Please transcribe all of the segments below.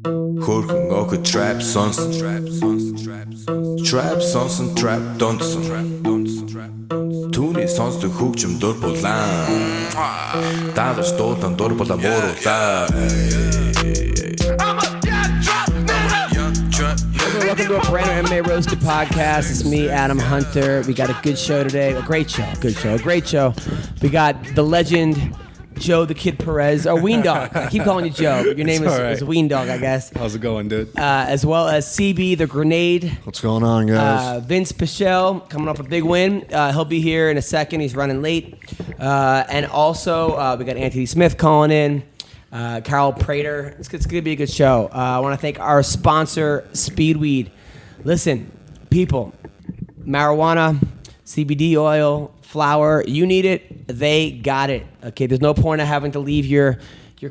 Хөрхөн охид trap сонсон trap сонсон trap донсон түүний сонсдог хөгжим дур булаан даалж дуулан дур булаа мууруулаа. Welcome to a brand new MMA Roasted podcast. It's me, Adam Hunter. We got a good show today. A great show. A great show. We got the legend, Joe the Kid Perez, or Weendawg. I keep calling you Joe, but your name is Weendawg, I guess. How's it going, dude? As well as CB the Grenade. What's going on, guys? Vinc Pichel coming off a big win. He'll be here in a second. He's running late. And also, we got Anthony Smith calling in. Carol Prater. It's going to be a good show. I want to thank our sponsor, Speedweed. Listen, people, marijuana, CBD oil, flour, you need it, they got it. Okay, there's no point of having to leave your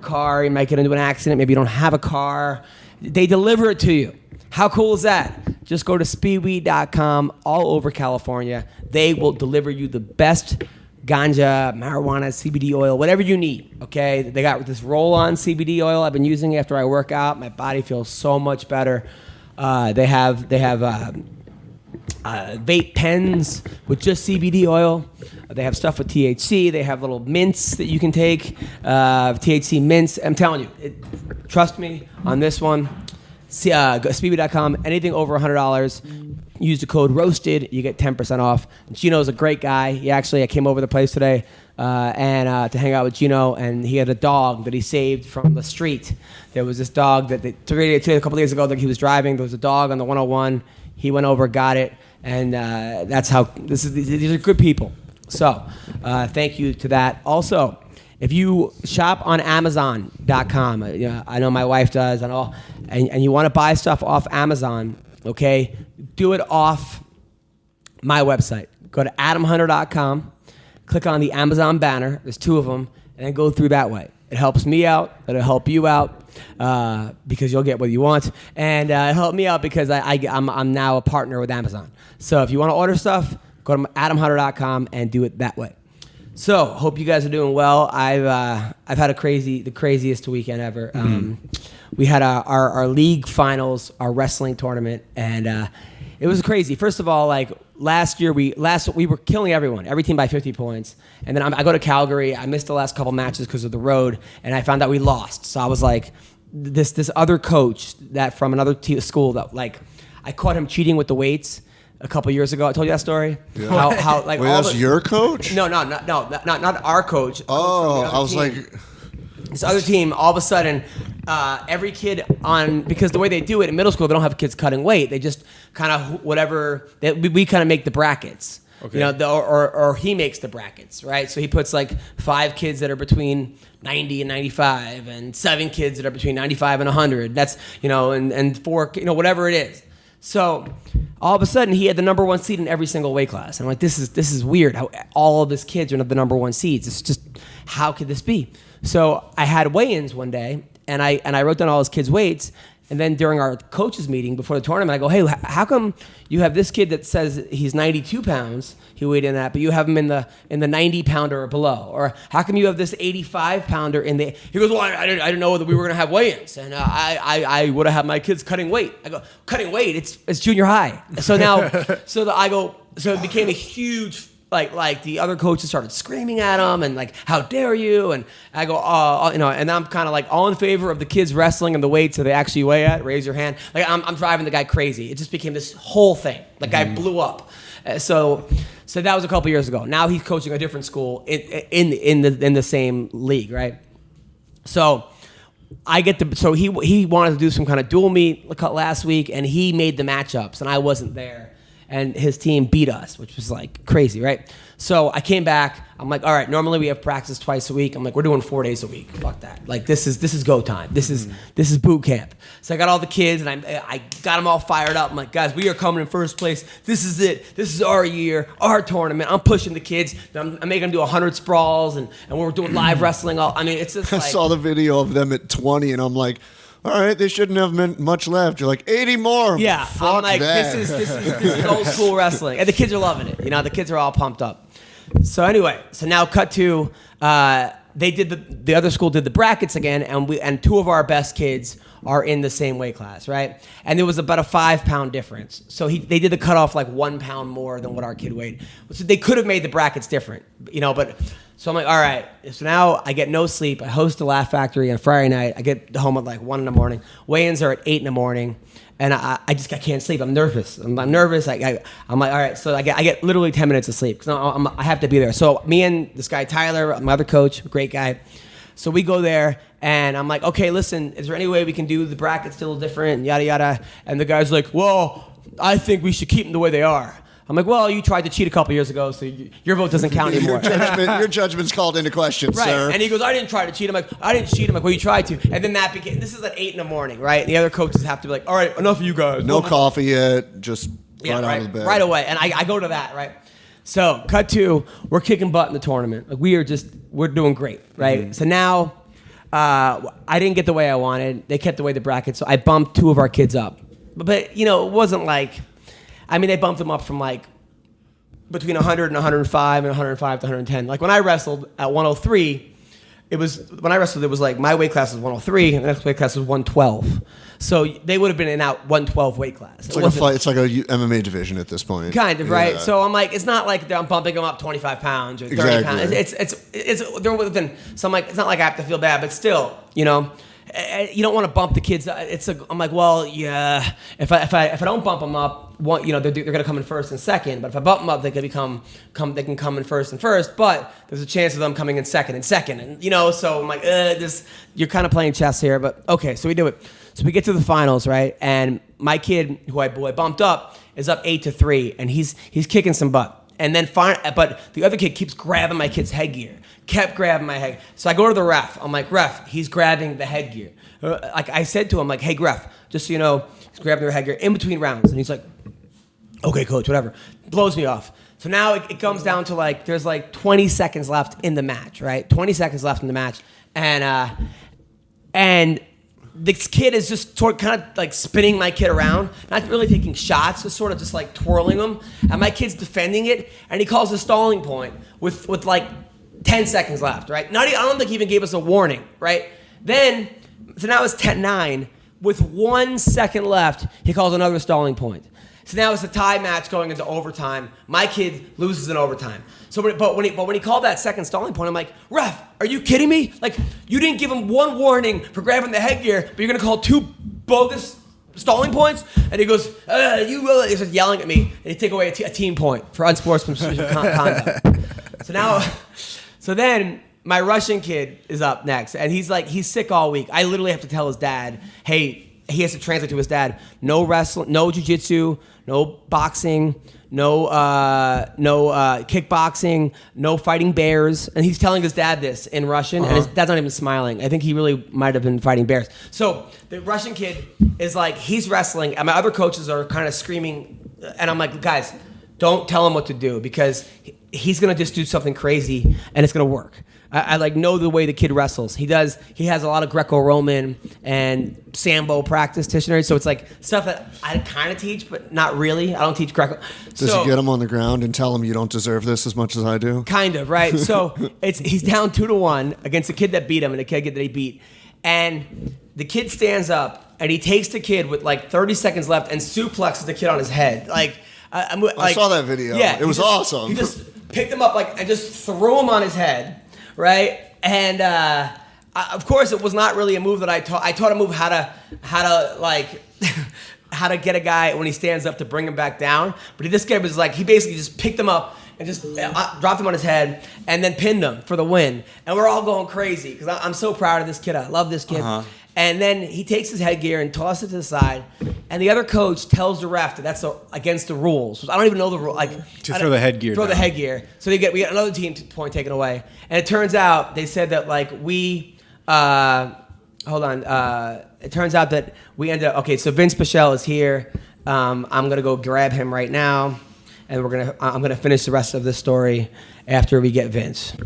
car. You might get into an accident. Maybe you don't have a car. They deliver it to you. How cool is that? Just go to speedweed.com all over California. They will deliver you the best ganja, marijuana, CBD oil, whatever you need, okay? They got this roll-on CBD oil I've been using after I work out. My body feels so much better. They have vape pens with just CBD oil. They have stuff with THC. They have little mints that you can take, THC mints. I'm telling you, trust me on this one. Go to speedweed.com, anything over $100. Use the code ROASTED, you get 10% off. Gino's a great guy. I came over the place today and to hang out with Gino, and he had a dog that he saved from the street. There was this dog that a couple of days ago that he was driving. There was a dog on the 101. He went over, got it, and that's how these are good people. So thank you to that. Also, if you shop on Amazon.com, I know my wife does, and you want to buy stuff off Amazon, okay, do it off my website. Go to adamhunter.com, click on the Amazon banner. There's two of them, and then go through that way. It helps me out. It'll help you out because you'll get what you want, and it helped me out because I'm now a partner with Amazon. So if you want to order stuff, go to adamhunter.com and do it that way. So hope you guys are doing well. I've had the craziest weekend ever. We had our league finals, our wrestling tournament, and it was crazy. First of all, like last year we were killing every team by 50 points, and then I go to Calgary. I missed the last couple matches because of the road, and I found out we lost. So I was like, this other coach that from another school that like I caught him cheating with the weights a couple years ago. I told you that story. Yeah. How like wait, that's your coach? No, not our coach. Oh, I was team. like, this other team, all of a sudden, every kid because the way they do it in middle school, they don't have kids cutting weight. They just kind of we kind of make the brackets. Okay. Or he makes the brackets, right? So he puts like 5 kids that are between 90 and 95, and 7 kids that are between 95 and 100. That's and 4, whatever it is. So all of a sudden, he had the number 1 seed in every single weight class. I'm like, this is weird. How all of his kids are the number 1 seeds. It's just, how could this be? So I had weigh-ins one day, and I wrote down all his kids' weights. And then during our coaches meeting before the tournament, I go, hey, how come you have this kid that says he's 92 pounds, he weighed in at, but you have him in the 90-pounder or below? Or how come you have this 85-pounder in the... He goes, well, I didn't know that we were going to have weigh-ins, and I would have had my kids cutting weight. I go, cutting weight? It's junior high. So now, so it became a huge... Like the other coaches started screaming at him and like, how dare you? And I go, and I'm kind of like all in favor of the kids wrestling and the weights that they actually weigh at. Raise your hand. Like I'm driving the guy crazy. It just became this whole thing. The guy blew up. So that was a couple years ago. Now he's coaching a different school in the same league, right? So he wanted to do some kind of dual meet last week, and he made the matchups, and I wasn't there. And his team beat us, which was like crazy, right? So I came back. I'm like, all right, normally we have practice twice a week. I'm like, we're doing 4 days a week. Fuck that. Like this is go time. This is boot camp. So I got all the kids, and I got them all fired up. I'm like, guys, we are coming in first place. This is it. This is our year, our tournament. I'm pushing the kids. I'm making them do 100 sprawls, and we're doing live wrestling. It's just like... I saw the video of them at 20, and I'm like, all right, they shouldn't have much left. You're like, 80 more. Yeah, fuck I'm like, that. This is old school wrestling, and the kids are loving it. The kids are all pumped up. So anyway, now cut to the other school did the brackets again, and 2 of our best kids are in the same weight class, right? And there was about a 5-pound difference. So they did the cutoff like 1 pound more than what our kid weighed. So they could have made the brackets different, but so I'm like, all right. So now I get no sleep. I host the Laugh Factory on Friday night. I get home at like 1 in the morning. Weigh-ins are at 8 in the morning. And I can't sleep. I'm nervous. I'm nervous. I'm like, all right. So I get literally 10 minutes of sleep because I have to be there. So me and this guy Tyler, my other coach, great guy. So we go there, and I'm like, okay, listen, is there any way we can do the brackets a little different, and yada yada? And the guy's like, well, I think we should keep them the way they are. I'm like, well, you tried to cheat a couple years ago, so your vote doesn't count anymore. Your judgment's called into question, right. sir. And he goes, I didn't try to cheat. I'm like, I didn't cheat. I'm like, well, you tried to. And then this is at 8 in the morning, right? And the other coaches have to be like, all right, enough of you guys. No coffee yet, just right out of the bed. Right away. And I go to that, right? So, cut to, we're kicking butt in the tournament. Like, we're doing great, right? Mm-hmm. So now, I didn't get the way I wanted. They kept away the bracket, so I bumped 2 of our kids up. But it wasn't like, they bumped them up from like, between 100 and 105 and 105 to 110. Like when I wrestled at 103, it was like my weight class was 103 and the next weight class was 112. So they would have been in that 112 weight class. It's like a fight. It's like a MMA division at this point. Kind of, right? So I'm like, it's not like I'm bumping them up 25 pounds or 30 pounds. It's they're within. So I'm like, it's not like I have to feel bad, but still, you don't want to bump the kids. I'm like, well, yeah. If I don't bump them up, they're going to come in first and second. But if I bump them up, they can come in first and first. But there's a chance of them coming in second and second. And so I'm like, you're kind of playing chess here. But okay, so we do it. So we get to the finals, right? And my kid, who I bumped up, is up 8-3, and he's kicking some butt. And then but the other kid keeps grabbing my kid's headgear. Kept grabbing my head. So I go to the ref. I'm like, ref, he's grabbing the headgear. Like I said to him, like, hey, ref, just so you know, he's grabbing their headgear in between rounds. And he's like, okay, coach, whatever. Blows me off. So now it comes down to like, there's like 20 seconds left in the match, right? 20 seconds left in the match. And this kid is just kind of like spinning my kid around, not really taking shots, just sort of just like twirling him. And my kid's defending it, and he calls a stalling point with like 10 seconds left, right? I don't think he even gave us a warning, right? So now it's 10-9. With 1 second left, he calls another stalling point. So now it's a tie match going into overtime. My kid loses in overtime. But when he called that second stalling point, I'm like, ref, are you kidding me? Like, you didn't give him one warning for grabbing the headgear, but you're gonna call 2 bogus stalling points? And he goes, you will. He starts yelling at me, and he take away a team point for unsportsmanlike conduct. So then my Russian kid is up next, and he's sick all week. I literally have to tell his dad, hey, he has to translate to his dad, no wrestling, no jiu-jitsu, no boxing, no kickboxing, no fighting bears. And he's telling his dad this in Russian, and his dad's not even smiling. I think he really might have been fighting bears. So the Russian kid is like, he's wrestling, and my other coaches are kind of screaming, and I'm like, guys, don't tell him what to do, because he's going to just do something crazy, and it's going to work. I like know the way the kid wrestles. He has a lot of Greco-Roman and Sambo practitioners, so it's like stuff that I kind of teach, but not really. I don't teach Greco. Does he get him on the ground and tell him you don't deserve this as much as I do? Kind of, right? So he's down 2-1 against the kid that beat him and the kid that he beat, and the kid stands up and he takes the kid with like 30 seconds left and suplexes the kid on his head. I saw that video. Yeah, it was awesome. He just picked him up and just threw him on his head. Right, and of course, it was not really a move that I taught. I taught a move how to get a guy when he stands up to bring him back down. But this guy was like, he basically just picked him up and just dropped him on his head and then pinned him for the win. And we're all going crazy because I'm so proud of this kid. I love this kid. And then he takes his headgear and tosses it to the side. And the other coach tells the ref that that's against the rules. I don't even know the rule. To throw the headgear Throw down. the headgear. So we get another team point taken away. And it turns out, they said that it turns out that we ended up, okay, so Vinc Pichel is here. I'm going to go grab him right now. And I'm going to finish the rest of this story after we get Vince.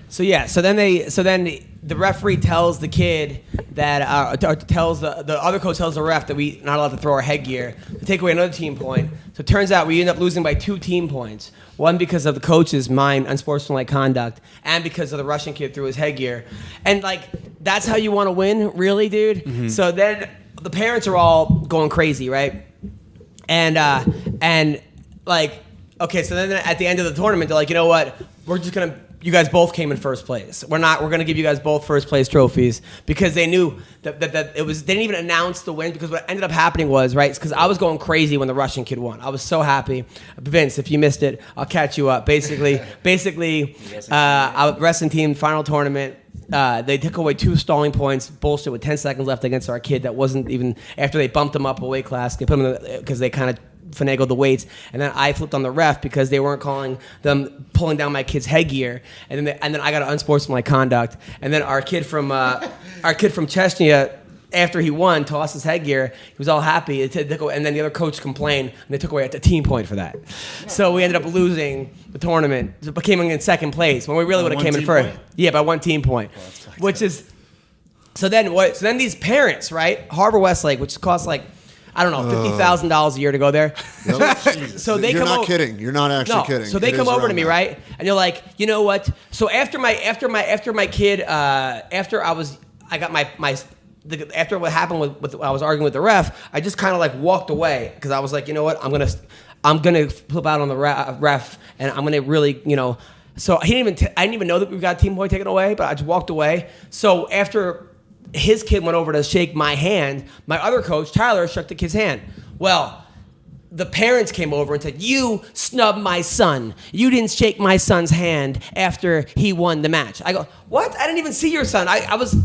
So yeah, so then the referee tells the kid that, or tells the other coach tells the ref that we not allowed to throw our headgear to take away another team point. So it turns out we end up losing by 2 team points. One because of the coach's unsportsmanlike conduct, and because of the Russian kid threw his headgear. And like, that's how you want to win, really, dude? Mm-hmm. So then the parents are all going crazy, right? And like, okay, so then at the end of the tournament, they're like, you know what? You guys both came in first place. We're going to give you guys both first place trophies, because they knew that it was, they didn't even announce the win, because what ended up happening was, right, because I was going crazy when the Russian kid won. I was so happy. Vince, if you missed it, I'll catch you up. Basically, our wrestling team final tournament, they took away 2 stalling points, bullshit, with 10 seconds left against our kid that wasn't even, after they bumped him up a weight class, they put him because they kind of finagled the weights, and then I flipped on the ref because they weren't calling them pulling down my kid's headgear, and then I got an unsportsmanlike conduct, and then our kid from Chechnya, after he won, tossed his headgear. He was all happy, and then the other coach complained, and they took away a team point for that. So we ended up losing the tournament, but came in second place when we really would have came in first. Point? Yeah, by 1 team point, which is so then these parents, right, Harvard Westlake, which costs like, I don't know, $50,000 a year to go there. So they You're come not over. kidding. You're not actually kidding. So they come over to me, right? And you're like, you know what? So after my kid, after what happened with I was arguing with the ref, I just kind of like walked away, because I was like, you know what? I'm gonna flip out on the ref, and I'm gonna really, you know. So I didn't even know that we got a team point taken away, but I just walked away. So after his kid went over to shake my hand, my other coach, Tyler, shook the kid's hand. Well, the parents came over and said, you snubbed my son. You didn't shake my son's hand after he won the match. I go, what? I didn't even see your son. I was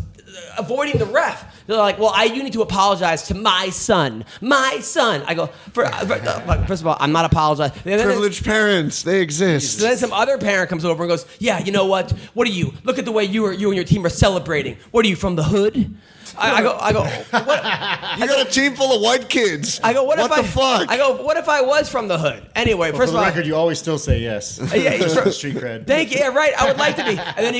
avoiding the ref. They're like, well, you need to apologize to my son. My son. I go, first of all, I'm not apologizing. Privileged parents, they exist. So then some other parent comes over and goes, yeah, you know what? What are you? Look at the way you and your team are celebrating. What are you, from the hood? I go. What? You got a team full of white kids. I go, what the fuck? I go, what if I was from the hood? Anyway, Well, first for of the all, record, you always still say yes. Yeah, Just for the street cred. Thank you. Yeah, right. I would like to be. And then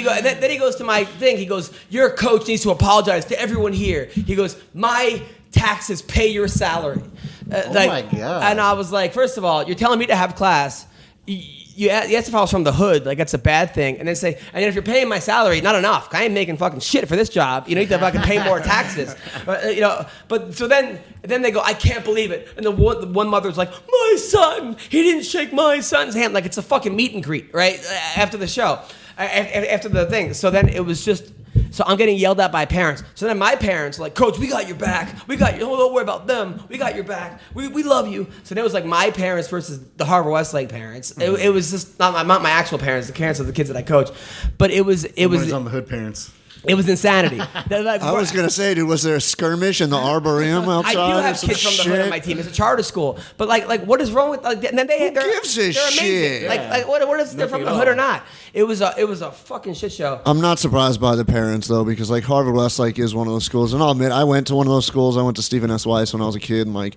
he goes to my thing. He goes, your coach needs to apologize to everyone here. He goes, my taxes pay your salary. My God. And I was like, first of all, you're telling me to have class. You asked if I was from the hood, like that's a bad thing, and then say, and if you're paying my salary, not enough. I ain't making fucking shit for this job. You need to fucking pay more taxes. But, you know, but so then they go, I can't believe it. And the one mother's like, my son, he didn't shake my son's hand, like it's a fucking meet and greet, right? After the show, after the thing. So then it was just. So I'm getting yelled at by parents. So then my parents are like, Coach, we got your back. We got you. Don't worry about them. We got your back. We love you. So then it was like my parents versus the Harvard Westlake parents. Mm-hmm. It was just not my actual parents, the parents of the kids that I coach. But it was on the hood parents. It was insanity. Like, I was going to say, dude, was there a skirmish in the Arboretum outside? I do have kids from the hood on my team. It's a charter school. But like what is wrong with, like, and then Who gives a they're amazing. shit? Yeah. Like what if they're from the hood or not? It was a fucking shit show. I'm not surprised by the parents, though, because like Harvard Westlake is one of those schools. And I'll admit, I went to one of those schools. I went to Stephen S. Weiss when I was a kid. And like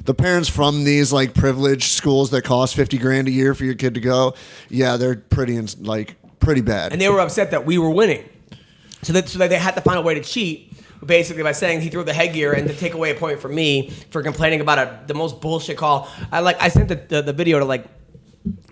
the parents from these like privileged schools that cost $50,000 a year for your kid to go, yeah, they're pretty bad. And they were upset that we were winning. So they had to find a way to cheat, basically by saying he threw the headgear and to take away a point from me for complaining about the most bullshit call. I sent the video to like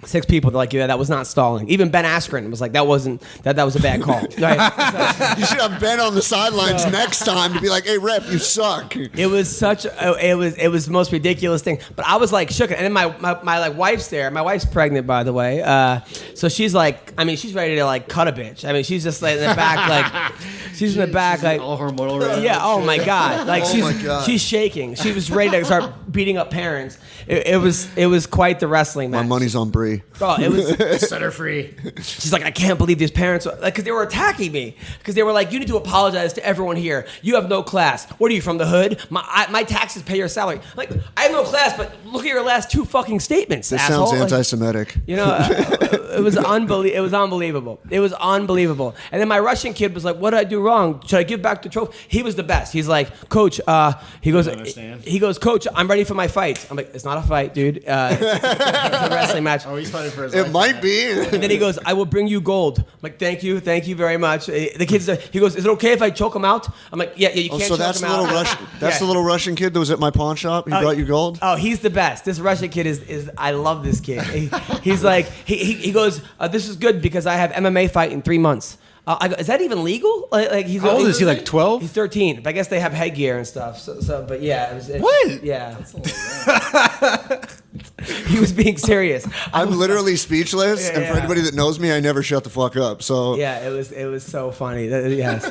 6 people. They're like, yeah, that was not stalling. Even Ben Askren was like, that was a bad call. Right? You should have Ben on the sidelines next time to be like, hey, ref, you suck. It was it was the most ridiculous thing. But I was like shook. And then my like wife's there. My wife's pregnant, by the way. So she's like, I mean, she's ready to like cut a bitch. I mean, she's just like in the back, like she's in the back, like all hormonal. Right yeah. Oh my god. Like God. she's shaking. She was ready to start beating up parents. It was quite the wrestling match. My money's on Bree. Bro, it was. Set her free. She's like, I can't believe these parents, like, because they were attacking me. Because they were like, you need to apologize to everyone here. You have no class. What are you, from the hood? My taxes pay your salary. Like, I have no class, but look at your last 2 fucking statements, This asshole. sounds anti-Semitic. You know, it was unbelievable. It was unbelievable. And then my Russian kid was like, what did I do wrong. Should I give back the trophy? He was the best. He's like, Coach, he goes, Coach, I'm ready for my fight. I'm like, it's not a fight, dude. It's a wrestling match. Oh, he's fighting for his It life. might be. And then he goes, I will bring you gold. I'm like, thank you very much. The kid's, he goes, is it okay if I choke him out? I'm like, yeah, you can't So choke that's him the out. little Russian. That's Yeah. the little Russian kid that was at my pawn shop. He brought you gold. Oh, he's the best. This Russian kid is I love this kid. He's like, he goes, this is good because I have MMA fight in 3 months. I go, is that even legal? Like he's How old is he? Like 12? He's 13. But I guess they have headgear and stuff. So but yeah. What? Yeah. He was being serious. I'm literally speechless, Yeah, and for yeah. anybody that knows me, I never shut the fuck up. So Yeah, it was so funny. Yes.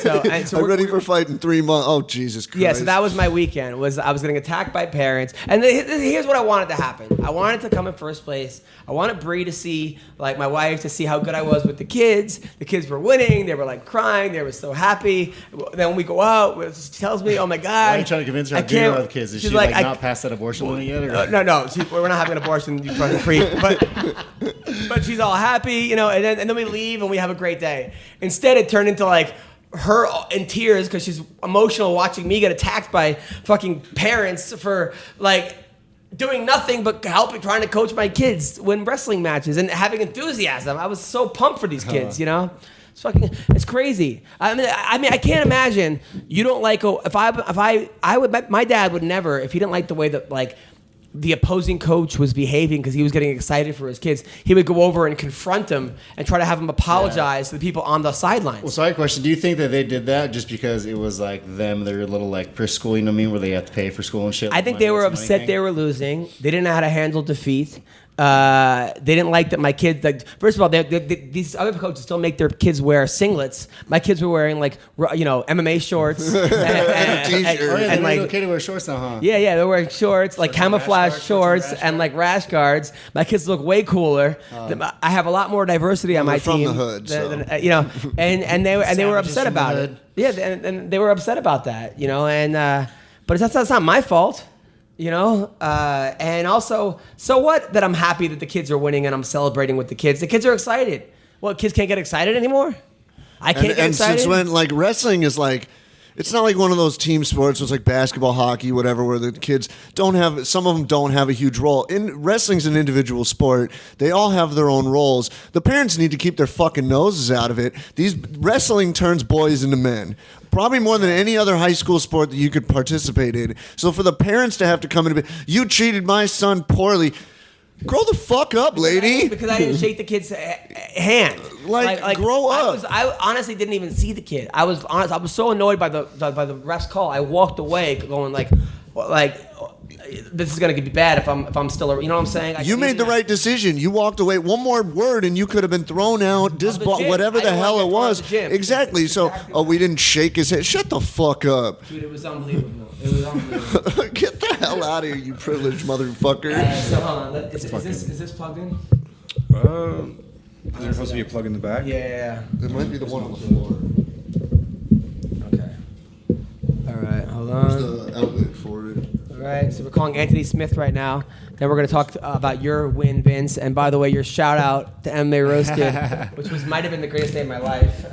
So I'm we're- ready for fight in 3 months. Oh Jesus Christ! Yeah, so that was my weekend. I was getting attacked by parents, and here's what I wanted to happen. I wanted to come in first place. I wanted Bree to see, like my wife, to see how good I was with the kids. The kids were winning. They were like crying. They were so happy. Then when we go out, she tells me, "Oh my God!" Why are you trying to convince her I how good you are can't- with kids? Is she's she like, not past that abortion limit yet? Or? No. We're not having an abortion, you fucking freak. But she's all happy, you know. And then we leave and we have a great day. Instead, it turned into like her in tears because she's emotional watching me get attacked by fucking parents for like doing nothing but trying to coach my kids win wrestling matches and having enthusiasm. I was so pumped for these kids, you know. It's crazy. I mean, I can't imagine you don't like. My dad would never, if he didn't like the way that like the opposing coach was behaving because he was getting excited for his kids, he would go over and confront him and try to have him apologize to the people on the sidelines. Well, so I have a question. Do you think that they did that just because it was like them, their little like for school, you know what I mean, where they have to pay for school and shit? I think they were upset they were losing. They didn't know how to handle defeat. They didn't like that my kids, like, first of all, these other coaches still make their kids wear singlets. My kids were wearing like, you know, MMA shorts and T-shirt. Oh, yeah, and like, like, okay to wear shorts now, huh? yeah, they're wearing shorts, like camouflage rash guards, shorts rash and like rash guards. My kids look way cooler. I have a lot more diversity on my they're from team. the hood, so. You know, and they were Savages upset from the about it. hood. Yeah, and they were upset about that, you know, and but that's not my fault. You know, and also, so what that I'm happy that the kids are winning and I'm celebrating with the kids. The kids are excited. Well, kids can't get excited anymore? I can't get excited? And since when, like, wrestling is like, it's not like one of those team sports where it's like basketball, hockey, whatever, where the kids don't have, some of them don't have a huge role. Wrestling's an individual sport. They all have their own roles. The parents need to keep their fucking noses out of it. Wrestling turns boys into men. Probably more than any other high school sport that you could participate in. So for the parents to have to come in, you treated my son poorly. Grow the fuck up, lady. Because I didn't shake the kid's hand. Like, grow up. I honestly didn't even see the kid. I was so annoyed by the ref's call. I walked away, going like, this is gonna be bad if I'm still. You know what I'm saying? You made the right decision. You walked away. One more word, and you could have been thrown out, gym. whatever I the didn't hell want it to get thrown out was. of the gym. Exactly. So, we didn't shake his head. Shut the fuck up. Dude, it was unbelievable. It was unbelievable. Get the hell out of here, you privileged motherfucker. So hold on. Is this plugged in? Is there supposed to be a plug in the back? Yeah. It might be the one on the floor. Okay. All right. Hold on. The outlet for it. All right, so we're calling Anthony Smith right now. Then we're going to talk about your win, Vince. And by the way, your shout out to MMA Roasted, which might have been the greatest day of my life.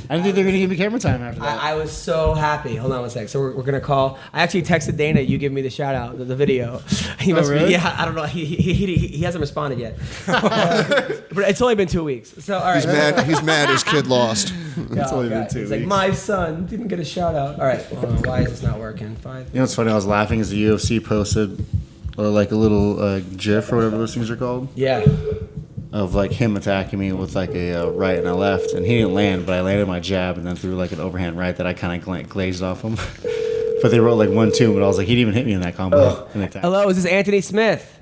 I didn't think they were going to give me camera time after that. I was so happy. Hold on one sec. So we're going to call. I actually texted Dana. You give me the shout out, the video. He must really? be, yeah, I don't know. He hasn't responded yet. But it's only been 2 weeks. So all right. He's mad his kid lost. It's only been God. 2 He's weeks. like, my son didn't get a shout out. All right. Hold on. Why is this not working? 5. You know what's funny? I was laughing as the UFC posted like a little GIF or whatever those things are called. Yeah. Of like him attacking me with like a right and a left, and he didn't land, but I landed my jab and then threw like an overhand right that I kind of glazed off him. But they wrote like 1-2, but I was like, he didn't even hit me in that combo. In that time. Hello, is this Anthony Smith?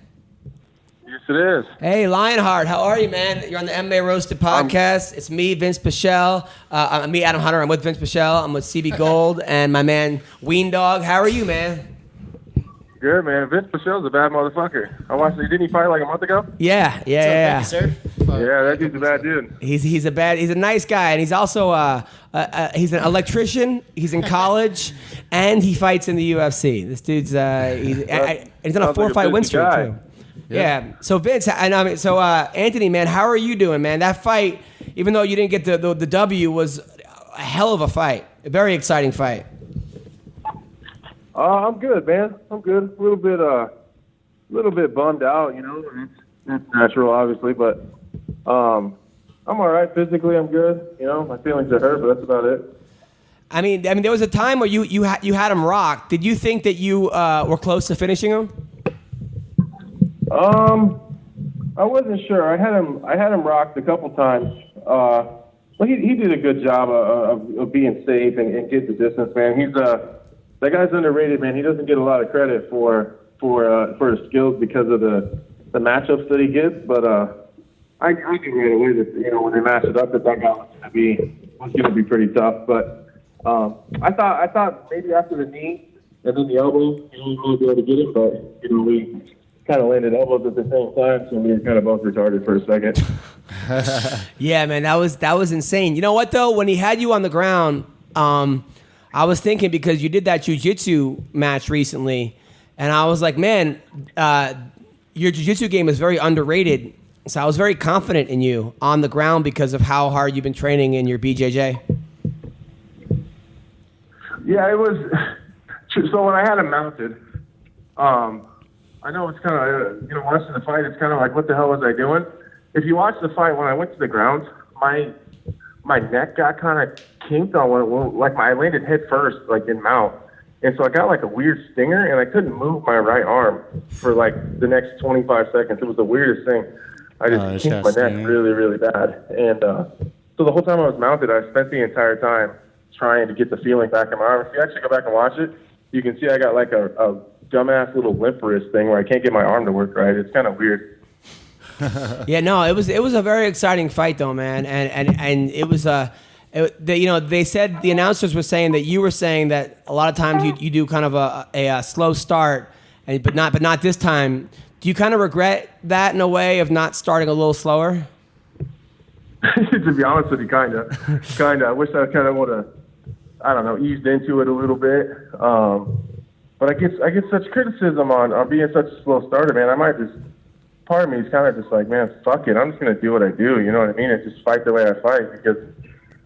Yes, it is. Hey, Lionheart, how are you, man? You're on the MMA Roasted podcast. It's me, Vinc Pichel. I'm me, Adam Hunter. I'm with Vinc Pichel. I'm with CB Gold and my man Weendawg. How are you, man? Good, man. Vinc Pichel's a bad motherfucker. I watched. Didn't he fight like a month ago? Yeah. Thank you, sir. Yeah, that dude's a bad dude. He's a nice guy, and he's also he's an electrician. He's in college, and he fights in the UFC. This dude's he's on a Sounds like a 4-fight win busy streak guy. too. Yeah. So Vince, Anthony, man, how are you doing, man? That fight, even though you didn't get the W, was a hell of a fight, a very exciting fight. I'm good, man. I'm good. A little bit bummed out, you know. It's natural, obviously, but I'm all right. Physically, I'm good. You know, my feelings are hurt, but that's about it. I mean, there was a time where you had him rocked. Did you think that you were close to finishing him? I wasn't sure. I had him rocked a couple times. But he did a good job of being safe and get the distance, man. That guy's underrated, man. He doesn't get a lot of credit for his skills because of the matchups that he gets. But I knew right away that, you know, when they matched it up, that guy was gonna be pretty tough. But I thought maybe after the knee and then the elbow, you know, we might be able to get it, but you know, we kind of landed elbows at the same time, so we were kind of both retarded for a second. Yeah, man, that was insane. You know what though? When he had you on the ground, I was thinking, because you did that jiu-jitsu match recently, and I was like, man, your jiu-jitsu game is very underrated. So I was very confident in you on the ground because of how hard you've been training in your BJJ. Yeah, it was. So when I had him mounted, I know it's kind of, you know, watching the fight, it's kind of like, what the hell was I doing? If you watch the fight, when I went to the ground, my neck got kind of kinked on I landed head first, like in mount. And so I got like a weird stinger, and I couldn't move my right arm for like the next 25 seconds. It was the weirdest thing. I just kinked my neck really, really bad. And so the whole time I was mounted, I spent the entire time trying to get the feeling back in my arm. If you actually go back and watch it, you can see I got like a dumbass little limp wrist thing where I can't get my arm to work right. It's kind of weird. Yeah, no, it was a very exciting fight though, man, and it was you know, they said, the announcers were saying that you were saying that a lot of times you do kind of a slow start, but not this time. Do you kind of regret that in a way of not starting a little slower? To be honest with you, kind of. I wish I kind of would have, I don't know, eased into it a little bit. But I get such criticism on being such a slow starter, man. I might just, part of me is kind of just like, man, fuck it. I'm just going to do what I do. You know what I mean? And just fight the way I fight, because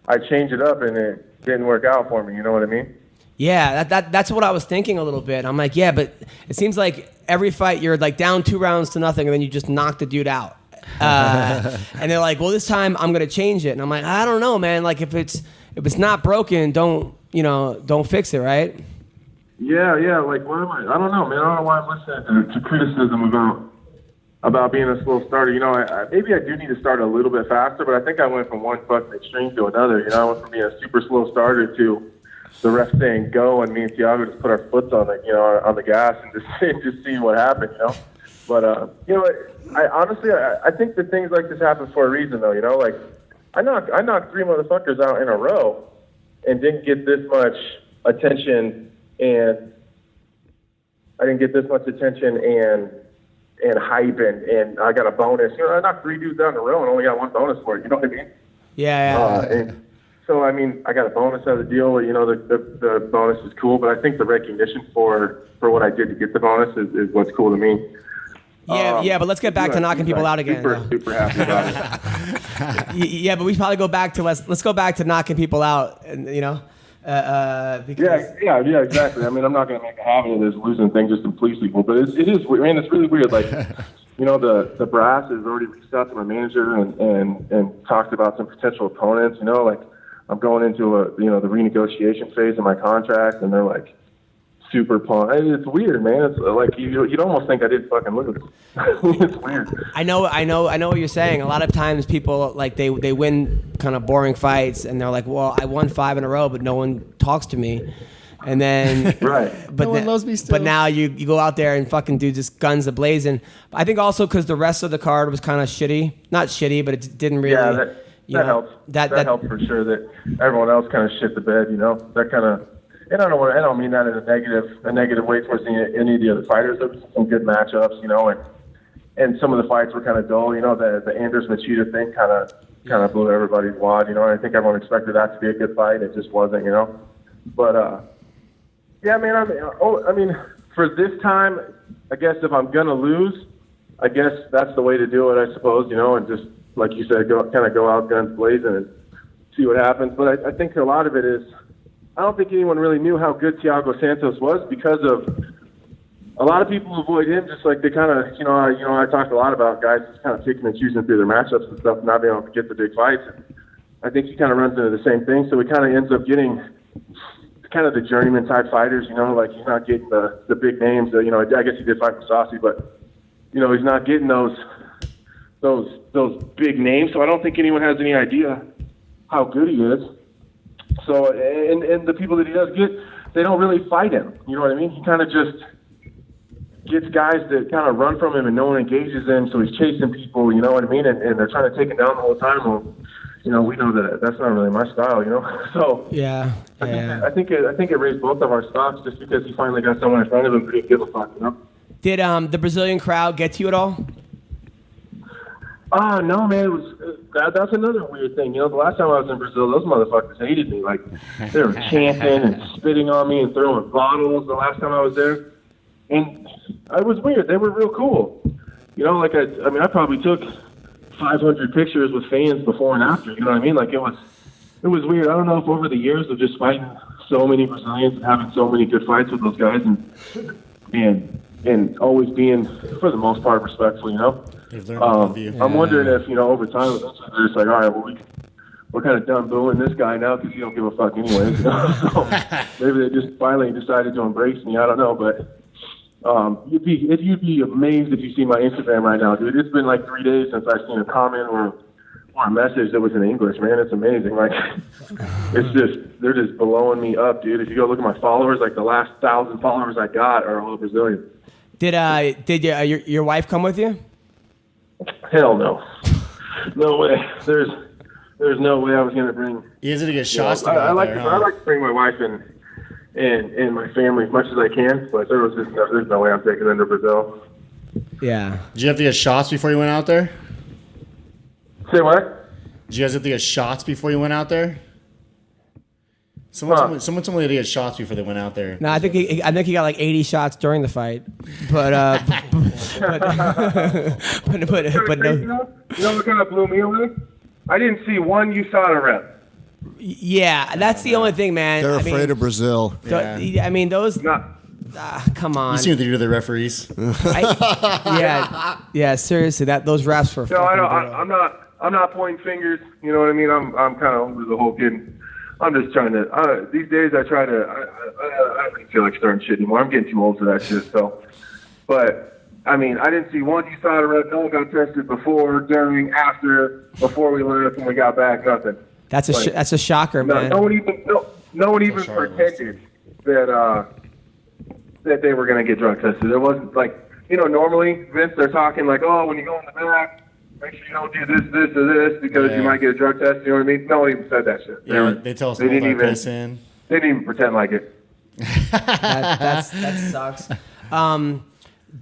I changed it up and it didn't work out for me. You know what I mean? Yeah, that's what I was thinking a little bit. I'm like, yeah, but it seems like every fight you're like down 2 rounds to nothing, and then you just knock the dude out. And they're like, well, this time I'm going to change it. And I'm like, I don't know, man. Like, if it's not broken, don't fix it, right? Yeah. Like, why am I don't know, man. I don't know why I'm listening to criticism about being a slow starter. You know, maybe I do need to start a little bit faster, but I think I went from one fucking extreme to another. You know, I went from being a super slow starter to the ref saying go, and me and Thiago just put our foots on the gas and just see what happened. You know, but you know, I honestly think that things like this happen for a reason, though. You know, like I knocked 3 motherfuckers out in a row and didn't get this much attention, and hype, and I got a bonus. You know, I knocked 3 dudes down in a row and only got 1 bonus for it. You know what I mean? Yeah. And so, I mean, I got a bonus out of the deal. You know, the bonus is cool, but I think the recognition for what I did to get the bonus is what's cool to me. Yeah, but let's get back to knocking people out again. Super happy about it. Yeah, but we probably go back to let's go back to knocking people out, and you know, because yeah, exactly. I mean, I'm not going to make a habit of this losing thing just to please people, but it is, man, it's really weird. Like, you know, the brass has already reached out to my manager and talked about some potential opponents. You know, like I'm going into the renegotiation phase of my contract, and they're like super pumped. It's weird, man. It's like you'd almost think I did fucking lose. It's weird. I know what you're saying. A lot of times people, like, they win kind of boring fights, and they're like, well, I won 5 in a row, but no one talks to me. And then right, but no one loves me still. But now you go out there and fucking do just guns a-blazing. I think also because the rest of the card was kind of shitty. Not shitty, but it didn't really. Yeah, that helps. That helps for sure. That everyone else kind of shit the bed. You know, that kind of. And I don't mean that in a negative way towards any of the other fighters. There was some good matchups, you know, and some of the fights were kind of dull. You know, the Anders Machida thing kind of blew everybody's wad. You know, and I think everyone expected that to be a good fight. It just wasn't, you know. But yeah, man. I mean, for this time, I guess if I'm gonna lose, I guess that's the way to do it. I suppose, you know, and just like you said, go out guns blazing and see what happens. But I think a lot of it is, I don't think anyone really knew how good Thiago Santos was because of a lot of people avoid him, just like they kind of, I talked a lot about guys just kind of picking and choosing through their matchups and stuff, not being able to get the big fights. I think he kind of runs into the same thing, so he kind of ends up getting kind of the journeyman type fighters, like he's not getting the big names. I guess he did fight for Saucy, but he's not getting those big names. So I don't think anyone has any idea how good he is. So and the people that he does get, they don't really fight him. You know what I mean? He kind of just gets guys that kind of run from him and no one engages him, so he's chasing people, you know what I mean? And they're trying to take him down the whole time. Well, we know that that's not really my style, So Yeah. I think it raised both of our stocks just because he finally got someone in front of him who didn't give a fuck, Did the Brazilian crowd get to you at all? No, man. It was that's another weird thing. The last time I was in Brazil, those motherfuckers hated me. Like they were chanting and spitting on me and throwing bottles. The last time I was there, and it was weird. They were real cool. I probably took 500 pictures with fans before and after. You know what I mean? Like it was weird. I don't know if over the years of just fighting so many Brazilians and having so many good fights with those guys and always being, for the most part, respectful. They've learned to love you. I'm wondering if over time they're just like, all right, well we're kind of done booing this guy now because he don't give a fuck anyways. So maybe they just finally decided to embrace me. I don't know, but. You'd be amazed if you see my Instagram right now, dude. It's been like 3 days since I've seen a comment or a message that was in English, man. It's amazing. Like, they're just blowing me up, dude. If you go look at my followers, like the last 1,000 followers I got are all Brazilian. Did your wife come with you? Hell no. No way. There's no way I was gonna bring. Easy to get shots. I like to bring my wife and my family as much as I can, but there's no way I'm taking them to Brazil. Yeah. Did you have to get shots before you went out there? Say what? Did you guys have to get shots before you went out there? Someone told me to get shots before they went out there. No, I think he got like 80 shots during the fight, but but no. You know what kind of blew me away? I didn't see one USADA rep. Yeah, that's the only thing, man. They're afraid of Brazil. Yeah. I mean, those. Not. Come on. You seen what they do to the referees? Yeah. Seriously, those refs were. No, I'm not pointing fingers. You know what I mean? I'm kind of over the whole kid. I'm just trying to. These days, I try to. I don't even feel like starting shit anymore. I'm getting too old for that shit. So, but I mean, I didn't see one USADA rep. No one got tested before, during, after, before we left, when we got back. Nothing. That's a shocker, man. No one even pretended that they were going to get drug tested. There wasn't normally, Vince, they're talking like, oh, when you go in the back, make sure you don't do this, or this because you might get a drug test. You know what I mean? No one even said that shit. Yeah, they tell us to hold our piss in. They didn't even pretend like it. that sucks.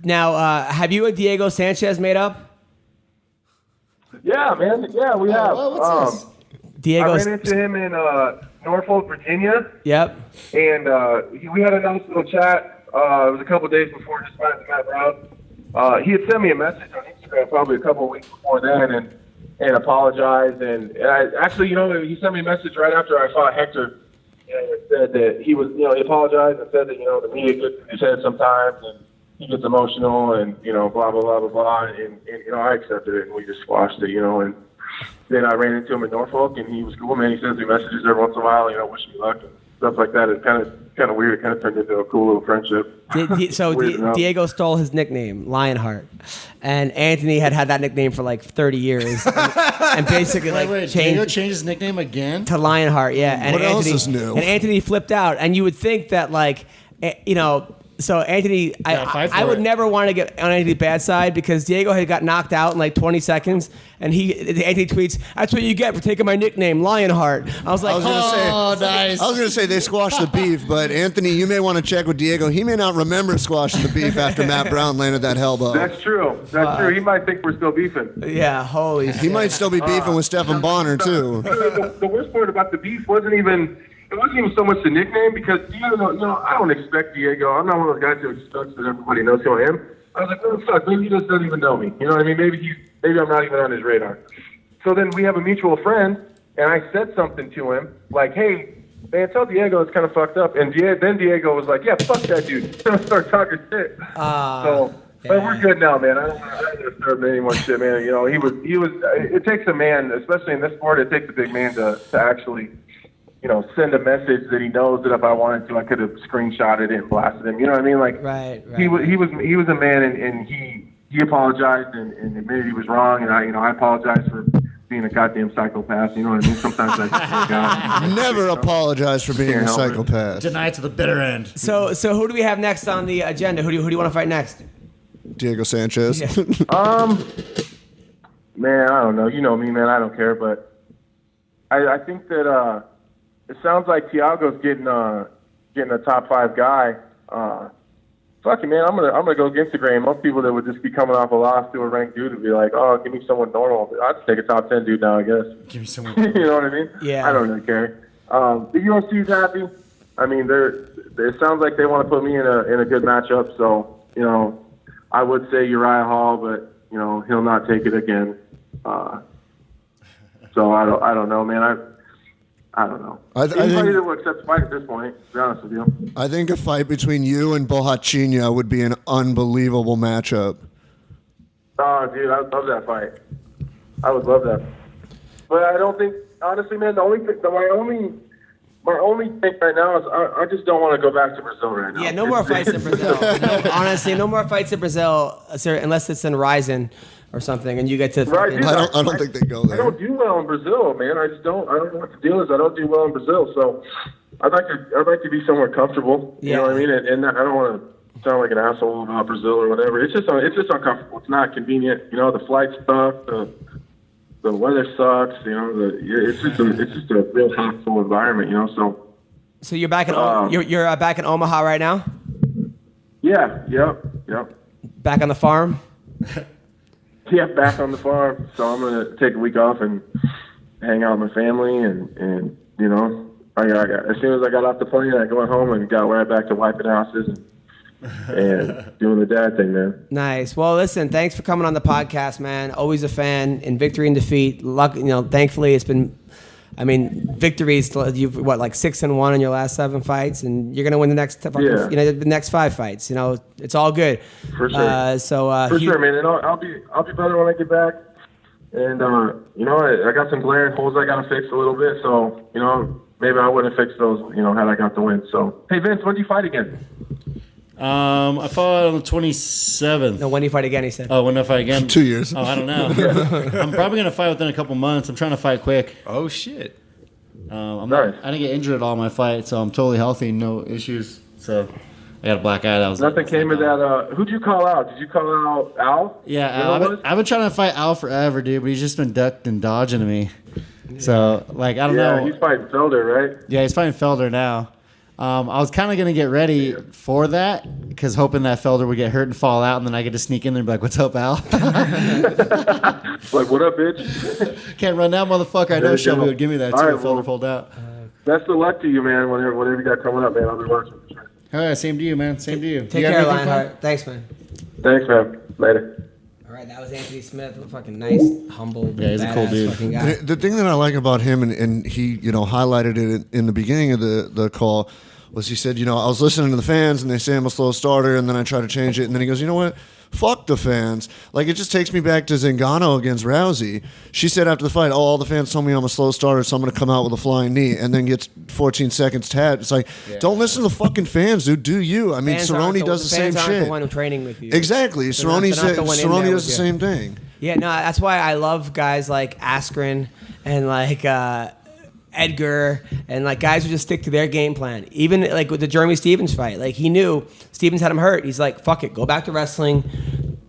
Now, have you and Diego Sanchez made up? Yeah, man. Yeah, we have. What's this? Diego. I ran into him in Norfolk, Virginia. Yep. And we had a nice little chat. It was a couple of days before his fight with Matt Brown. He had sent me a message on Instagram probably a couple of weeks before that and apologized. And I actually, he sent me a message right after I fought Hector. And said that he was, he apologized and said that, the media gets in his head sometimes and he gets emotional and, blah, blah, blah, blah, blah. And I accepted it and we just squashed it, and then I ran into him in Norfolk and he was cool, man. He sends me messages every once in a while, wishing me luck and stuff like that. It's kind of weird. It kind of turned into a cool little friendship. Diego stole his nickname, Lionheart. And Anthony had that nickname for like 30 years. And basically Diego changed his nickname again? To Lionheart, yeah. And what Anthony, else is new? And Anthony flipped out. And you would think that so Anthony, I would never want to get on Anthony's bad side because Diego had got knocked out in like 20 seconds, and Anthony tweets, "That's what you get for taking my nickname, Lionheart." I was like, nice. I was going to say they squashed the beef, but Anthony, you may want to check with Diego. He may not remember squashing the beef after Matt Brown landed that elbow. That's true. That's true. He might think we're still beefing. Yeah, holy shit. He might still be beefing with Stephen Bonner, too. The worst part about the beef wasn't even so much the nickname because Diego, I don't expect Diego. I'm not one of those guys who expects that everybody knows who I am. I was like, oh, fuck, maybe he just doesn't even know me. You know what I mean? Maybe I'm not even on his radar. So then we have a mutual friend, and I said something to him like, "Hey, man, tell Diego it's kind of fucked up." And then Diego was like, "Yeah, fuck that dude." Start talking shit. But we're good now, man. I don't want to disturb any more shit, man. You know, he was. It takes a man, especially in this sport, it takes a big man to actually, you know, send a message that he knows that if I wanted to, I could have screenshotted it and blasted him. You know what I mean? Like, Right. he was a man, and he apologized and admitted he was wrong, and I apologize for being a goddamn psychopath. You know what I mean? Sometimes I Never apologize for being Can't a help it. psychopath. Deny to the bitter end. So who do we have next on the agenda? Who do you want to fight next? Diego Sanchez. Yeah. Man, I don't know. You know me, man. I don't care, but I think that it sounds like Thiago's getting a top 5 guy. Fuck it, man. I'm gonna go against the grain. Most people that would just be coming off a loss to a ranked dude would be like, "Oh, give me someone normal." I'd just take a top 10 dude now, I guess. Give me someone. You know what I mean? Yeah. I don't really care. The UFC's happy. I mean, it sounds like they want to put me in a good matchup. So, you know, I would say Uriah Hall, but you know he'll not take it again. So I don't know, man. I don't know. Anybody that will accept the fight at this point, to be honest with you. I think a fight between you and Bohachinha would be an unbelievable matchup. Oh, dude, I would love that fight. I would love that. But I don't think, honestly, man, my only thing right now is I just don't want to go back to Brazil right now. Yeah, no more fights in Brazil. Honestly, no more fights in Brazil, sir, unless it's in Ryzen or something, and you get to. Right, fucking- dude, I don't think they go I there. don't do well in Brazil, man. I don't know what the deal is. I don't do well in Brazil, so I'd like to be somewhere comfortable. You know what I mean? And I don't want to sound like an asshole about Brazil or whatever. It's just uncomfortable. It's not convenient. You know, the flights suck. The weather sucks. You know, it's just a real hostile environment. You know, So you're back in you're back in Omaha right now. yeah, yep. Back on the farm. Yeah, back on the farm. So I'm gonna take a week off and hang out with my family, and you know, I got as soon as I got off the plane, I went home and got right back to wiping houses and doing the dad thing, man. Nice. Well, listen, thanks for coming on the podcast, man. Always a fan. In victory and defeat, luck. You know, thankfully, it's been. I mean, victories. You've 6-1 in your last 7 fights, and you're gonna win the next. The next 5 fights. You know, it's all good. For sure. For sure, man. And I'll be better when I get back. And you know, I got some glaring holes I gotta fix a little bit. So you know, maybe I wouldn't fix those. You know, had I got the win. So hey, Vince, when do you fight again? I fought on the 27th. No, when do you fight again? He said. Oh, when do I fight again? 2 years. Oh, I don't know. I'm probably gonna fight within a couple months. I'm trying to fight quick. Oh shit. I Nice. didn't get injured at all in my fight, so I'm totally healthy, no issues. So I got a black eye. That was Nothing came of that. Who'd you call out? Did you call out Al? Yeah, I've been trying to fight Al forever, dude, but he's just been ducked and dodging me. So like I don't know. Yeah, he's fighting Felder, right? Yeah, he's fighting Felder now. I was kind of going to get ready for that because hoping that Felder would get hurt and fall out, and then I get to sneak in there and be like, "What's up, Al?" Like, what up, bitch? Can't run now, motherfucker. I know Shelby would give me that too All right, if Felder well, pulled out. Best of luck to you, man. Whatever you got coming up, man. I'll be watching. All right, same to you, man. Same to you. Take You got care, anything fun? Lionheart. Thanks, man. Thanks, man. Later. All right, that was Anthony Smith. A fucking nice, humble, Yeah, he's a cool badass dude. fucking guy. The thing that I like about him, and he, highlighted it in the beginning of the call, was he said, I was listening to the fans, and they say I'm a slow starter, and then I try to change it, and then he goes, you know what? Fuck the fans. Like, it just takes me back to Zingano against Rousey. She said after the fight, all the fans told me I'm a slow starter, so I'm going to come out with a flying knee, and then gets 14 seconds tapped. It's like, don't listen to the fucking fans, dude. Do you? I mean, Fans aren't Cerrone does the same fans aren't shit. the one training with you. Exactly. They're not the one in Cerrone there does the with you. same thing. Yeah, no, that's why I love guys like Askren and like Edgar and like guys who just stick to their game plan. Even like with the Jeremy Stevens fight, like he knew Stevens had him hurt. He's like, fuck it, go back to wrestling.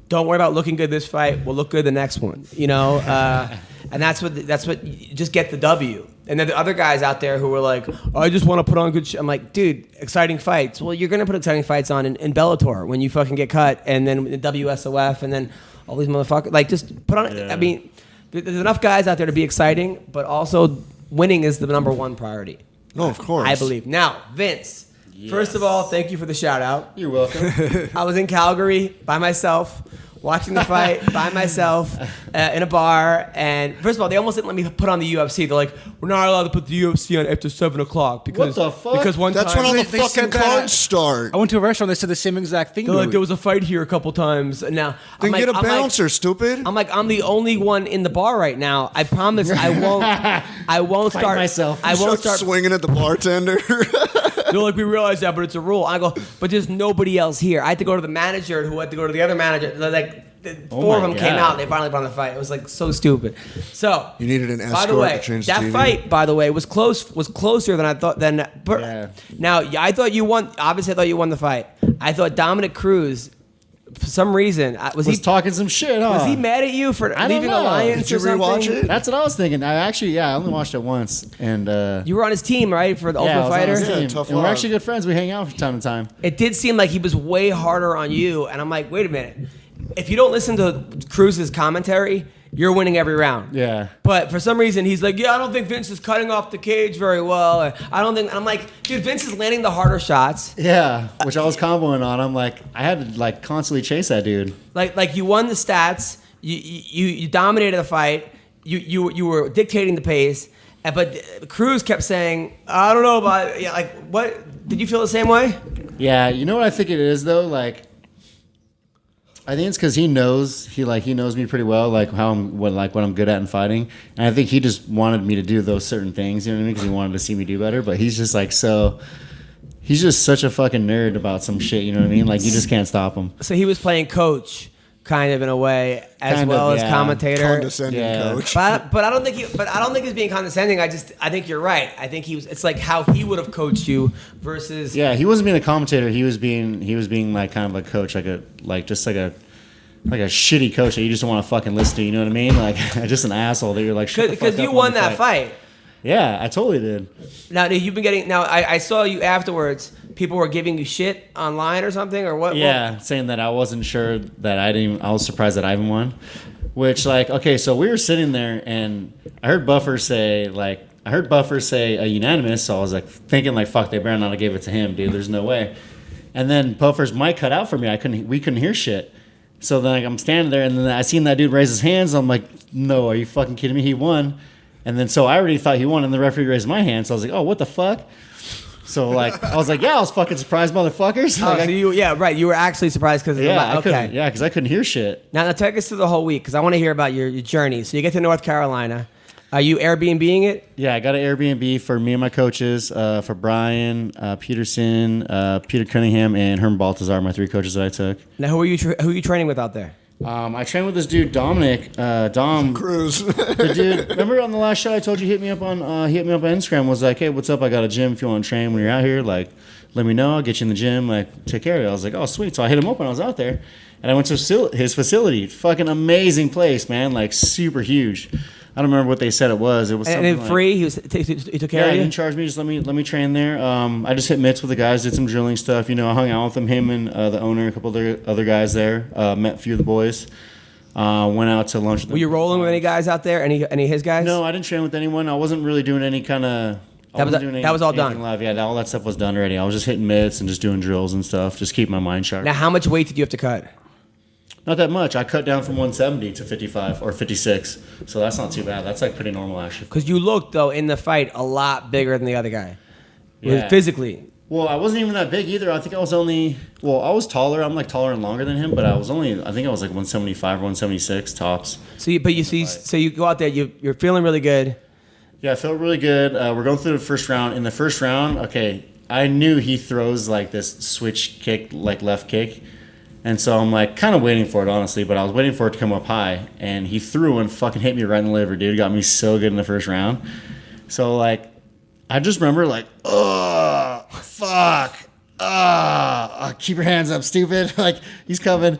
Don't worry about looking good this fight. We'll look good the next one, and that's what just get the W. And then the other guys out there who were like, oh, I just want to put on good shit. I'm like, dude, exciting fights. Well, you're gonna put exciting fights on in Bellator when you fucking get cut, and then the WSOF, and then all these motherfuckers. Like, just put on. Yeah. I mean, there's enough guys out there to be exciting, but also winning is the number one priority. No, of course. I believe. Now, Vince. First of all, thank you for the shout out. You're welcome. I was in Calgary by myself watching the fight by myself in a bar. And first of all, they almost didn't let me put on the UFC. They're like, we're not allowed to put the UFC on after 7 o'clock because What the fuck? because one That's time when all the They said fucking that. cards start. I went to a restaurant. They said the same exact thing. they're to like me. there was a fight here a couple times. And now Then get a I'm bouncer, stupid. I'm like, I'm the only one in the bar right now. I promise I won't Fight start myself. I won't Start start swinging at the bartender. They're like, we realize that, but it's a rule. I go, but there's nobody else here. I had to go to the manager who had to go to the other manager. They're like, four of my them came God. out and they finally put on the fight. It was like so stupid. So You needed an by the escort way, to change the that TV. fight, by the way, was closer than I thought. Yeah. Now, I thought you won. Obviously, I thought you won the fight. I thought Dominic Cruz, for some reason, was he talking some shit, huh? was he mad at you for I don't leaving know. Alliance Did you or something? rewatch it? That's what I was thinking. I only watched it once, and You were on his team, right, for the yeah, I Ultimate was on Fighter. his team. Yeah, tough and we're love. actually good friends. We hang out from time to time. It did seem like he was way harder on you, and I'm like, wait a minute. If you don't listen to Cruz's commentary, you're winning every round. Yeah. But for some reason, he's like, yeah, I don't think Vince is cutting off the cage very well. Or, I don't think. And I'm like, dude, Vince is landing the harder shots. Yeah, which I was comboing on. I'm like, I had to like constantly chase that dude. Like you won the stats. You dominated the fight. You were dictating the pace. But Cruz kept saying, I don't know about it. Yeah, like what? Did you feel the same way? Yeah, you know what I think it is though. Like, I think it's because he knows me pretty well, like what I'm good at in fighting, and I think he just wanted me to do those certain things, you know what I mean? Because he wanted to see me do better. But he's just like he's just such a fucking nerd about some shit, you know what I mean? Like you just can't stop him. So he was playing coach, kind of in a way, as Kind well of, as yeah. commentator. Condescending Yeah. coach. But I don't think he's being condescending. I think you're right. I think it's like how he would have coached you versus Yeah, he wasn't being a commentator. He was being like kind of a coach, like a shitty coach that you just don't want to fucking listen to. You know what I mean? Like just an asshole that you're like. Shut the fuck because you up won when you that fight. Yeah, I totally did. Now you've been getting. Now I saw you afterwards. People were giving you shit online or something or what? Yeah, saying that I wasn't sure that I was surprised that I even won. Which like, okay, so we were sitting there and I heard Buffer say a unanimous. So I was like thinking like, fuck, they better not have gave it to him, dude. There's no way. And then Buffer's mic cut out for me. We couldn't hear shit. So then like, I'm standing there and then I seen that dude raise his hands. I'm like, no, are you fucking kidding me? He won. And then so I already thought he won and the referee raised my hand. So I was like, oh, what the fuck? So like I was like, yeah, I was fucking surprised, motherfuckers. Oh, Like, so you right. You were actually surprised because okay. because I couldn't hear shit. Now take us through the whole week because I want to hear about your journey. So you get to North Carolina. Are you Airbnb-ing it? Yeah, I got an Airbnb for me and my coaches, for Brian, Peterson, Peter Cunningham, and Herman Baltazar, my 3 coaches that I took. Now who are you training with out there? I trained with this dude Dominic. Dom Cruz. The dude, remember on the last show I told you hit me up on Instagram, was like, hey, what's up? I got a gym if you want to train when you're out here. Like, let me know. I'll get you in the gym. Like, take care of you. I was like, oh, sweet. So I hit him up when I was out there. And I went to his facility. Fucking amazing place, man. Like, super huge. I don't remember what they said it was. It was something And like, free? He took care yeah, of he you? didn't charge me. Just let me train there. I just hit mitts with the guys, did some drilling stuff. You know, I hung out with him and the owner, a couple other guys there. Met a few of the boys. Went out to lunch with them. Were you rolling with any guys out there? Any of his guys? No, I didn't train with anyone. I wasn't really doing any kind of. That was all done. Live. Yeah, all that stuff was done already. I was just hitting mitts and just doing drills and stuff. Just keep my mind sharp. Now, how much weight did you have to cut? Not that much. I cut down from 170 to 55 or 56. So that's not too bad. That's like pretty normal actually. Because you looked, though, in the fight a lot bigger than the other guy. Yeah. Physically. Well, I wasn't even that big either. I think I was I was taller. I'm like taller and longer than him, but I was like 175 or 176 tops. So you go out there, you're feeling really good. Yeah, I felt really good. We're going through the first round. In the first round, okay, I knew he throws like this switch kick, like left kick. And so I'm like kind of waiting for it, honestly, but I was waiting for it to come up high. And he threw and fucking hit me right in the liver, dude. Got me so good in the first round. So like, I just remember like, oh, fuck. Keep your hands up, stupid. Like, he's coming.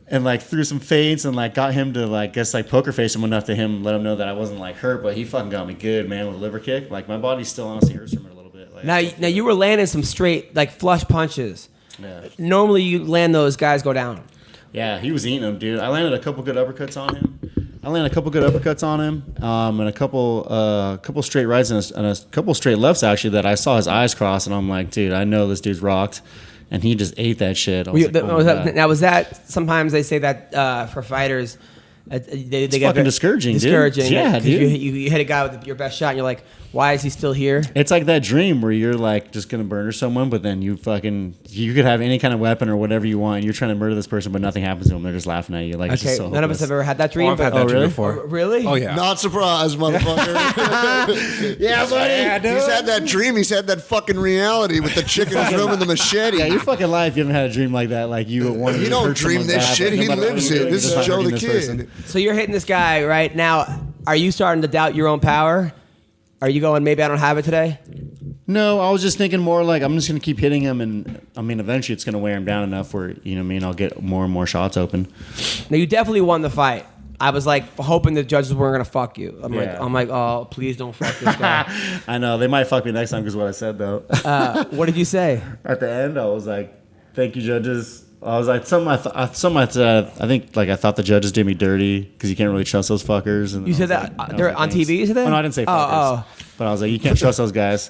And like threw some feints and like got him to like poker face him enough to him, let him know that I wasn't like hurt, but he fucking got me good, man, with a liver kick. Like my body still honestly hurts from it a little bit. Like, Now you were landing some straight like flush punches. Yeah. Normally you land those, guys go down. Yeah, he was eating them, dude. I landed a couple good uppercuts on him. And a couple straight rights and a couple straight lefts actually that I saw his eyes cross, and I'm like, dude, I know this dude's rocked. and he just ate that shit. I was like, oh my God. Now, was that sometimes they say that for fighters, they get fucking discourage discouraging. Yeah, dude. You hit a guy with your best shot, and you're like, why is he still here? It's like that dream where you're like just gonna murder someone, but then you could have any kind of weapon or whatever you want, and you're trying to murder this person, but nothing happens to them. They're just laughing at you. Like, it's Okay, just so none of us hopeless. have ever had that dream. I've had that dream before. Really? Oh yeah. Not surprised, motherfucker. Yeah, buddy. Yeah, dude. He's had that dream. He's had that fucking reality with the chick in his room and the machete. Yeah, your fucking life. You haven't had a dream like that. Like you want to. He don't hurt dream someone this bad, shit. but no He matter what lives you're it. doing, This you're is just Joe hurting the this Kid. person. So you're hitting this guy right now. Are you starting to doubt your own power? Are you going, maybe I don't have it today? No, I was just thinking more like I'm just gonna keep hitting him, and I mean eventually it's gonna wear him down enough where I'll get more and more shots open. Now, you definitely won the fight. I was like hoping the judges weren't gonna fuck you. I'm Yeah. like, oh, please don't fuck this guy. I know they might fuck me next time because what I said though. What did you say? At the end, I was like, "Thank you, judges." I was like, I thought the judges did me dirty because you can't really trust those fuckers. And You I said was that like- I was they're like, on "Thanks." TV. You said that? Oh, no, I didn't say fuckers. But I was like, you can't trust those guys.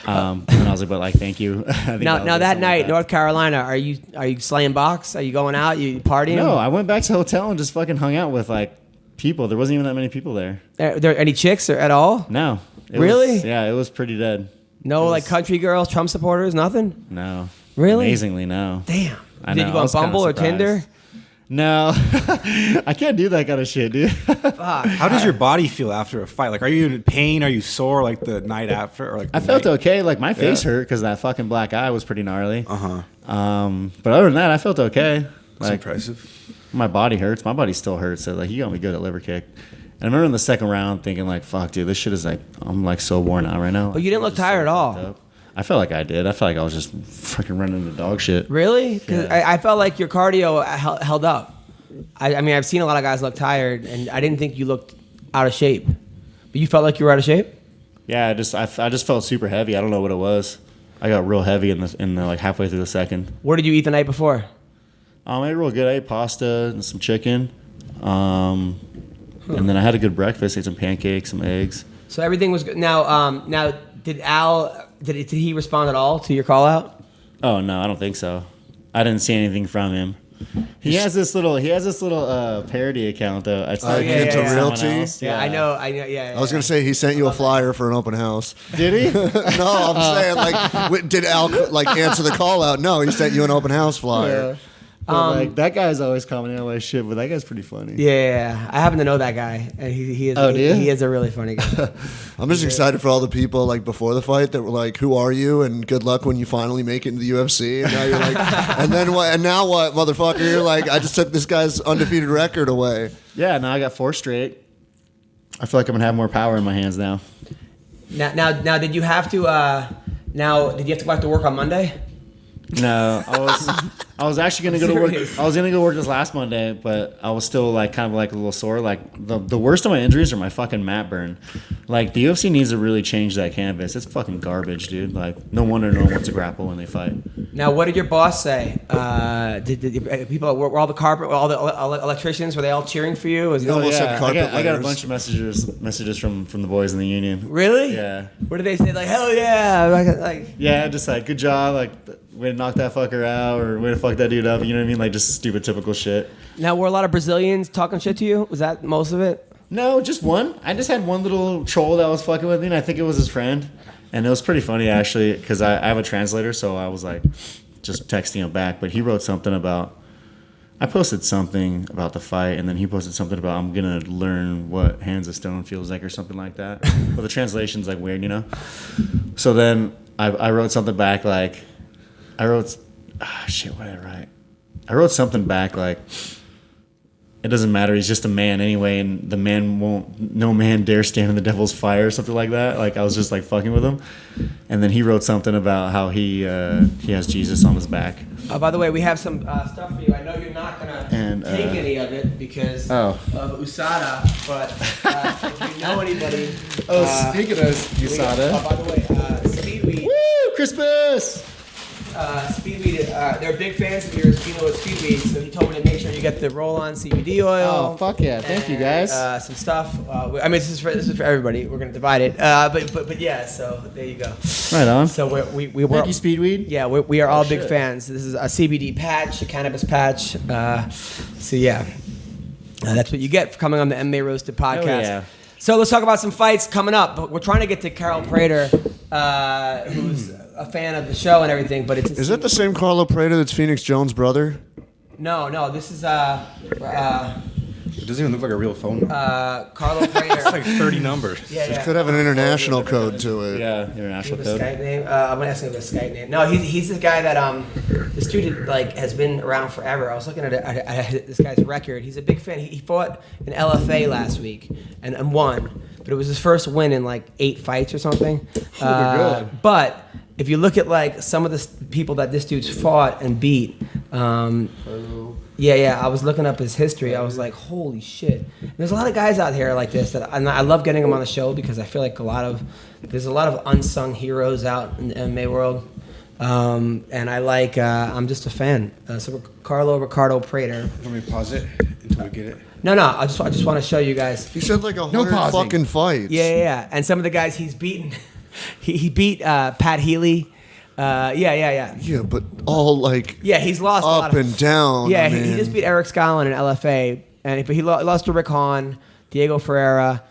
And I was like, but like, thank you. I think Now was that something night, like that. North Carolina, are you slaying box? Are you going out? You partying? No, I went back to the hotel and just fucking hung out with like people. There wasn't even that many people there. Are there any chicks or at all? No. Really? Yeah, it was pretty dead. No, like country girls, Trump supporters, nothing. No. Really? Amazingly, no. Damn. I Did know, you go I on was kinda Bumble or surprised. Tinder? No. I can't do that kind of shit, dude. How does your body feel after a fight? Like, are you in pain? Are you sore like the night after? Or like I felt okay. Like my face hurt because that fucking black eye was pretty gnarly. Uh-huh. But other than that, I felt okay. That's Like impressive. my body hurts. My body still hurts. So like you got me good at liver kick. And I remember in the second round thinking like, fuck, dude, this shit is like I'm like so worn out right now. But you didn't look tired at all. I felt like I did. I felt like I was just freaking running into dog shit. Really? 'Cause Yeah. I felt like your cardio held up. I mean, I've seen a lot of guys look tired, and I didn't think you looked out of shape. But you felt like you were out of shape? Yeah, I just felt super heavy. I don't know what it was. I got real heavy in the like halfway through the second. What did you eat the night before? I ate real good. I ate pasta and some chicken. And then I had a good breakfast. Ate some pancakes, some eggs. So everything was good. Now, did Al? Did he respond at all to your call out? Oh no, I don't think so. I didn't see anything from him. He has this little parody account though. It's Oh, like yeah, him yeah, to yeah. someone Realty? else. Yeah, I know. Yeah. I was gonna say he sent you a flyer for an open house. Did he? No, I'm saying like, did Al like answer the call out? No, he sent you an open house flyer. But, like that guy's always commenting on my shit, but that guy's pretty funny. Yeah, I happen to know that guy, and he is. Oh, do you? He is a really funny guy. I'm just excited for all the people like before the fight that were like, "Who are you?" and good luck when you finally make it into the UFC. And now you're like, and then what? And now what, motherfucker? You're like, I just took this guy's undefeated record away. Yeah, now I got 4 straight. I feel like I'm gonna have more power in my hands now. Now, did you have to? Did you have to go back to work on Monday? No, I was actually gonna go to work. Serious? I was gonna go work this last Monday, but I was still like kind of like a little sore. Like the worst of my injuries are my fucking mat burn. Like the UFC needs to really change that canvas. It's fucking garbage, dude. Like no wonder no one wants to grapple when they fight. Now, what did your boss say? Did people were all the electricians, were they all cheering for you? Was You almost said carpet I got a layers. bunch of messages from the boys in the union. Really? Yeah. What did they say? Like, hell yeah! Like Yeah, just like good job, like way to knock that fucker out or way to fuck that dude up. You know what I mean? Like just stupid typical shit. now, were a lot of Brazilians talking shit to you? Was that most of it? No, just one. I just had one little troll that was fucking with me, and I think it was his friend. And it was pretty funny, actually, because I have a translator, so I was like just texting him back. But he wrote something about, I posted something about the fight, and then he posted something about, I'm going to learn what Hands of Stone feels like or something like that. But the translation's like weird, you know? So then I wrote something back like, what did I write? I wrote something back like, it doesn't matter. He's just a man anyway, and no man dare stand in the devil's fire or something like that. Like I was just like fucking with him, and then he wrote something about how he has Jesus on his back. By the way, we have some stuff for you. I know you're not gonna take any of it because of USADA, but if you know anybody. Speaking of USADA. By the way, Speedweed. Woo! Christmas! Speedweed, they're big fans of yours, Pino with Speedweed, so he told me to make sure you get the roll-on CBD oil. Oh, fuck yeah. Thank you, guys. Some stuff. I mean, this is for everybody. We're going to divide it. But yeah, so there you go. Right on. So we Thank you, Speedweed. Yeah, we are all big shit. fans. This is a CBD patch, a cannabis patch. So yeah, that's what you get for coming on the MMA Roasted podcast. Oh, yeah. So let's talk about some fights coming up. But we're trying to get to Carol Prater, who's a fan of the show and everything. But Is that the same Carlo Prada that's Phoenix Jones' brother? No. This is It doesn't even look like a real phone number. Carlo Prater. It's like 30 numbers. Yeah. Could have an international code to it. Yeah, international The code. Skype name? I'm gonna ask him the Skype name. No, he's this guy that this dude has been around forever. I was looking at this guy's record. He's a big fan. He fought in LFA last week and won, but it was his first win in like 8 fights or something. good. But if you look at like some of the people that this dude's fought and beat. Yeah. I was looking up his history. I was like, holy shit. There's a lot of guys out here like this and I love getting them on the show because I feel like there's a lot of unsung heroes out in the MMA world. And I like, I'm just a fan. So Ricardo Prater. Let me pause it until we get it. No, I just want to show you guys. He said like 100 pausing. fucking fights. Yeah. And some of the guys he's beaten. he beat Pat Healy. Yeah. Yeah, but all like Yeah, he's lost a lot up and down. Yeah, I he mean. just beat Eric Scallon in LFA, but he lost to Rick Hahn, Diego Ferreira,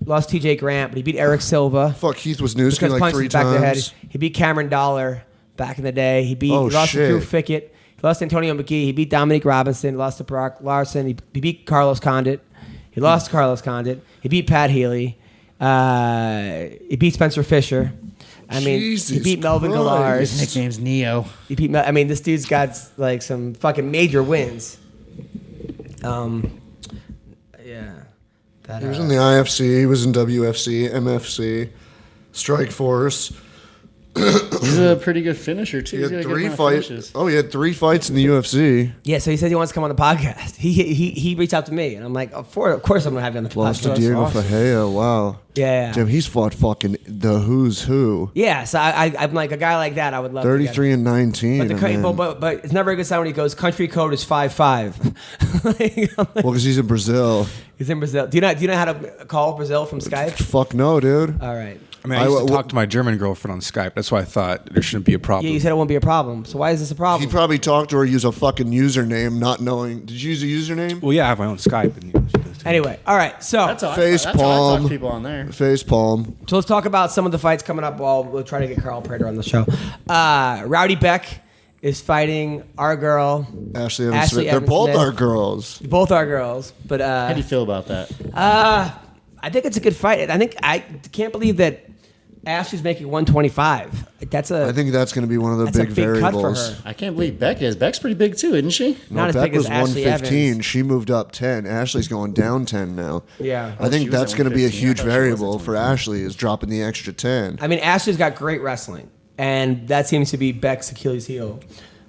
lost TJ Grant, but he beat Eric Silva. Fuck Keith Wisniewski Because like punches 3 back to the head. times. He beat Cameron Dollar back in the day. He lost shit. to Drew Fickett. He lost to Antonio McGee. He beat Dominique Robinson. He lost to Brock Larson. He beat Carlos Condit. He lost to Carlos Condit. He beat Pat Healy. He beat Spencer Fisher. I mean, he Jesus beat Melvin Christ. Gallard. His nickname's Neo. He beat. This dude's got like some fucking major wins. Yeah. That, He was in the IFC, he was in WFC, MFC, Strike Force. He's a pretty good finisher, too. He He's got had a good 3 amount of fights. finishes. Oh, he had 3 fights in the UFC. Yeah, so he said he wants to come on the podcast. He reached out to me, and I'm like, of course I'm gonna have you on the Lost to podcast. Diego awesome. Fajea. Wow. Yeah. Damn, he's fought fucking the who's who. Yeah, so I'm like a guy like that. I would love 33 and 19. To get. and then- But it's never a good sign when he goes. Country code is 55. well, because he's in Brazil. He's in Brazil. Do you know how to call Brazil from Skype? Fuck no, dude. All right. I mean, I used to talk to my German girlfriend on Skype. That's why I thought there shouldn't be a problem. Yeah, you said it won't be a problem. So why is this a He problem? probably talked to her, use a fucking username, not knowing. Did you use a username? Well, yeah, I have my own Skype. And, she does too. Anyway, all right. So That's how Face that's how I talk palm. to people on there. Face palm. So let's talk about some of the fights coming up. We'll try to get Carl Prater on the show. Rowdy Beck is fighting our girl. Ashley Evans Ashley Smith. They're Evans both Smith. our girls. Both our girls. But How do you feel about that? I think it's a good fight. I can't believe that Ashley's making 125. I think that's going to be one of the That's big a big cut for variables. her. I can't believe Beck is. Beck's pretty big, too, isn't she? No, Not as Beck big as was Ashley 115. Evans. She moved up 10. Ashley's going down 10 now. Yeah. I think she was that's at going to be a 115. I huge thought she was at variable for 115. Ashley is dropping the extra 10. I mean, Ashley's got great wrestling, and that seems to be Beck's Achilles heel.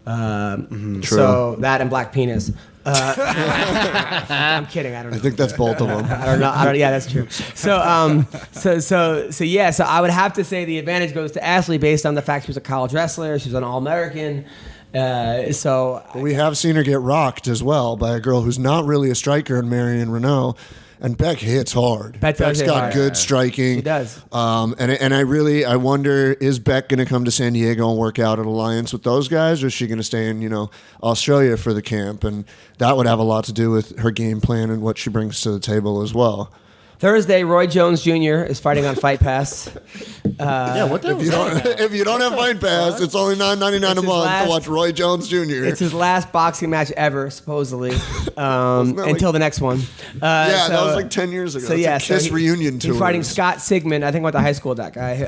So that and Black Penis. I'm kidding. I don't know. I think that's both of them. I don't know. Yeah, that's true. So I would have to say the advantage goes to Ashley based on the fact she was a college wrestler. She was an All-American. But we have seen her get rocked as well by a girl who's not really a striker in Marion Renault. And Beck hits hard. Beck does Beck's hit got hard. good striking. She does. And I wonder, is Beck going to come to San Diego and work out at Alliance with those guys, or is she going to stay in, Australia for the camp? And that would have a lot to do with her game plan and what she brings to the table as well. Thursday, Roy Jones Jr. is fighting on Fight Pass. Yeah, what the hell was that? If you don't have Fight Pass, it's only $9.99 a It's his month last- to watch Roy Jones Jr. It's his last boxing match ever, supposedly, that like- until the next one. Yeah, that was like 10 years ago. So It's yeah, a Kiss reunion tour. He's fighting Scott Sigmund. I think I went to high school with that guy.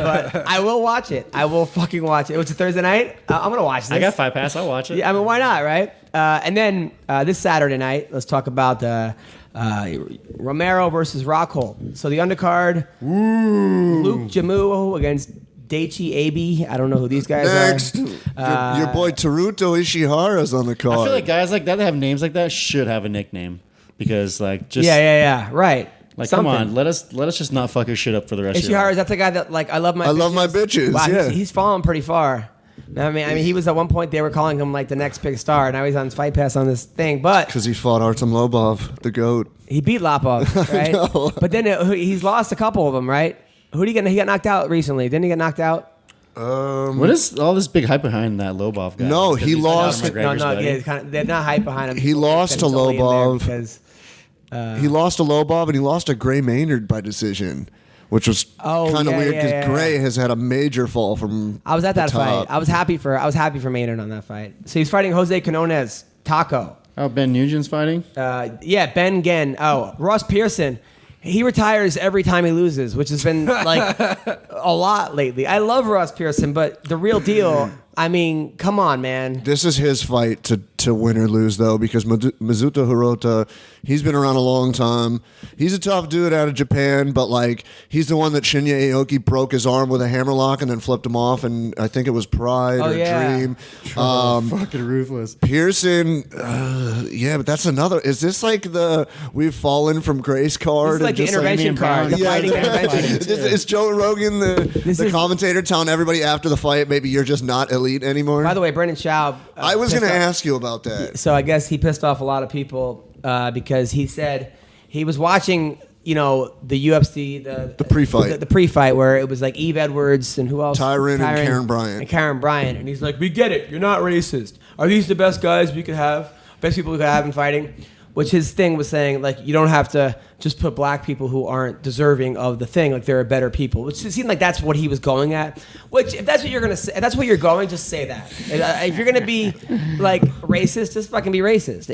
But I will watch it. I will fucking watch it. It was a Thursday night. I'm gonna watch this. I got Fight Pass. I'll watch it. Yeah, I mean, why not, right? And then this Saturday night, let's talk about Romero versus Rockhold. So the undercard, Luke Jamu against Daichi Abe. I don't know who these guys Next, are. your boy Teruto Ishihara's on the card. I feel like guys like that have names like that should have a nickname because, like, just Yeah, right. Like, something. come on, let us just not fuck your shit up for the rest of your Ishihara, life. that's a guy that like I love my bitches, Wow, yeah. he's fallen pretty far. I mean, he was at one point they were calling him like the next big star. Now he's on Fight Pass on this thing, but Because he fought Artem Lobov, the GOAT. he beat Lopov, right? know. But then he's lost a couple of them, right? Who did he get? He got knocked out recently. Didn't he get knocked out? What is all this big hype behind that Lobov guy? No, Because he he's lost- Conor McGregor's No, buddy. yeah, they're not hype behind him. He lost to Solely in there Lobov. because He lost to Lobov and he lost to Gray Maynard by decision, which was kind of yeah, weird because yeah. Gray has had a major fall from. I was at that the top. fight. I was happy for Maynard on that fight. So he's fighting Jose Quinones, Taco. Oh, Ben Nugent's fighting? Yeah, Ben Gen. Oh, Ross Pearson. He retires every time he loses, which has been like a lot lately. I love Ross Pearson, but the real deal, I mean, come on, man. This is his fight to win or lose, though, because Mizuta Hirota, he's been around a long time. He's a tough dude out of Japan, but like he's the one that Shinya Aoki broke his arm with a hammerlock and then flipped him off, and I think it was Pride or Dream. Fucking ruthless. Pearson, yeah, but that's another. Is this like the we've fallen from grace card? This is like the and just intervention card, the fighting intervention. Is Joe Rogan the is- commentator telling everybody after the fight maybe you're just not elite anymore? By the way, Brendan Schaub. I was pissed going to off- ask you about that. So I guess he pissed off a lot of people because he said he was watching, the UFC, the pre-fight. the pre-fight where it was like Eve Edwards and who else? Tyron and Karen Bryant. And Karen Bryant, and he's like, "We get it. You're not racist. Are these the best guys we could have? Best people we could have in fighting?" Which his thing was saying, like, you don't have to just put black people who aren't deserving of the thing, like there are better people. Which it seemed like that's what he was going at. Which, if that's what you're gonna say, if that's what you're going, just say that. If you're gonna be like racist, just fucking be racist.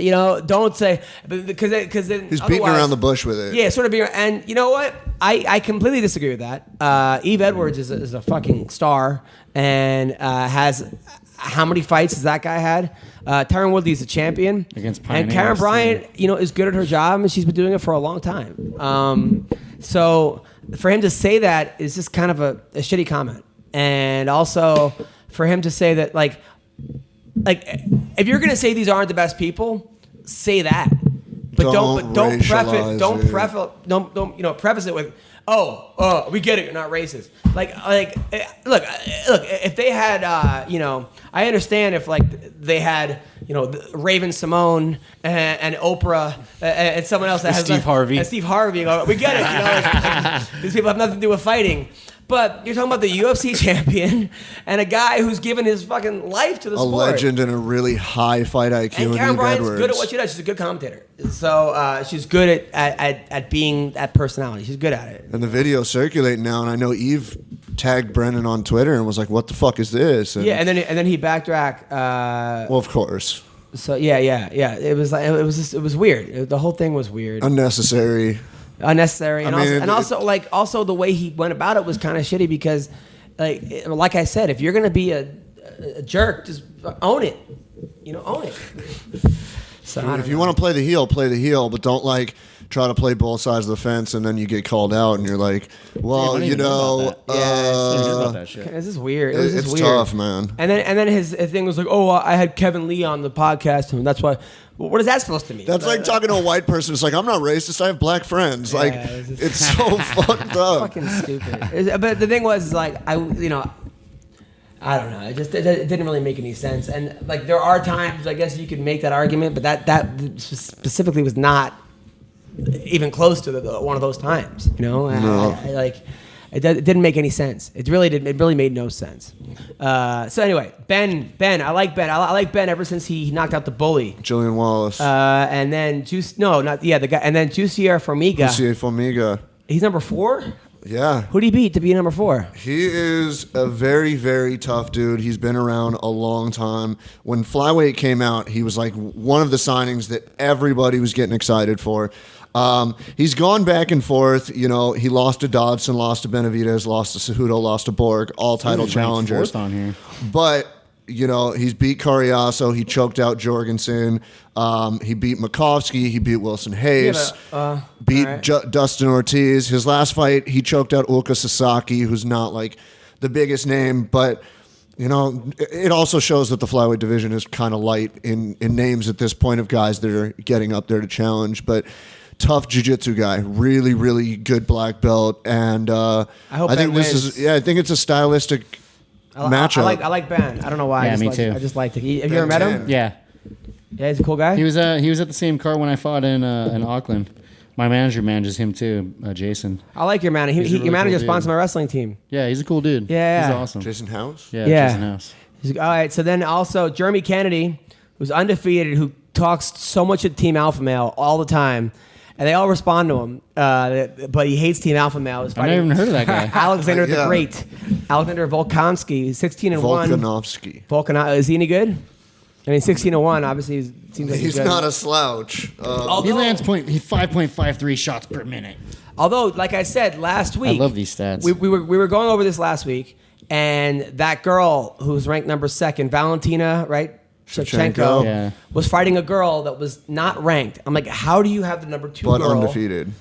Don't say because then He's beating around the bush with it. Yeah, sort of be. And you know what? I completely disagree with that. Eve Edwards is a fucking star and has. How many fights has that guy had? Tyron Woodley's a champion. Against And Pioneers, Karen Bryant, is good at her job, and she's been doing it for a long time. So for him to say that is just kind of a shitty comment. And also for him to say that, like if you're gonna say these aren't the best people, say that. But don't preface it with, we get it, you're not racist. Look, if they had, I understand if they had, Raven Simone and Oprah and someone else that has Steve Harvey. And Steve Harvey, we get it. These people have nothing to do with fighting. But you're talking about the UFC champion and a guy who's given his fucking life to the A sport. legend and a really high fight IQ. And in Karen Eve Bryant's Edwards. good at what she does. She's a good commentator. So she's good at being that personality. She's good at it. And the video circulating now, and I know Eve tagged Brennan on Twitter and was like, "What the fuck is this?" And, Yeah, and then he backtracked. well, of course, So yeah. It was like it was weird. The whole thing was weird, unnecessary. unnecessary, and I mean, also the way he went about it was kind of shitty because, like I said, if you're gonna be a jerk, just own it. Own it. So If you want to play the heel, but don't try to play both sides of the fence, and then you get called out, and you're like, well, I didn't even know about that. Yeah, Hear about that shit. This is weird. It was just it's weird. tough, man. And then his thing was like, I had Kevin Lee on the podcast, and that's why. Well, what is that supposed to mean? That's like talking to a white person. It's like, I'm not racist. I have black friends. It's so fucked up. fucking stupid. But the thing was, I don't know. It didn't really make any sense. And there are times, I guess you could make that argument, but that specifically was not even close to one of those times. No. It didn't make any sense. It really didn't. It really made no sense. So anyway, Ben, I like Ben. I like Ben ever since he knocked out the bully. Jillian Wallace. And then the guy. And then Jussier Formiga. Lucia Formiga. He's number 4. Yeah. Who'd he beat to be number 4? He is a very, very tough dude. He's been around a long time. When flyweight came out, he was like one of the signings that everybody was getting excited for. He's gone back and forth. He lost to Dodson, lost to Benavidez, lost to Cejudo, lost to Borg, all title challengers. On here. But he's beat Cariaso. He choked out Jorgensen. He beat Makovsky. He beat Wilson Hayes. Beat right. Dustin Ortiz. His last fight, he choked out Ulka Sasaki, who's not the biggest name, but it also shows that the flyweight division is kind of light in names at this point of guys that are getting up there to challenge. But tough jiu-jitsu guy, really, really good black belt, and hope I think Ben this wins. is. I think it's a stylistic matchup. I like Ben. I don't know why. Yeah, me too. I just liked it. Have you ever met him? Yeah. Yeah, he's a cool guy. He was at the same card when I fought in Auckland. My manager manages him too, Jason. I like your manager. He's a really Your manager cool sponsors dude. my wrestling team. Yeah, he's a cool dude. Yeah. He's awesome. Jason House. Yeah, Yeah. Jason House. All right. So then also Jeremy Kennedy, who's undefeated, who talks so much at Team Alpha Male all the time, and they all respond to him. But he hates Team Alpha Male. I've never even heard of that guy. Alexander the Yeah. Great, Alexander Volkanovski, 16-1. Volkanovski. Is he any good? I mean, 16-1. Obviously, seems like He's good. not a slouch. He lands 5.53 shots per minute. Although, like I said last week, love these stats. We were going over this last week, and that girl who's ranked number 2, Valentina, right? Shevchenko, Yeah. was fighting a girl that was not ranked. I'm like, how do you have the number 2 but girl? undefeated.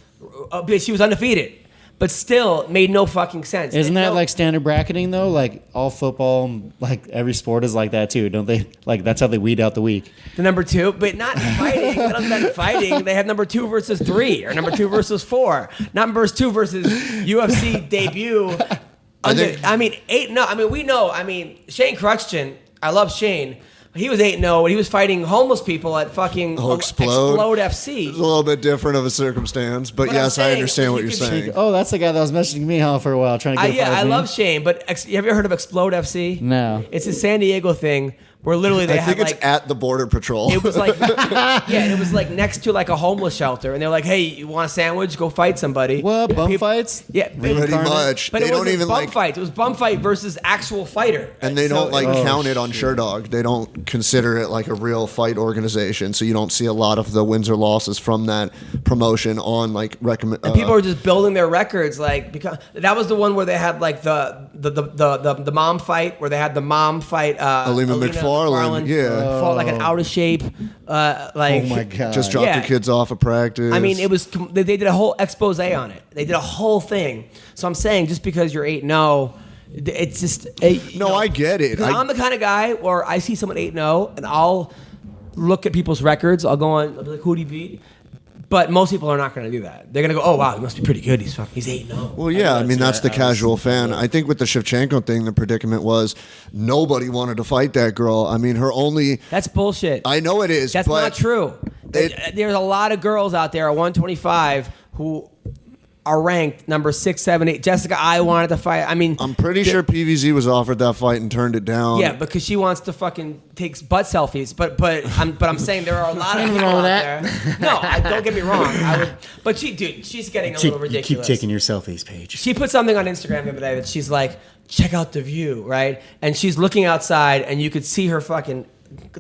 But she was undefeated, but still made no fucking sense. Isn't that No- like standard bracketing though? Like all football, like every sport is like that too, don't they? Like that's how they weed out the weak. the number 2? But not in fighting. They don't have fighting. They have number 2 versus 3 or number 2 versus 4. Number 2 versus UFC debut. We know. I mean, Shane Crutchton. I love Shane. He was 8-0, and he was fighting homeless people at fucking Explode FC. It's a little bit different of a circumstance, but But I'm yes, I saying, understand what you you're could- saying. Oh, that's the guy that was messaging me for a while trying to get a fight I with me. love Shane, but have you ever heard of Explode FC? No. It's a San Diego thing where literally they I had think it's like at the Border Patrol. it was like it was like next to like a homeless shelter, and they're like, "Hey, you want a sandwich? Go fight somebody." What, bum People- fights? Yeah, Pretty much. But They it don't wasn't even bum like, fights. It was bum fight versus actual fighter. and they So don't like it was- count it on SureDog. They don't consider it like a real fight organization, so you don't see a lot of the wins or losses from that promotion on like recommend. And people are just building their records, like because that was the one where they had like the mom fight, where they had the mom fight. Alina McFarlane, yeah. fought like an out of shape, like. Oh my god. Just dropped Yeah. the kids off of practice. I mean, it was they did a whole expose on it. They did a whole thing. So I'm saying just because you're 8-0, it's just No, I get it. 'Cause I'm the kind of guy where I see someone 8-0 and I'll look at people's records. I'll go on, I'll be like, who'd he beat? But most people are not going to do that. They're going to go, oh wow, he must be pretty good. He's 8-0. Well, yeah, I mean that's the casual fan. I think with the Shevchenko thing, the predicament was nobody wanted to fight that girl. I mean, her only. That's bullshit. I know it is. That's but not true. There's a lot of girls out there at 125 who are ranked number 6, 7, 8. Jessica, I wanted to fight. I mean, I'm pretty sure PVZ was offered that fight and turned it down. yeah, because she wants to fucking take butt selfies. But I'm saying there are a lot of people out there. No, don't get me wrong. But she's getting a little ridiculous. You keep taking your selfies, Paige. She put something on Instagram the other day that she's like, check out the view, right? And she's looking outside, and you could see her fucking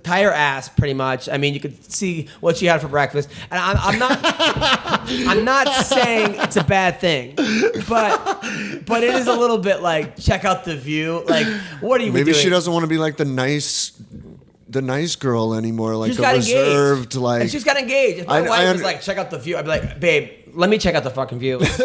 tie her ass pretty much. I mean, you could see what she had for breakfast. And I'm not saying it's a bad thing, but it is a little bit like, check out the view. Like, what are you Maybe doing? she doesn't want to be like the nice girl anymore, like She's the got reserved, engaged. like. And she's got engaged. If my I wife was under- like, check out the view, I'd be like, babe, let me check out the fucking view. Like,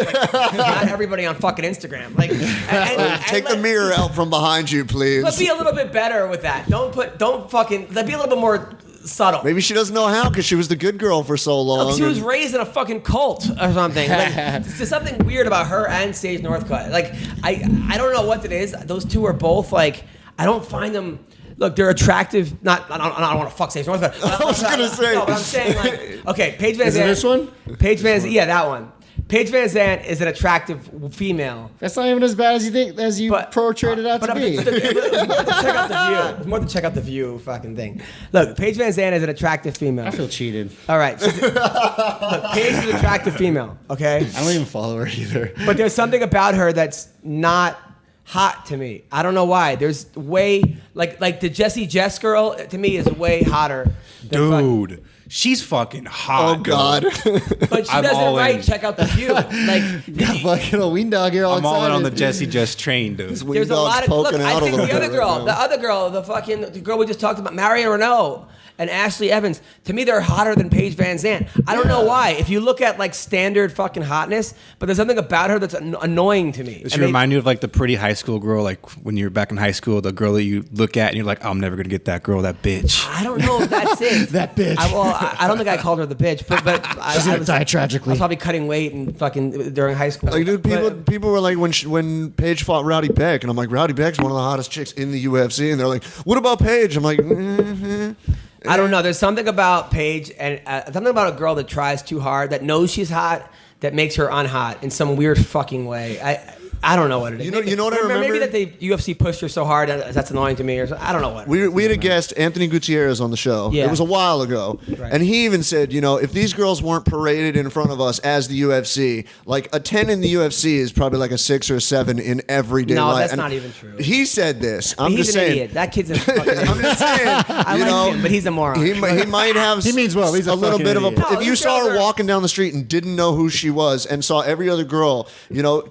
not everybody on fucking Instagram. Like, and Take the mirror out from behind you, please. But be a little bit better with that. Don't fucking. Be a little bit more subtle. Maybe she doesn't know how because she was the good girl for so long. She was and- raised in a fucking cult or something. Like, there's something weird about her and Sage Northcutt. Like, I don't know what it is. Those two are both like, I don't find them. Look, they're attractive. I don't want to fuck Sage Northcutt. I was gonna say. No, but I'm saying like, okay, Paige Van Is it Zandt. this one? Paige Van Zandt. Yeah, that one. Paige Van Zandt is an attractive female. That's not even as bad as you think, as you But- portrayed it out to be. It's more to check out the view. It's more to check out the view fucking thing. Look, Paige Van Zandt is an attractive female. I feel cheated. All right. Look, Paige is an attractive female, okay? I don't even follow her either. But there's something about her that's not hot to me. I don't know why. There's way like the Jessie Jess girl to me is way hotter. Than Dude, she's fucking hot. Oh God. but she I'm does it all right. in. Check out the view. Like Got fucking a Weendawg here all I'm all in on the excited. Jesse Just train, dude. there's a Weendawg's lot of look. poking I out a think little the other bit girl, right now. the girl we just talked about, Marion Renault. and Ashley Evans, to me, they're hotter than Paige Van Zandt. I don't know why. If you look at like standard fucking hotness, but there's something about her that's annoying to me. Does she remind you of like the pretty high school girl, like when you're back in high school, the girl that you look at and you're like, I'm never gonna get that girl, that bitch. I don't know if that's it. That bitch. I don't think I called her the bitch, but She's gonna die I tragically. was probably cutting weight and fucking during high school. Like, dude, people were like, when Paige fought Rowdy Beck, and I'm like, Rowdy Beck's one of the hottest chicks in the UFC, and they're like, what about Paige? I'm like, I don't know. There's something about Paige and something about a girl that tries too hard, that knows she's hot, that makes her unhot in some weird fucking way. I don't know what it is. You know what I remember? Maybe that the UFC pushed her so hard that's annoying to me, or I don't know what. We had a guest, Anthony Gutierrez, on the show. Yeah. It was a while ago. Right. And he even said, if these girls weren't paraded in front of us as the UFC, like a 10 in the UFC is probably like a 6 or a 7 in everyday No, life. that's And not even true. He said this. I'm He's just an saying. idiot. That kid's a fucking idiot. I'm just saying. I like him, but he's a moron. He might have He means well. He's a little fucking bit of a. idiot. No, If you these saw girls her are- walking down the street and didn't know who she was and saw every other girl,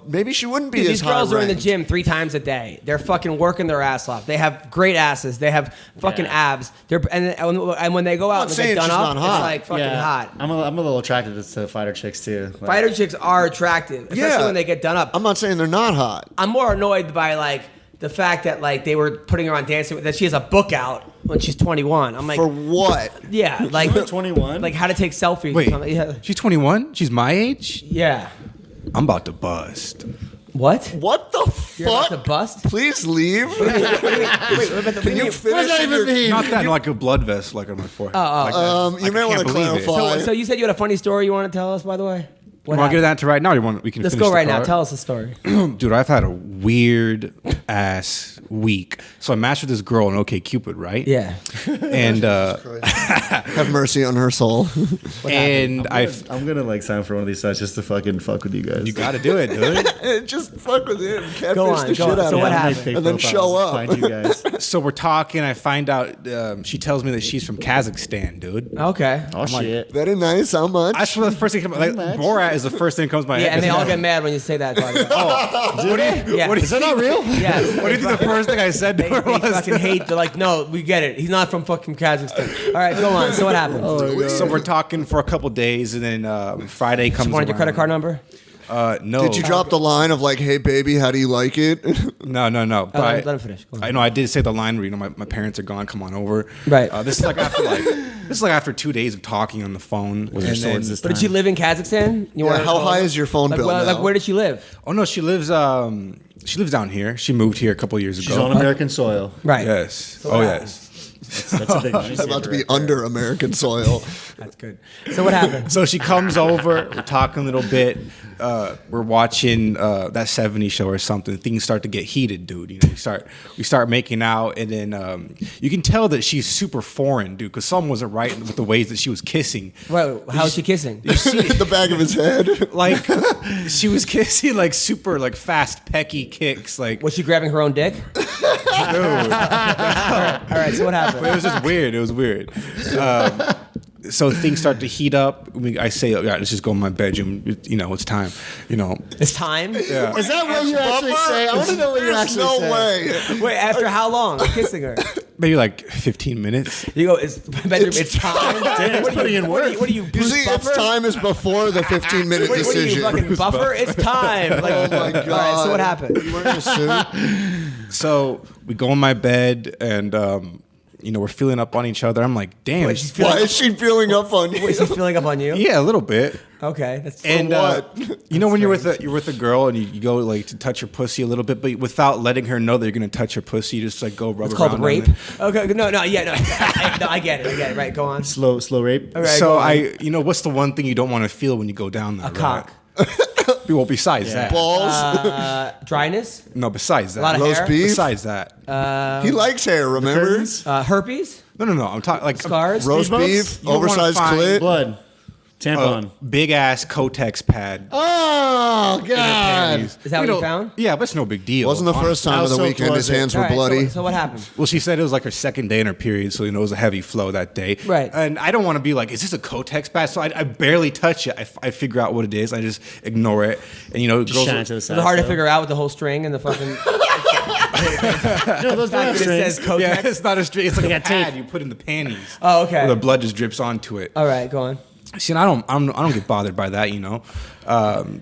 maybe she wouldn't be Dude, as these girls high are in the ranked. gym 3 times a day. They're fucking working their ass off. They have great asses. They have fucking abs. And when they go out I'm and not they saying get done she's up, not it's hot. like fucking hot. I'm a little attracted to fighter chicks too. Like, Fighter chicks are attractive, especially Yeah. when they get done up. I'm not saying they're not hot. I'm more annoyed by like the fact that like they were putting her on dancing, that she has a book out when she's 21. I'm like, For what? yeah, like 21. like how to take selfies. or Wait, something. Yeah. she's 21? She's my age? Yeah. I'm about to bust. What? What the You're about fuck? to bust? Please leave. Wait, Can you What does finish that even your- mean? Not that, like a blood vest, like on my forehead. Like that. You may I want can't to believe it. clarify. So you said you had a funny story you want to tell us, by the way? What You want to get happened? that to right now? Or we can Let's finish go the right now. card? Tell us the story. Dude, I've had a weird ass week. So I matched with this girl on OkCupid, right? Yeah. And Have mercy on her soul. and I'm gonna like sign for one of these sites just to fucking fuck with you guys. you got to do it, dude. Just fuck with him. Catfish Go on, the go shit on. out So of what him. happened? And then show up. Find you guys. So we're talking. I find out she tells me that she's from Kazakhstan, dude. Okay. Oh shit. Very nice. How much? I swear the first thing like much? Borat is the first thing that comes to my Yeah, head. and they all get mad when you say that. By the way. What do you, Yeah. what do you Is that not real? Yeah. What do you think the first thing I said to They her was? fucking hate. They're like, no, we get it. He's not from fucking Kazakhstan. All right, go on. So what happened? So we're talking for a couple days, and then Friday comes. Just wanted your around. credit card number? No. Did you drop the line of like, "Hey baby, how do you like it"? No. Oh, But let him finish. Go on. I know I did say the line where my parents are gone. Come on over. Right. This is like after 2 days of talking on the phone. Was there swords this But did she live in Kazakhstan? You Yeah, wanna- how high is your phone bill now? Like, where did she live? Oh no, she lives down here. She moved here a couple years She's ago. on American soil. Right. Yes. what Oh happened? yes. That's a big money It's about to saver be right there. under American soil. That's good. So what happened? So she comes over, we're talking a little bit. We're watching that 70s show or something. Things start to get heated, dude. You know, we start making out, and then you can tell that she's super foreign, dude, because someone wasn't right with the ways that she was kissing. Wait, how was she kissing? The back of his head. Like she was kissing like super like fast pecky kicks, like Was she grabbing her own dick? dude. All right, so what happened? But it was just weird. It was weird. So things start to heat up. I say, "Yeah, let's just go in my bedroom. You know, it's time. You know." It's time? Yeah. Is that what you actually say? I want to know what you There's actually no say. way. Wait, after how long of kissing her? Maybe like 15 minutes. You go, it's bedroom, it's time? Damn, What are putting you, in what are work. you, what are you, You Bruce see, Buffer? its time is before the 15-minute What are you, decision. fucking buffer? It's time. Like, Oh my All right, so what God. happened? You wearing a suit? So we go in my bed, and we're feeling up on each other. I'm like, damn. Wait, she's feeling, Why is she feeling up on you? wait, she's feeling up on you? yeah, a little bit. Okay. That's And what? you know when you're with a girl and you go like to touch her pussy a little bit, but without letting her know that you're gonna touch her pussy, you just like go rub it's around called on rape. it. Okay, no, I get it. Right, go on. Slow rape. All right, So go on. what's the one thing you don't want to feel when you go down there? A cock. Well, besides Yeah. that. Balls? Dryness? No, besides that. A lot of Roast hair? beef? Besides that. He likes hair, remember? Curtains? Herpes? No. I'm talking like Scars? Roast Speed beef? bumps? You don't wanna Oversized find clit? Blood. Tampon. big ass Kotex pad. Oh God. panties. Is that what you found? Yeah, but it's no big deal. Wasn't the first time of the How weekend soaked his was it? hands All were right, bloody. So what happened? Well, she said it was like her second day in her period, so it was a heavy flow that day. Right. And I don't want to be like, is this a Kotex pad? So I barely touch it. I figure out what it is. I just ignore it. And Just girls. shine it to the side. Was it hard to so. figure out with the whole string and the fucking... No, those Fact are that it says strings. Yeah, Kotex. it's not a string. It's like a got tape. pad you put in the panties. Oh, okay. Where the blood just drips onto it. All right, go on. See, and I don't get bothered by that, you know.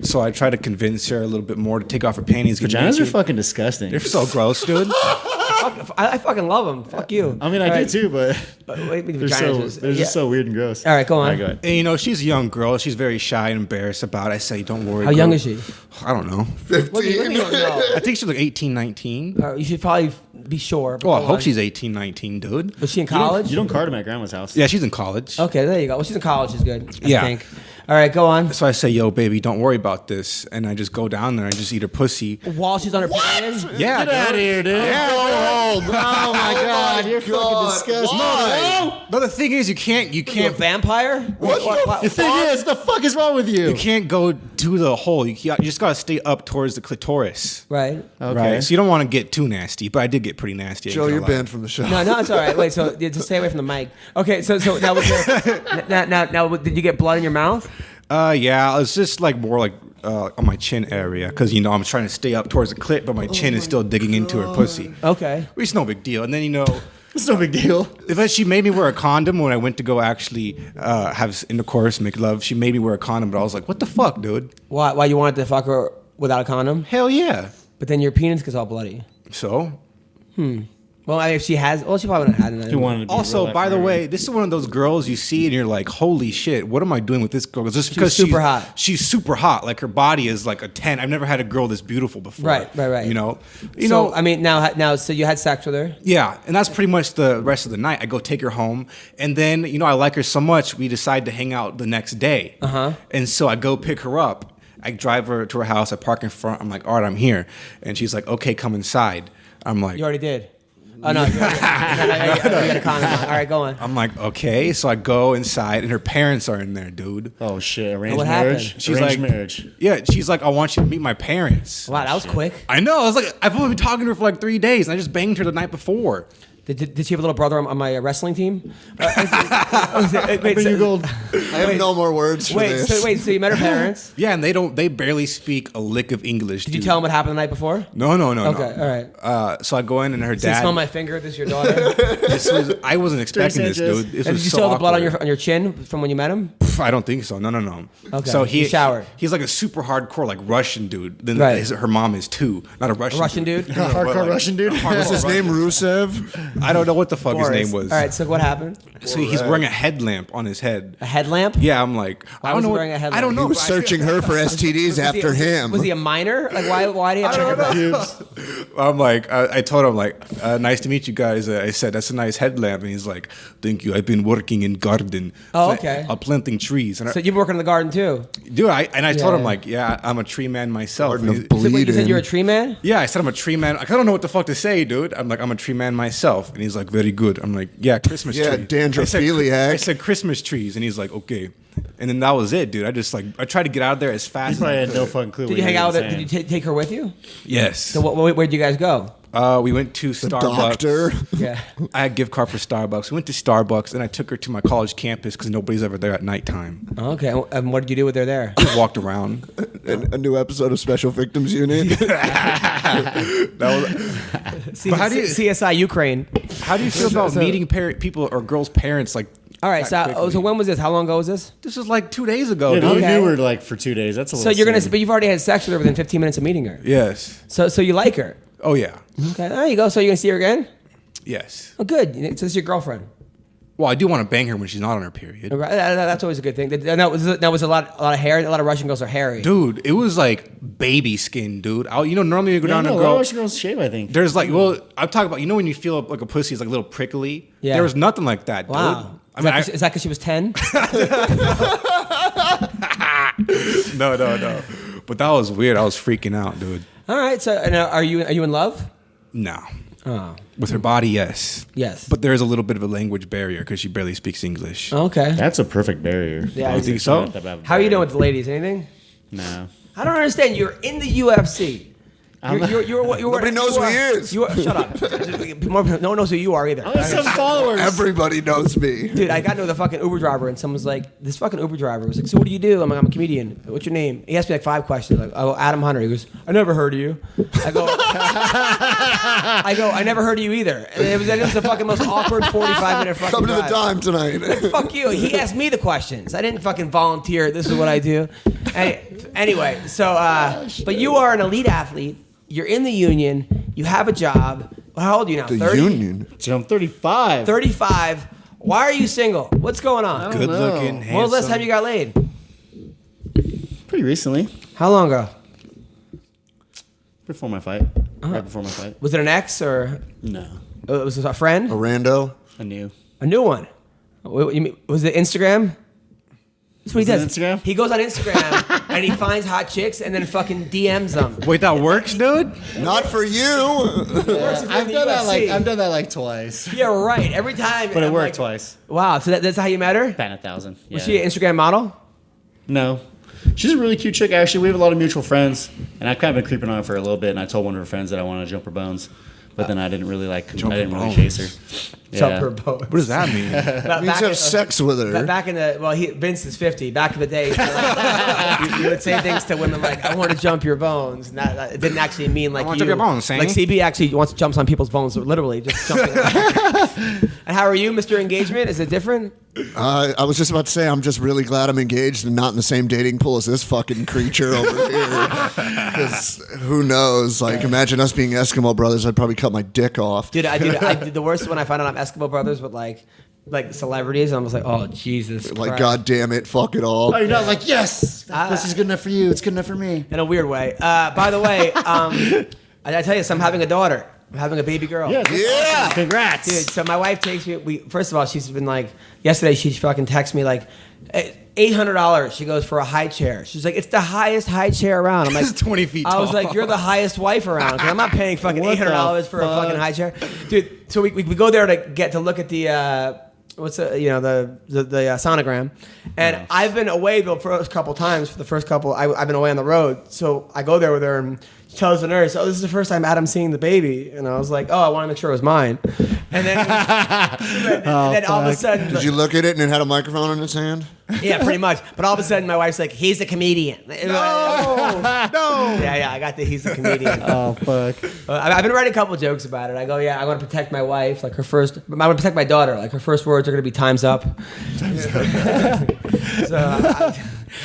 So I try to convince her a little bit more to take off her panties. get Vaginas are naked. fucking disgusting. They're so gross, dude. I fucking love them. Fuck you. I mean, I All do right. too, but Wait, they're just so weird and gross. All right, go on. All right, go ahead. And, you know, she's a young girl. She's very shy and embarrassed about it. I say, don't worry. How girl. young is she? I don't know. What do you don't know? I think she's like 18, 19. You should probably be sure. but Well, I go hope on. she's 18, 19, dude. Was she in college? You don't card him at grandma's house. Yeah, she's in college. Okay, there you go. Well, she's in college. She's good. I Yeah. think. All right, go on. So I say, yo, baby, don't worry about this. And I just go down there and just eat her pussy. While she's on her period? Yeah, Get out of here, dude. Go home. Oh my god, you're fucking disgusting. Why? No, the thing is, you can't You a vampire? The thing is, the fuck is wrong with you? You can't go to the hole. You just gotta stay up towards the clitoris. Right. Okay. Right. So you don't want to get too nasty, but I did get pretty nasty. I ain't Joe, gonna you're lie. banned from the show. No, it's all right. Wait, so just stay away from the mic. Okay, so now, was there, now, did you get blood in your mouth? Yeah, it's just like more like on my chin area because you know I'm trying to stay up towards the clit, but my chin is still digging into her pussy. Okay. Which is no big deal. And then you know, It's no big deal. if she made me wear a condom when I went to go actually have intercourse, make love. She made me wear a condom, but I was like, what the fuck, dude? Why you wanted to fuck her without a condom? Hell yeah. But then your penis gets all bloody. So Well, I mean, if she has, well, she probably wouldn't have had it. He wanted to be also, real by the life way, this is one of those girls you see and you're like, holy shit, what am I doing with this girl? Just because super hot. She's super hot. Like her body is like a 10. I've never had a girl this beautiful before. Right. You know, So I mean, now, so you had sex with her? yeah, and that's pretty much the rest of the night. I go take her home, and then you know I like her so much, we decide to hang out the next day. And so I go pick her up. I drive her to her house. I park in front. I'm like, all right, I'm here, and she's like, okay, come inside. I'm like, You already did. Oh no, you got a condom on. All right, go on. I'm like, okay. So I go inside, and her parents are in there, dude. Oh shit, arranged what marriage. happened? She's Arranged like, marriage. yeah. She's like, I want you to meet my parents. Wow, that was quick. I know. I was like, I've only been talking to her for like 3 days, and I just banged her the night before. Did she have a little brother on my wrestling team? Wait, Bring you gold. I have no more words for this. so you met her parents? Yeah, and they barely speak a lick of English. Did you tell them what happened the night before? No. Okay, all right. So I go in, and her So you dad. smell my finger? This is your daughter? I wasn't expecting this, Sanchez. dude. This And was did you so still have the blood awkward. on your chin from when you met him? I don't think so. No. Okay, So you showered. He's like a super hardcore, like Russian dude. Then Right. her mom is too, not a Russian. A Russian dude? Hardcore Russian dude. What's his name? Rusev? I don't know what the fuck his name was. All right, so what happened? So he's wearing a headlamp on his head. A headlamp? Yeah, I'm like, Why I don't was he know. wearing a headlamp? I don't know. He was but I feel- searching her for STDs after him. Was he a minor? Like, why did he have a headlamp? I'm like, I told him like, nice to meet you guys. I said that's a nice headlamp, and he's like, thank you. I've been working in garden. Oh, okay. Planting trees. And So you've been working in the garden too? dude, I told him Yeah. like, yeah, I'm a tree man myself. Garden And of he- So wait, you said bleeding. you're a tree man? Yeah, I said I'm a tree man. I don't know what the fuck to say, dude. I'm like, I'm a tree man myself. And he's like, very good. I'm like, yeah, Christmas Yeah, tree. dandrophiliac. I said Christmas trees. And he's like, okay. And then that was it, dude. I tried to get out of there as He fast probably as I had no could. fucking clue. Did what you hang were out with her? saying. Did you take her with you? Yes. So where'd you guys go? We went to Starbucks. Doctor. Yeah. I had a gift card for Starbucks. We went to Starbucks, and I took her to my college campus because nobody's ever there at nighttime. Okay. And what did you do with her there? Just walked around. A new episode of Special Victims Unit. But how do you- CSI Ukraine. How do you feel about meeting people or girls' parents like? All right. that So quickly? when was this? How long ago was this? This was like 2 days ago, Yeah, dude. we Okay. knew her like for 2 days. That's a So little. you're gonna, soon. but you've already had sex with her within 15 minutes of meeting her. Yes. So you like her? Oh yeah. Okay. There you go. So you're gonna see her again? Yes. Oh, good. So this is your girlfriend. Well, I do want to bang her when she's not on her period. Right, that's always a good thing. That was a lot of hair. A lot of Russian girls are hairy. Dude, it was like baby skin, dude. Normally you go Yeah, down no, and a lot of go. Russian girls shave. I think. There's like, well, I'm talking about, when you feel like a pussy is like a little prickly. Yeah. There was nothing like that, dude. Wow. I mean, Is that because she was 10? no. But that was weird. I was freaking out, dude. All right. So are you in love? No. Oh. With her body, yes. Yes. But there is a little bit of a language barrier because she barely speaks English. Okay. That's a perfect barrier. Yeah, I think so? How are you doing with the ladies? Anything? No. I don't understand. You're in the UFC. Nobody knows who he is. Shut up. No one knows who you are either. I have 7 followers. Everybody knows me. Dude, I got into the fucking Uber driver, and someone was like, this fucking Uber driver was like, so what do you do? I'm like, I'm a comedian. What's your name? He asked me like 5 questions. Like, oh, Adam Hunter. He goes, I never heard of you. I go, I never heard of you either. And it was the fucking most awkward 45-minute fucking Come to the drive. dime tonight. Fuck you. He asked me the questions. I didn't fucking volunteer. This is what I do. Anyway, so, but you are an elite athlete. You're in the union. You have a job. How old are you now? The 30? union. I'm 35. 35. Why are you single? What's going on? Good looking, handsome. When was the last time you got laid? Pretty recently. How long ago? Before my fight. Right before my fight. Was it an ex or No. was it a friend? A rando. I knew. A new one. You mean, was it Instagram? That's what he Was does. it Instagram? He goes on Instagram and he finds hot chicks and then fucking DMs them. Wait, that works, dude? Not for you. I've done that like twice. Yeah, right. Every time. But it I'm worked like, twice. Wow. So that's how you met her? Batting 1,000. Yeah. Was she an Instagram model? No. She's a really cute chick, actually. We have a lot of mutual friends. And I've kind of been creeping on her for a little bit. And I told one of her friends that I wanted to jump her bones. But then I didn't really chase her. Jump her bones. What does that mean? You need to have sex with her. Back in the Vince is 50. Back in the day, you would say things to women like, "I want to jump your bones." And that it didn't actually mean like I want to jump your bones, like CB actually wants to jump on people's bones, literally just jumping. And how are you, Mr. Engagement? Is it different? I was just about to say, I'm just really glad I'm engaged and not in the same dating pool as this fucking creature over here. Because who knows? Like, imagine us being Eskimo brothers. I'd probably cut my dick off. Dude, I did the worst when I found out I'm Eskimo brothers with like celebrities, and I was like, oh Jesus, Like, Christ. God damn it, fuck it all. Oh, you're not like, yes, this is good enough for you. It's good enough for me. In a weird way. By the way, I tell you, so I'm having a daughter. I'm having a baby girl. Yeah. Congrats. Dude, so my wife takes me. First of all, she's been like, yesterday she fucking texted me like, $800. She goes for a high chair. She's like, it's the highest high chair around. I'm like, It's 20 feet I was tall. like, you're the highest wife around. 'Cause I'm not paying fucking What the $800 for a fucking high chair, dude. So we go there to look at the. What's the sonogram, and I've been away the first couple times. For the first couple, I've been away on the road, so I go there with her and she tells the nurse, "Oh, this is the first time Adam's seeing the baby," and I was like, "Oh, I want to make sure it was mine." And then, and then all of a sudden, Did you look at it and it had a microphone in its hand? yeah, pretty much. But all of a sudden, my wife's like, "He's a comedian." No. Yeah, I got the he's a comedian. Oh, fuck. I've been writing a couple jokes about it. I go, yeah, I want to protect my wife, like her first. I want to protect my daughter, like her first words are going to be "time's up." So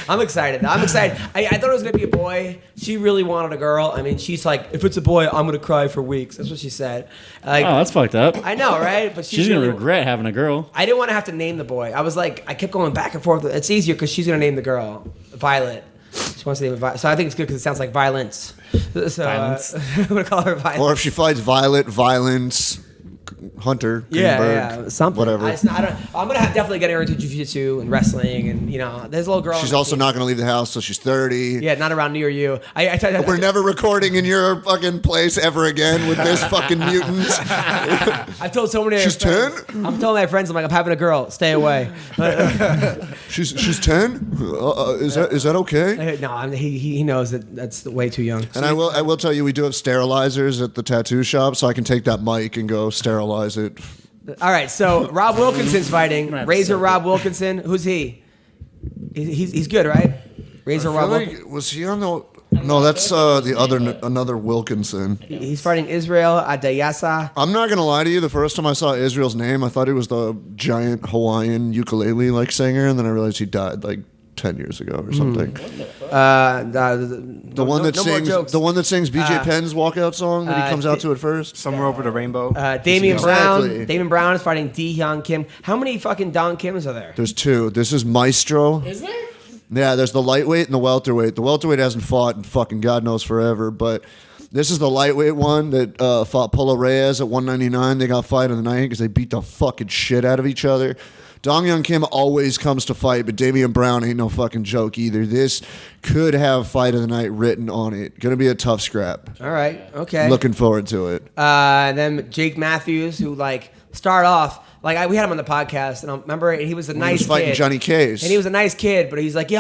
I'm excited. I thought it was going to be a boy. She really wanted a girl. I mean, she's like, if it's a boy, I'm going to cry for weeks. That's what she said. Like, Oh, that's fucked up. I know, right? But She's going to really- regret having a girl. I didn't want to have to name the boy. I was like, I kept going back and forth. It's easier because she's going to name the girl Violet. She wants to name it Violet. So I think it's good because it sounds like violence. So, Violence. I'm going to call her Violet. Or if she fights violence, Hunter, Greenberg, something. whatever. I'm gonna definitely get her into jiu-jitsu and wrestling, and there's a little girl. She's also not going to leave the house till she's 30. Yeah, not around near you. We're never recording in your fucking place ever again with this fucking mutant. I've told so many. She's 10? I'm telling my friends, I'm like, I'm having a girl. Stay away. She's 10? Is that okay? No, he knows that that's way too young. And I will tell you, we do have sterilizers at the tattoo shop, so I can take that mic and go sterilize it. All right, so Rob Wilkinson's fighting. have to Razor say Rob Wilkinson. Who's he? He's good, right? Razor I Rob feel Wilkinson. like, was he on the... No, that's another Wilkinson. He's fighting Israel Adayasa. I'm not gonna lie to you. The first time I saw Israel's name, I thought he was the giant Hawaiian ukulele like singer, and then I realized he died like 10 years ago or something. The one that sings BJ Penn's walkout song that he comes out to at first. Somewhere over the rainbow. Damian Exactly. Brown. Damian Brown is fighting Dee-Hyun Kim. How many fucking Don Kims are there? There's two. This is Maestro. Is there? Yeah, there's the lightweight and the welterweight. The welterweight hasn't fought in fucking God knows forever, but this is the lightweight one that fought Polo Reyes at 199. They got fight of the night because they beat the fucking shit out of each other. Dong Young Kim always comes to fight, but Damian Brown ain't no fucking joke either. This could have fight of the night written on it. Gonna be a tough scrap. All right, okay. Looking forward to it. Then Jake Matthews, who start off we had him on the podcast, and I remember he was a nice He was fighting kid. Johnny Case. And he was a nice kid, but he's like, he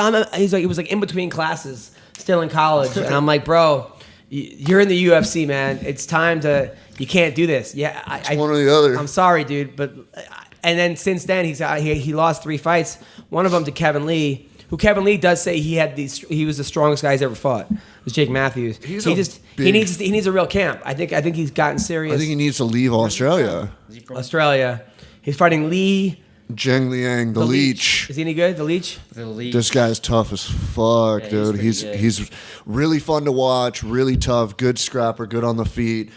was in between classes, still in college, and I'm like, bro, You're in the UFC, man. It's time to. You can't do this. Yeah, one or the other. I'm sorry, dude, but and then since then he lost 3 fights. One of them to Kevin Lee, who Kevin Lee does say he was the strongest guy he's ever fought. It was Jake Matthews. He needs a real camp. I think he's gotten serious. I think he needs to leave Australia. Australia. He's fighting Lee. Zheng Liang, the Leech. Is he any good? The Leech? The Leech. This guy's tough as fuck, Yeah, dude. He's really fun to watch, really tough, good scrapper, good on the feet.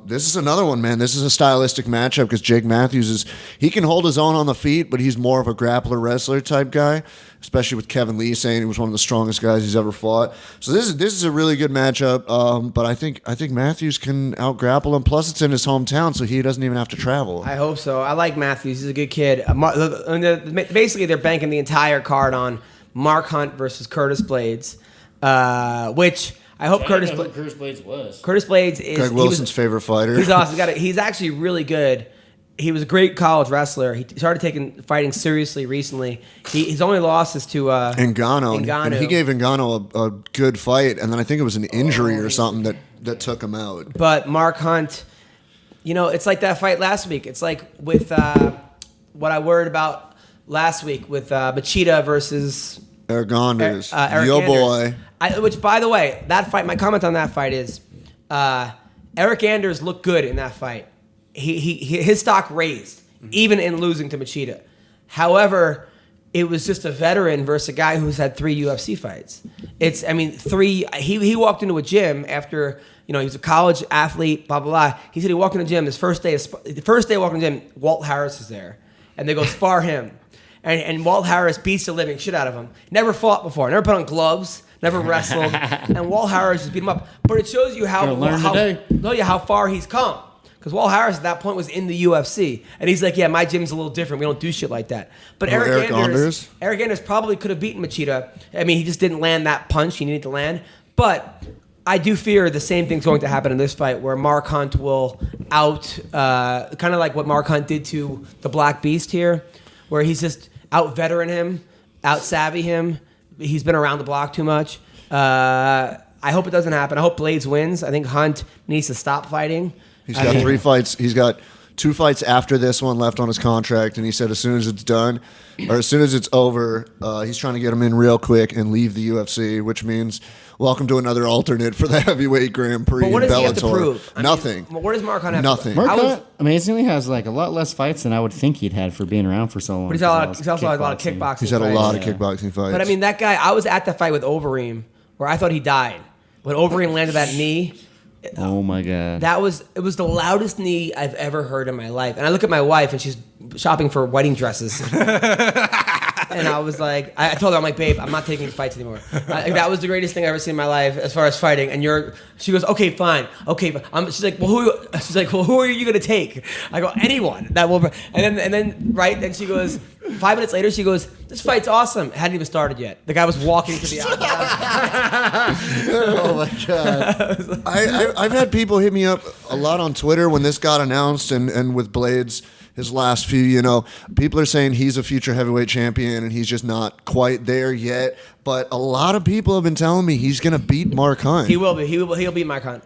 This is another one, man. This is a stylistic matchup because Jake Matthews he can hold his own on the feet, but he's more of a grappler wrestler type guy, especially with Kevin Lee saying he was one of the strongest guys he's ever fought. So this is a really good matchup. But I think Matthews can out grapple him. Plus, it's in his hometown, so he doesn't even have to travel. I hope so. I like Matthews. He's a good kid. Basically, they're banking the entire card on Mark Hunt versus Curtis Blades, which. I hope Curtis Blades was. Curtis Blades is Greg Wilson's favorite fighter. He's awesome. He's actually really good. He was a great college wrestler. He started fighting seriously recently. His only loss is to Ngannou. And he gave Ngannou a good fight, and then I think it was an injury or something that took him out. But Mark Hunt, it's like that fight last week. It's like with what I worried about last week with Machida versus Eric Anders. Eric Yo Anders. boy. Which, by the way, that fight. My comment on that fight is, Eric Anders looked good in that fight. His stock raised, even in losing to Machida. However, it was just a veteran versus a guy who's had 3 UFC fights. 3. He walked into a gym after he was a college athlete. Blah blah blah. He said he walked in the gym. The first day walking in the gym, Walt Harris is there, and they go spar him. And Walt Harris beats the living shit out of him. Never fought before. Never put on gloves. Never wrestled. And Walt Harris just beat him up. But it shows you how far he's come. Because Walt Harris at that point was in the UFC. And he's like, yeah, my gym's a little different. We don't do shit like that. But Eric Anders probably could have beaten Machida. He just didn't land that punch he needed to land. But I do fear the same thing's going to happen in this fight where Mark Hunt will kind of like what Mark Hunt did to the Black Beast here, where he's just out-veteran him, out-savvy him. He's been around the block too much. I hope it doesn't happen. I hope Blades wins. I think Hunt needs to stop fighting. He's got 3 fights. He's got 2 fights after this one left on his contract, and he said as soon as it's done, or as soon as it's over, he's trying to get him in real quick and leave the UFC, which means welcome to another alternate for the heavyweight Grand Prix. But what in does Bellator. he have to prove? Nothing. What does Mark Hunt have Nothing. to prove? Mark Hunt amazingly has a lot less fights than I would think he'd had for being around for so long. But he's also had a lot of kickboxing. He's had a fights. lot of kickboxing fights. But that guy, I was at the fight with Overeem where I thought he died. When Overeem landed that knee, Oh my god! It was the loudest knee I've ever heard in my life. And I look at my wife, and she's shopping for wedding dresses. And I was like, I told her, I'm like, babe, I'm not taking fights anymore. That was the greatest thing I've ever seen in my life as far as fighting. And she goes, okay, fine. She's like, well, who are you gonna take? I go, anyone that will. And then she goes, 5 minutes later, she goes, this fight's awesome. It hadn't even started yet. The guy was walking to the outside. Oh my god! I've had people hit me up a lot on Twitter when this got announced, and with Blades. His last few, people are saying he's a future heavyweight champion and he's just not quite there yet. But a lot of people have been telling me he's going to beat Mark Hunt. He will be. He'll beat Mark Hunt.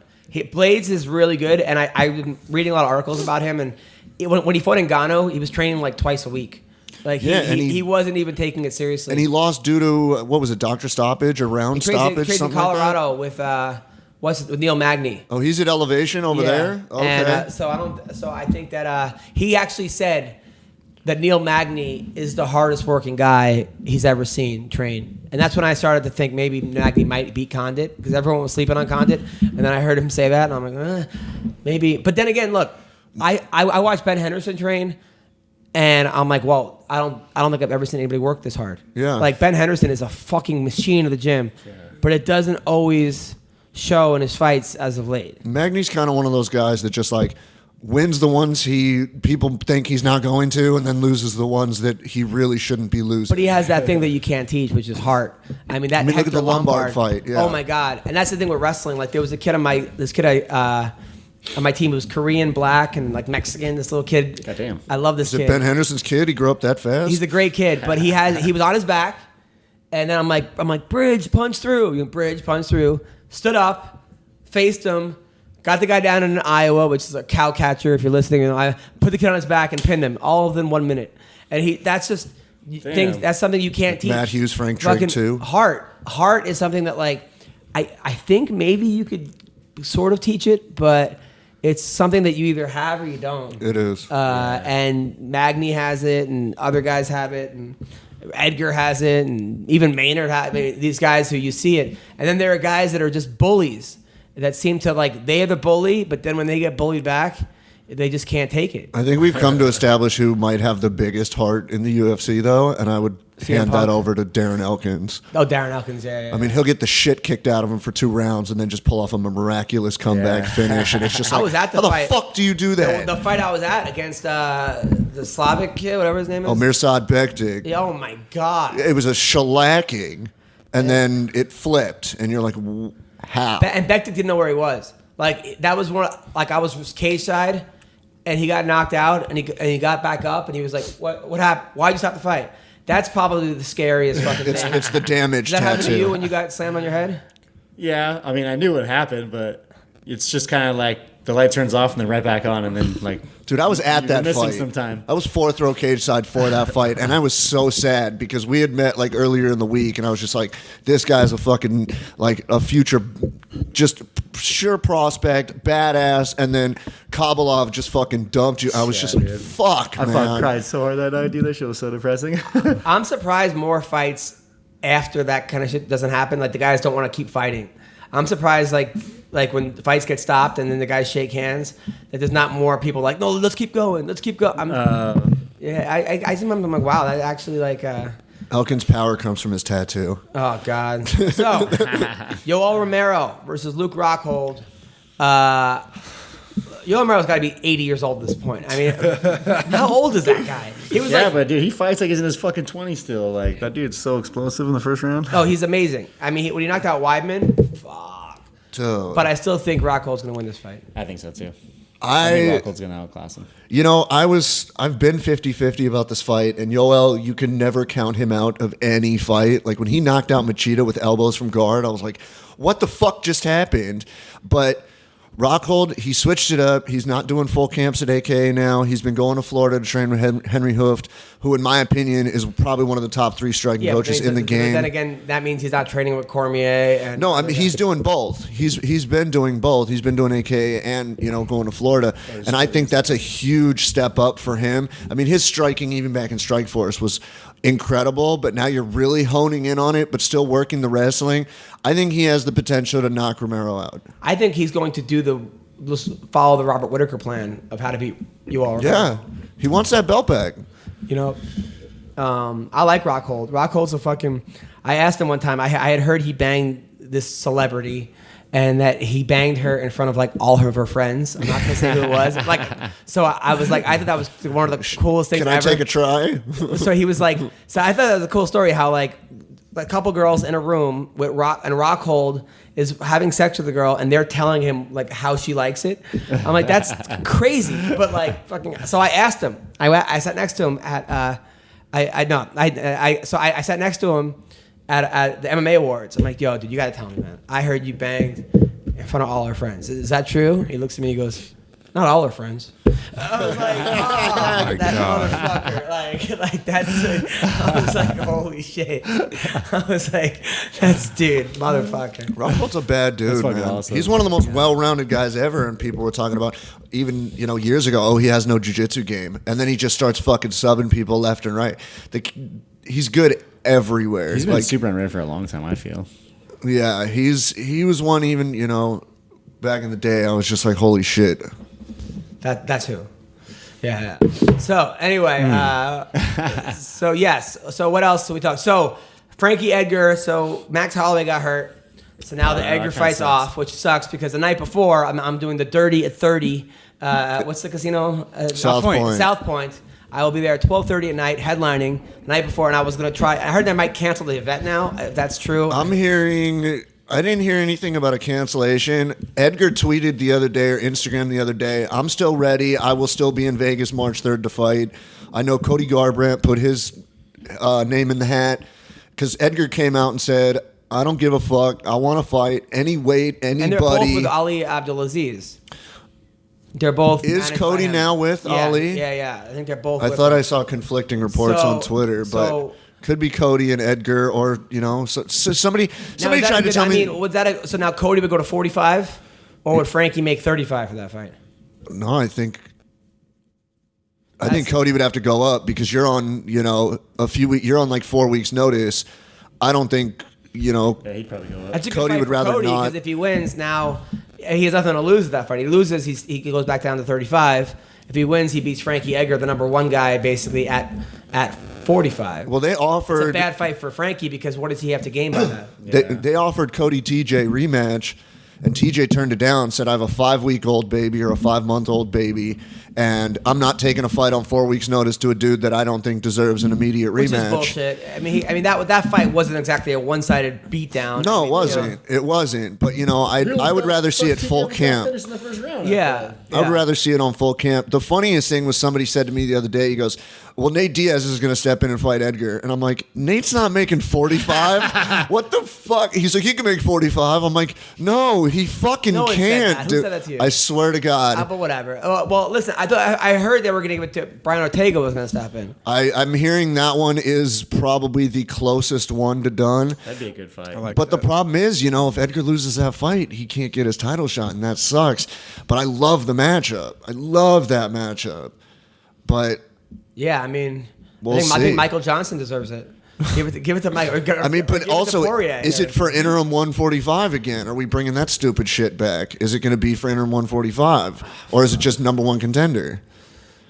Blades is really good, and I've been reading a lot of articles about him. And when he fought Ngannou, he was training like twice a week. He wasn't even taking it seriously. And he lost due to, what was it, doctor stoppage or round stoppage? He trained in Colorado with Neil Magny. Oh, he's at Elevation over there? Okay. And so I think that he actually said that Neil Magny is the hardest working guy he's ever seen train. And that's when I started to think maybe Magny might beat Condit, because everyone was sleeping on Condit. And then I heard him say that, and I'm like, maybe. But then again, look, I watched Ben Henderson train, and I'm like, well, I don't think I've ever seen anybody work this hard. Yeah. Like, Ben Henderson is a fucking machine of the gym, but it doesn't always show in his fights as of late. Magny's kind of one of those guys that just like wins the ones people think he's not going to, and then loses the ones that he really shouldn't be losing. But he has that thing that you can't teach, which is heart. Look at the Lombard fight. Yeah. Oh my god! And that's the thing with wrestling. Like, there was a kid on my team who was Korean, black, and like Mexican. This little kid. Goddamn. I love this Is kid. it Ben Henderson's kid? He grew up that fast? He's a great kid, but he was on his back, and then I'm like, bridge, punch through. Bridge, punch through. Stood up, faced him, got the guy down in Iowa, which is a cow catcher if you're listening. I put the kid on his back and pinned him, all within 1 minute. And that's just things. That's something you can't teach. Matt Hughes, Frank Trigg too. Heart is something that like I think maybe you could sort of teach it, but it's something that you either have or you don't. It is. And Magny has it, and other guys have it, and Edgar has it, and even Maynard has it. These guys who you see it. And then there are guys that are just bullies that seem to like, they are the bully, but then when they get bullied back, they just can't take it. I think we've come to establish who might have the biggest heart in the UFC, though, and I would hand that over to Darren Elkins. Oh, Darren Elkins, yeah. I mean, he'll get the shit kicked out of him for 2 rounds and then just pull off a miraculous comeback finish, and it's just like, I was at the how fight. the fuck do you do that? The fight I was at against the Slavic kid, whatever his name is. Oh, Mirsad Bektic. Yeah, oh my God. It was a shellacking, and then it flipped, and you're like, how? And Bektic didn't know where he was. Like, that was one, like, I was cage side, and he got knocked out, and he got back up, and he was like, what happened? Why'd you stop the fight? That's probably the scariest fucking thing. It's the damage Did that happen to tattoo. you when you got slammed on your head? Yeah, I mean, I knew what happened, but it's just kind of like the light turns off and then right back on, and then like. Dude, I was at that missing fight. some time. I was 4th row cage side for that fight, and I was so sad because we had met like earlier in the week, and I was just like, this guy's a fucking like a future, just sure prospect, badass, and then Kabalov just fucking dumped you. I was just like, fuck, I man. fucking cried so hard that night, dude. That shit was so depressing. I'm surprised more fights after that kind of shit doesn't happen. Like, the guys don't want to keep fighting. I'm surprised, like when fights get stopped and then the guys shake hands, that there's not more people like, no, let's keep going, let's keep going. I sometimes I'm like, wow, that actually like. Elkin's power comes from his tattoo. Oh God. So, Yoel Romero versus Luke Rockhold. Yoel Romero's got to be 80 years old at this point. I mean, how old is that guy? He was but dude, he fights like he's in his fucking 20s still. Like, that dude's so explosive in the first round. Oh, he's amazing. I mean, when he knocked out Weidman, fuck. Dude. But I still think Rockhold's going to win this fight. I think so too. I think Rockhold's going to outclass him. You know, I've been 50-50 about this fight, and Yoel, you can never count him out of any fight. Like, when he knocked out Machida with elbows from guard, I was like, what the fuck just happened? But Rockhold, he switched it up. He's not doing full camps at AK now. He's been going to Florida to train with Henry Hooft, who, in my opinion, is probably one of the top 3 striking coaches in the game. Then again, that means he's not training with Cormier. No, I mean, he's doing both. He's been doing both. He's been doing AK and, going to Florida. And I think that's a huge step up for him. I mean, his striking, even back in Strikeforce, was incredible, but now you're really honing in on it, but still working the wrestling. I think he has the potential to knock Romero out. I think he's going to follow the Robert Whitaker plan of how to beat Yoel Romero. Yeah, he wants that belt back. I like Rockhold. Rockhold's a fucking. I asked him one time. I had heard he banged this celebrity, and that he banged her in front of like all of her friends. I'm not gonna say who it was. Like, so I was like, I thought that was one of the coolest things. Can I take a try? So he was like, so I thought that was a cool story. How like a couple girls in a room with Rockhold is having sex with the girl, and they're telling him like how she likes it. I'm like, that's crazy, but like fucking. So I asked him. I sat next to him at. I sat next to him at the MMA awards. I'm like, yo, dude, you gotta tell me, man. I heard you banged in front of all our friends. Is that true? He looks at me. He goes, not all our friends. I was like, oh, that motherfucker. Like that's. I was like, holy shit. I was like, that's dude, motherfucker. Rockhold's a bad dude, man. Awesome. He's one of the most well-rounded guys ever, and people were talking about even years ago. Oh, he has no jiu-jitsu game, and then he just starts fucking subbing people left and right. He's good everywhere. He's been super unrated for a long time, I feel. Yeah, he was one even back in the day. I was just like, holy shit. That's who. Yeah. So anyway, so yes. So what else do we talk? So Frankie Edgar. So Max Holloway got hurt. So now the Edgar fight's off, which sucks because the night before I'm doing the Dirty at 30. What's the casino? South Point. South Point. I will be there at 12:30 at night, headlining the night before, and I was going to try. I heard they might cancel the event now. If that's true. I didn't hear anything about a cancellation. Edgar tweeted the other day or Instagram the other day, I'm still ready. I will still be in Vegas March 3rd to fight. I know Cody Garbrandt put his name in the hat because Edgar came out and said, I don't give a fuck. I want to fight any weight, anybody. And they're both with Ali Abdulaziz. They're both. Is managed Cody by him. now with Ali? Yeah. I think they're both. I with thought him. I saw conflicting reports on Twitter, but could be Cody and Edgar, or so somebody Now, is that tried to good? tell me. Was that so? Now Cody would go to 45, or would Frankie make 35 for that fight? No, I think Cody would have to go up because you're on, a few weeks. You're on like 4 weeks notice. I don't think, Yeah, he'd probably go up. That's a good Cody fight would for rather Cody, not. because if he wins now, he has nothing to lose at that fight. He loses, he goes back down to 35. If he wins, he beats Frankie Edgar, the number one guy, basically at 45. Well, they It's offered a bad fight for Frankie because what does he have to gain by that? they offered Cody TJ rematch, and TJ turned it down. Said I have a 5-week-old baby or a 5-month-old baby, and I'm not taking a fight on 4 weeks' notice to a dude that I don't think deserves an immediate Which rematch. is bullshit. I mean that fight wasn't exactly a one-sided beatdown. No, I mean, it wasn't. It wasn't. But I would rather see it full camp. Finish in the first round. Yeah. I would rather see it on full camp. The funniest thing was somebody said to me the other day, he goes, well, Nate Diaz is going to step in and fight Edgar. And I'm like, Nate's not making 45? What the fuck? He's like, he can make 45. I'm like, no, he fucking No one said can't. that. Who dude. said that to you? I swear to God. But whatever. Well, listen, I heard they were going to give it to Brian Ortega was going to step in. I'm hearing that one is probably the closest one to done. That'd be a good fight. But the problem is, if Edgar loses that fight, he can't get his title shot, and that sucks. But I love the matchup. I love that matchup. But Yeah, I mean, We'll I see. think Michael Johnson deserves it. Give it to Michael. I mean, but give it to also, Poirier. is it for interim 145 again? Are we bringing that stupid shit back? Is it going to be for interim 145, or is it just number one contender?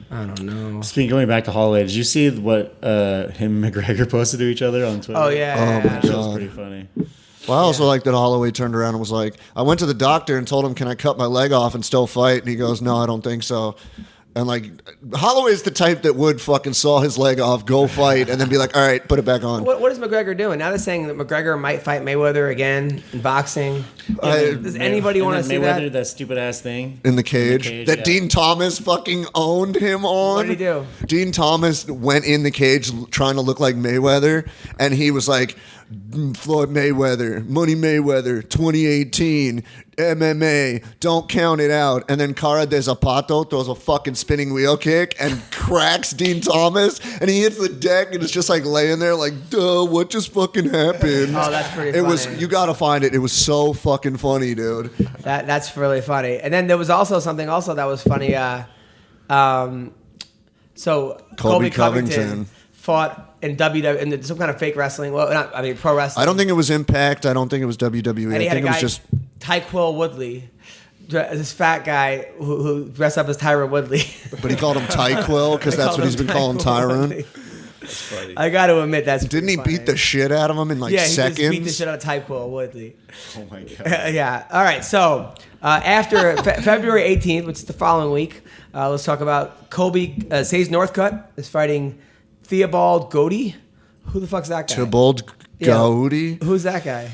I don't know. Speaking going back to Holloway, did you see what him and McGregor posted to each other on Twitter? Oh yeah. Oh, my That was God. pretty funny. Well, I also like that Holloway turned around and was like, I went to the doctor and told him, can I cut my leg off and still fight? And he goes, no, I don't think so. And like, Holloway's the type that would fucking saw his leg off, go fight, and then be like, all right, put it back on. What is McGregor doing? Now they're saying that McGregor might fight Mayweather again in boxing. Does anybody And want to then see Mayweather, that? that stupid ass thing. In the cage, that yeah. Dean Thomas fucking owned him on. What did he do? Dean Thomas went in the cage trying to look like Mayweather, and he was like, Floyd Mayweather, Money Mayweather, 2018, MMA, don't count it out. And then Cara de Zapato throws a fucking spinning wheel kick and cracks Dean Thomas, and he hits the deck, and it's just like laying there like, duh, what just fucking happened? Oh, that's pretty It was, funny. you gotta find it. It was so fucking funny, dude. That's really funny. And then there was also something also that was funny. So Colby Covington fought in WWE in some kind of fake wrestling. Well, pro wrestling. I don't think it was Impact. I don't think it was WWE. And I he had think a it guy, was just. Tyquil Woodley, this fat guy who dressed up as Tyron Woodley. But he called him Tyquil because that's what he's been calling Tyrone. I got to admit that's Didn't he funny. beat the shit out of him in like Yeah, seconds? he just beat the shit out of Tyquil Woodley. Oh my god. Yeah. All right. So after February 18th, which is the following week, let's talk about Colby Sayes Northcutt is fighting Theobald Gody. Who the fuck's that guy? Tybalt Gowdy. Who's that guy?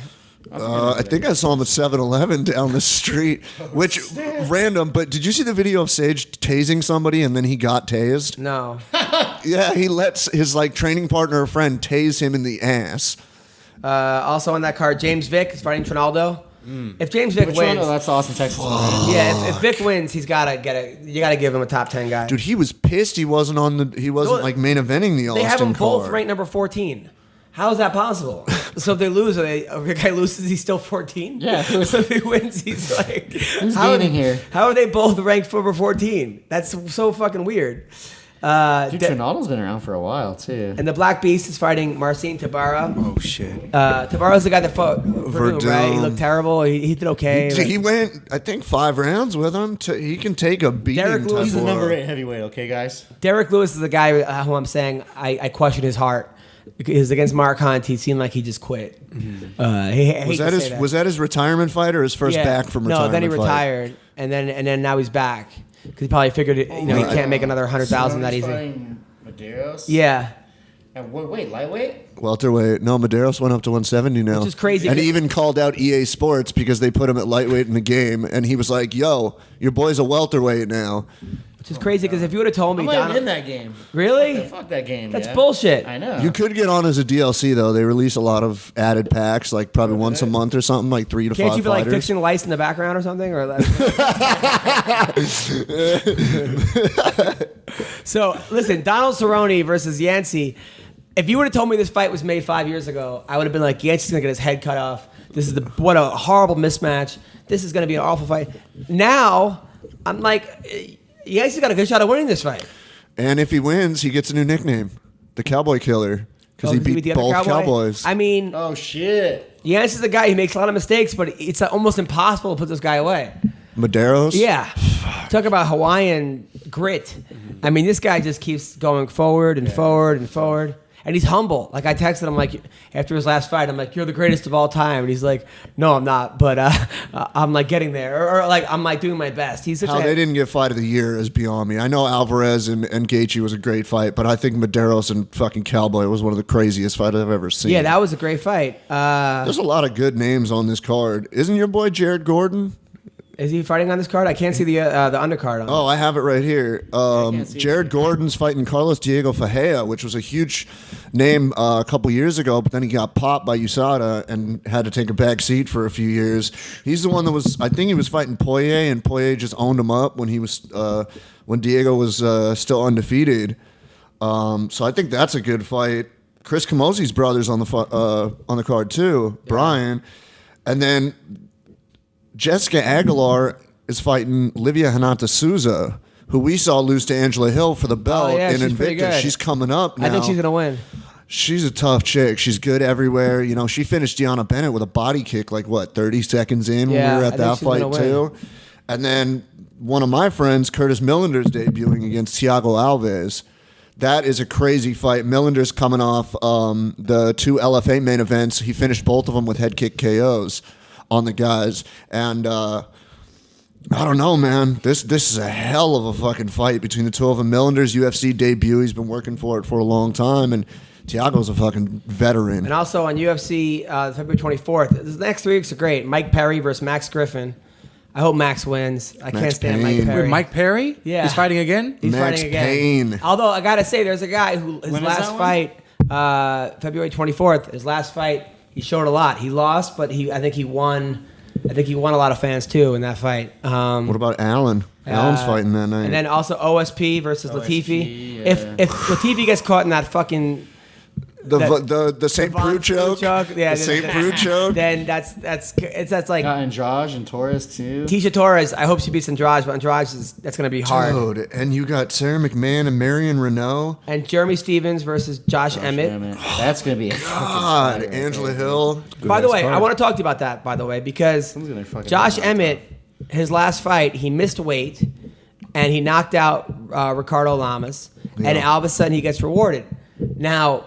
I think I saw him at 7-Eleven down the street, which random. But did you see the video of Sage tasing somebody and then he got tased? No. Yeah, he lets his like training partner or friend tase him in the ass. Also on that card, James Vick is fighting Trinaldo. If James Vick Which one? wins, Oh, that's Austin, Texas. yeah, if Vick wins, he's gotta get it. You gotta give him a top 10 guy. Dude, he was pissed. He wasn't like main eventing the Austin They have them both card. ranked number 14. How is that possible? So if they lose, if the guy loses, he's still 14? Yeah. If he wins, he's like... Who's how gaining here? How are they both ranked for number 14? That's so fucking weird. Dude, Trinaldo's been around for a while too. And the Black Beast is fighting Marcin Tabara. Oh shit. Tabara's the guy that fought Verdum, right? He looked terrible. He did okay. He went, I think, 5 rounds with him. He can take a beating. Derek Lewis He's the Or- number 8 heavyweight, okay, guys? Derek Lewis is the guy who I'm saying I question his heart. Because against Mark Hunt, he seemed like he just quit. Was that his retirement fight or his first back from retirement? No, then he fight? retired, and then now he's back because he probably figured he can't make another 100,000 that easy. Medeiros? Yeah, And wait, lightweight? Welterweight. No, Medeiros went up to 170 now. Which is crazy, And he 'cause- even called out EA Sports because they put him at lightweight in the game. And he was like, yo, your boy's a welterweight now. Which is crazy because if you would have told me, I'm not even Donald, in that game. really? Fuck that game. That's yeah. bullshit. I know. You could get on as a DLC though. They release a lot of added packs, like probably once a month or something, like 3 to Can't 5 you be like fighters. fixing lights in the background or something? Or So listen, Donald Cerrone versus Yancey. If you would have told me this fight was made 5 years ago, I would have been like, Yancey's gonna get his head cut off. This is what a horrible mismatch. This is gonna be an awful fight. Now I'm like, Yancey's got a good shot of winning this fight. And if he wins, he gets a new nickname, the Cowboy Killer, because he beat the other both cowboy? Cowboys. I mean, Oh shit. Yancey's a guy who makes a lot of mistakes, but it's almost impossible to put this guy away. Medeiros. Yeah. Talk about Hawaiian grit. I mean, this guy just keeps going forward and forward and forward. And he's humble. Like, I texted him, like, after his last fight, I'm like, you're the greatest of all time. And he's like, no, I'm not. But I'm, like, getting there. Or like, I'm, like, doing my best. He's such How a... they didn't get fight of the year is beyond me. I know Alvarez and Gaethje was a great fight, but I think Medeiros and fucking Cowboy was one of the craziest fights I've ever seen. Yeah, that was a great fight. There's a lot of good names on this card. Isn't your boy Jared Gordon? Is he fighting on this card? I can't see the undercard on it. Oh, I have it right here. can't see Jared it. Gordon's fighting Carlos Diego Ferreira, which was a huge name a couple years ago, but then he got popped by USADA and had to take a back seat for a few years. He's the one that was, I think he was fighting Poirier, and Poirier just owned him up when he was when Diego was still undefeated. So I think that's a good fight. Chris Camozzi's brother's on the card too, Brian, and then Jessica Aguilar is fighting Livia Hanata Souza, who we saw lose to Angela Hill for the belt yeah, in she's pretty Invicta. good. She's coming up now. I think she's going to win. She's a tough chick. She's good everywhere. You know, she finished Deanna Bennett with a body kick like, 30 seconds in Yeah, when we were I at think that she's gonna fight too. And then one of my friends, Curtis Millender's debuting against Thiago Alves. That is a crazy fight. Millender's coming off the 2 LFA main events. He finished both of them with head kick KOs on the guys. And I don't know, man. This is a hell of a fucking fight between the two of them. Millender's UFC debut. He's been working for it for a long time. And Thiago's a fucking veteran. And also on UFC February 24th, the next 3 weeks are great. Mike Perry versus Max Griffin. I hope Max wins. I can't stand Payne. Mike Perry. Wait, Mike Perry? Yeah. He's fighting again? He's Max fighting again. Payne. Although I gotta say, there's a guy who his When is last that one? fight, February 24th. His last fight, he showed a lot. He lost, but I think he won. I think he won a lot of fans too in that fight. What about Allen? Allen's fighting that night. And then also OSP versus Latifi. yeah. If Latifi gets caught in that fucking the St. Devon Prue choke. yeah, The St. Prue choke. then that's like Got Andrade and Torres too. Tisha Torres. I hope she beats Andrade, but Andrade that's gonna be hard. Dude, and you got Sarah McMahon and Marion Renault. And Jeremy Stevens versus Josh Emmett. Damn it. That's gonna be a fucking God, fight right Angela there. Hill. By the way, I want to talk to you about that, by the way, because gonna fucking Josh knock him Emmett, his last fight, he missed weight, and he knocked out Ricardo Lamas, and all of a sudden he gets rewarded. Now,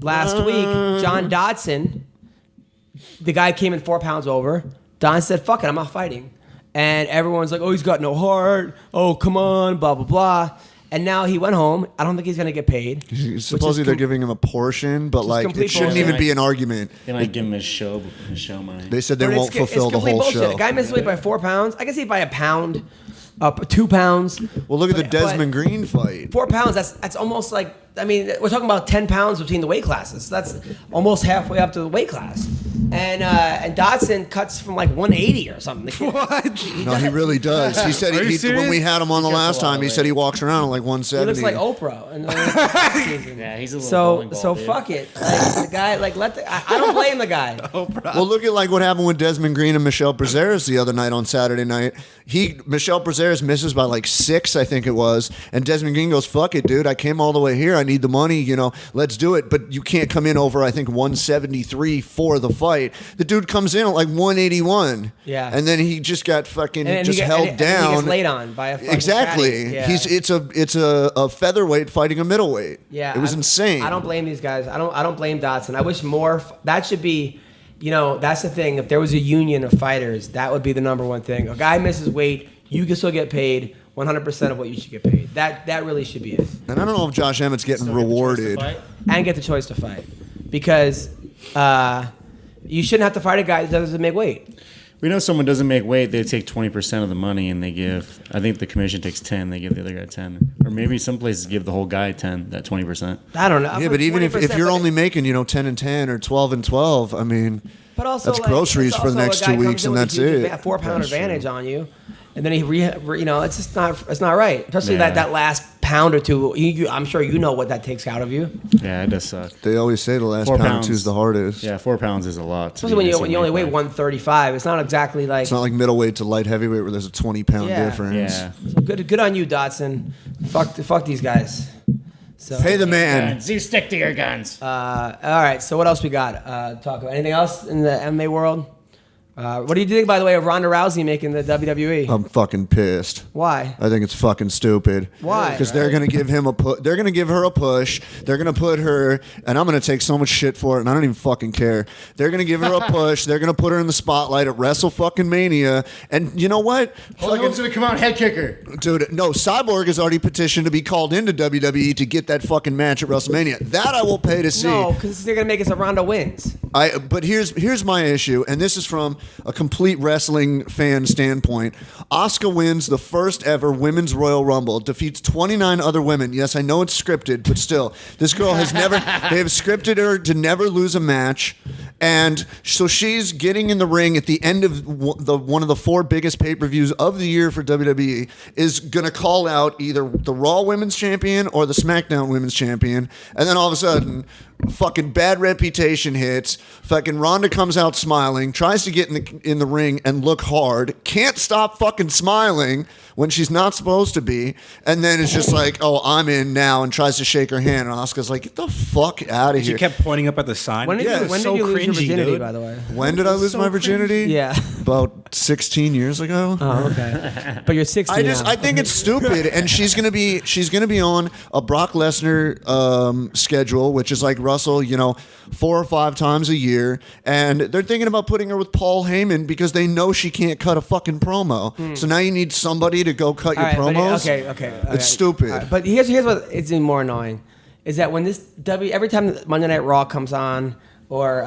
last week, John Dodson, the guy came in 4 pounds over. Don said, fuck it, I'm not fighting. And everyone's like, oh, he's got no heart. Oh, come on, blah, blah, blah. And now he went home. I don't think he's going to get paid. Supposedly they're giving him a portion, but like complete it shouldn't bullshit. even be an argument. They might give him his show money. They said they But won't fulfill it's the complete whole bullshit. show. A guy missed weight by 4 pounds. I can see by a pound, 2 pounds. Well, look at the But- Desmond Green fight. 4 pounds, that's almost like, I mean, we're talking about 10 pounds between the weight classes. That's almost halfway up to the weight class. And Dodson cuts from like 180 or something. What? No, he really does. He said Are you when we serious? had him on the last a lot time, of he said he walks around at like He 170. looks like Oprah. And, Yeah, he's a little bowling ball, so dude. fuck it. Like, the guy, like, I don't blame the guy. Well, look at like what happened with Desmond Green and Michelle Brazeres the other night on Saturday night. Michelle Brazeres misses by like 6, I think it was, and Desmond Green goes, "Fuck it, dude. I came all the way here. I need the money. You know, let's do it." But you can't come in over, I think, 173 for the fight. The dude comes in at like 181. Yeah. and then he just got fucking And just held and down. he gets laid on by a fucking Exactly. fatty. Yeah. It's a featherweight fighting a middleweight. Yeah, it was insane. I don't blame these guys. I don't blame Dodson. I wish more. That should be, that's the thing. If there was a union of fighters, that would be the number one thing. A guy misses weight, you can still get paid 100% of what you should get paid. That really should be it. And I don't know if Josh Emmett's getting rewarded. And get the choice to fight, because you shouldn't have to fight a guy that doesn't make weight. We know someone doesn't make weight, they take 20% of the money and they give, I think the commission takes 10, they give the other guy 10. Or maybe some places give the whole guy 10, that 20%. I don't know. Yeah, but even if 20%, you're but only making 10 and 10 or 12 and 12, I mean, but also that's groceries it's for the also next a guy 2 comes weeks in and with a that's huge it. 4-pound advantage on you, and then it's just not right. Especially Yeah. that last pound or two. I'm sure you know what that takes out of you. Yeah, it does suck. They always say the last 4 pound or pounds. two is the hardest. Yeah, 4 pounds is a lot. Especially when you only weigh 135. It's not exactly like. It's not like middleweight to light heavyweight where there's a 20-pound Yeah. difference. Yeah. So good on you, Dotson. Fuck these guys. So Pay the man. Guns. You stick to your guns. all right. So what else we got? Talk about anything else in the MMA world? What do you think, by the way, of Ronda Rousey making the WWE? I'm fucking pissed. Why? I think it's fucking stupid. Why? Because they're gonna give him they're gonna give her a push. They're gonna put her, and I'm gonna take so much shit for it, and I don't even fucking care. They're gonna give her a push. They're gonna put her in the spotlight at Wrestle fucking Mania. And you know what? Holy Hope's gonna come out head kicker. Dude, no, Cyborg has already petitioned to be called into WWE to get that fucking match at WrestleMania. That I will pay to see. No, because they're gonna make it so Ronda wins. But here's my issue, and this is from a complete wrestling fan standpoint. Asuka wins the first ever Women's Royal Rumble, defeats 29 other women. Yes, I know it's scripted, but still, this girl has never. They have scripted her to never lose a match, and so she's getting in the ring at the end of one of the 4 biggest pay-per-views of the year for WWE. Is gonna call out either the Raw Women's Champion or the SmackDown Women's Champion, and then all of a sudden, fucking bad reputation hits. Fucking Ronda comes out smiling, tries to get in the ring and look hard, can't stop fucking smiling when she's not supposed to be, and then it's just like, oh, I'm in now, and tries to shake her hand, and Asuka's like, get the fuck out of She here. kept pointing up at the sign. When did Yeah, you, when so did you lose your cringy, virginity, dude. by the way? When did I lose so my virginity? Yeah. About 16 years ago. Oh, okay. But you're 60 now. I think it's stupid, and she's gonna be on a Brock Lesnar schedule, which is like Russell, 4 or 5 times a year, and they're thinking about putting her with Paul Heyman because they know she can't cut a fucking promo. So now you need somebody to go cut your All right, but promos. okay. It's stupid. All right, but here's what is even more annoying is that when every time Monday Night Raw comes on or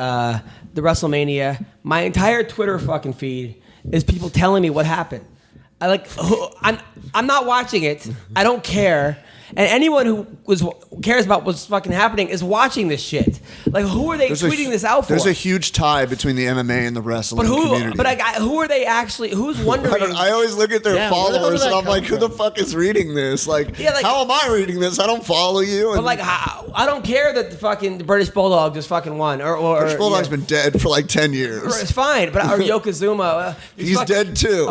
the WrestleMania, my entire Twitter fucking feed is people telling me what happened. I'm not watching it. I don't care. And anyone who cares about what's fucking happening is watching this shit. Like, who are they tweeting this out for? There's a huge tie between the MMA and the wrestling community. Who are they actually? Who's wondering? I always look at their Yeah, where the hell followers did and that I'm like, come who the fuck is reading this? Yeah, like- how am I reading this? I don't follow you. But like, I don't care that the fucking British Bulldog just fucking won. Or British Bulldog's been dead for like 10 years. It's fine, but or Yokozuna. He's dead too.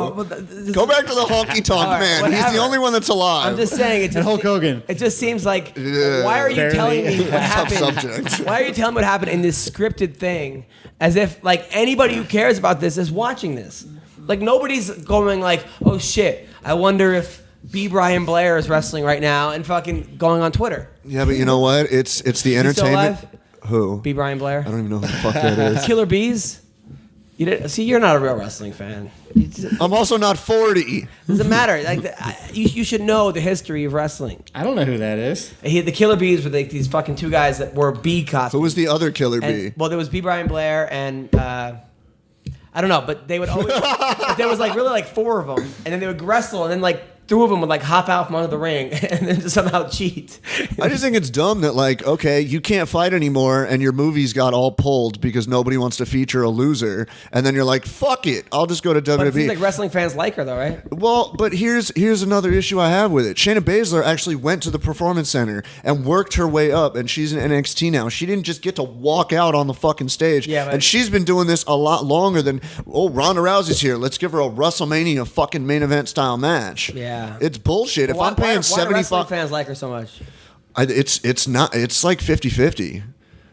Go back to the honky tonk All right, man. He's whatever. the only one that's alive. I'm just saying. It just, And Hulk Hogan. It just seems like, Yeah. why are you Barely. telling me what Tough happened? subject. Why are you telling me what happened in this scripted thing? As if like anybody who cares about this is watching this. Like nobody's going like, oh shit, I wonder if B. Brian Blair is wrestling right now and fucking going on Twitter. Yeah, but you know what? It's the Is he still entertainment. alive? Who? B. Brian Blair. I don't even know who the fuck that is. Killer Bees. You didn't see. You're not a real wrestling fan. I'm also not 40. Doesn't matter. Like you should know the history of wrestling. I don't know who that is. The Killer Bees were like these fucking 2 guys that wore bee costumes. Who was the other killer bee? And, well, there was B. Brian Blair and I don't know, but they would always. But there was like really like 4 of them, and then they would wrestle, and then like 2 of them would like hop out from under the ring and then somehow cheat. I just think it's dumb that like, okay, you can't fight anymore and your movies got all pulled because nobody wants to feature a loser, and then you're like, fuck it, I'll just go to WWE. But it seems like wrestling fans like her though, right? Well, but here's another issue I have with it. Shayna Baszler actually went to the Performance Center and worked her way up, and she's in NXT now. She didn't just get to walk out on the fucking stage. Yeah, but- and she's been doing this a lot longer than, oh, Ronda Rousey's here. Let's give her a WrestleMania fucking main event style match. Yeah. It's bullshit. If I'm paying why do wrestling 75, fans like her so much? it's not. It's like 50-50.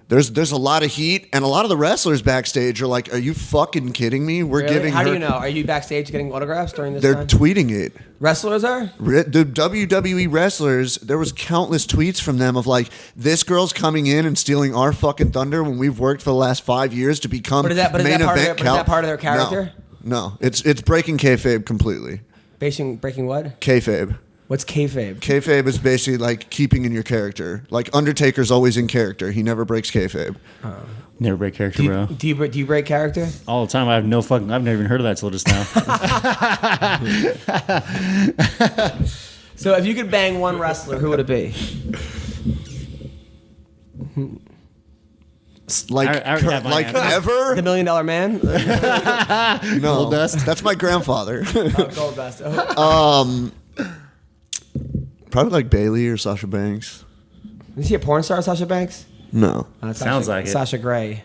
There's a lot of heat, and a lot of the wrestlers backstage are like, "Are you fucking kidding me? We're Really? giving How her." do you know? Are you backstage getting autographs during this They're time? tweeting it. Wrestlers are? The WWE wrestlers, there was countless tweets from them of like, "This girl's coming in and stealing our fucking thunder when we've worked for the last 5 years to become But is that main part of event." is that part of their character? No, it's breaking kayfabe completely. Breaking what? Kayfabe. What's kayfabe? Kayfabe is basically like keeping in your character. Like Undertaker's always in character. He never breaks kayfabe. Never break character, bro. Do you break character? All the time. I've never even heard of that till just now. So if you could bang one wrestler, who would it be? Like, I already have my like answer. ever? The $1 Million Man? No, that's my grandfather. Gold Dust. Oh. Probably like Bailey or Sasha Banks. Is he a porn star, Sasha Banks? No. Sounds like it. Sasha Grey.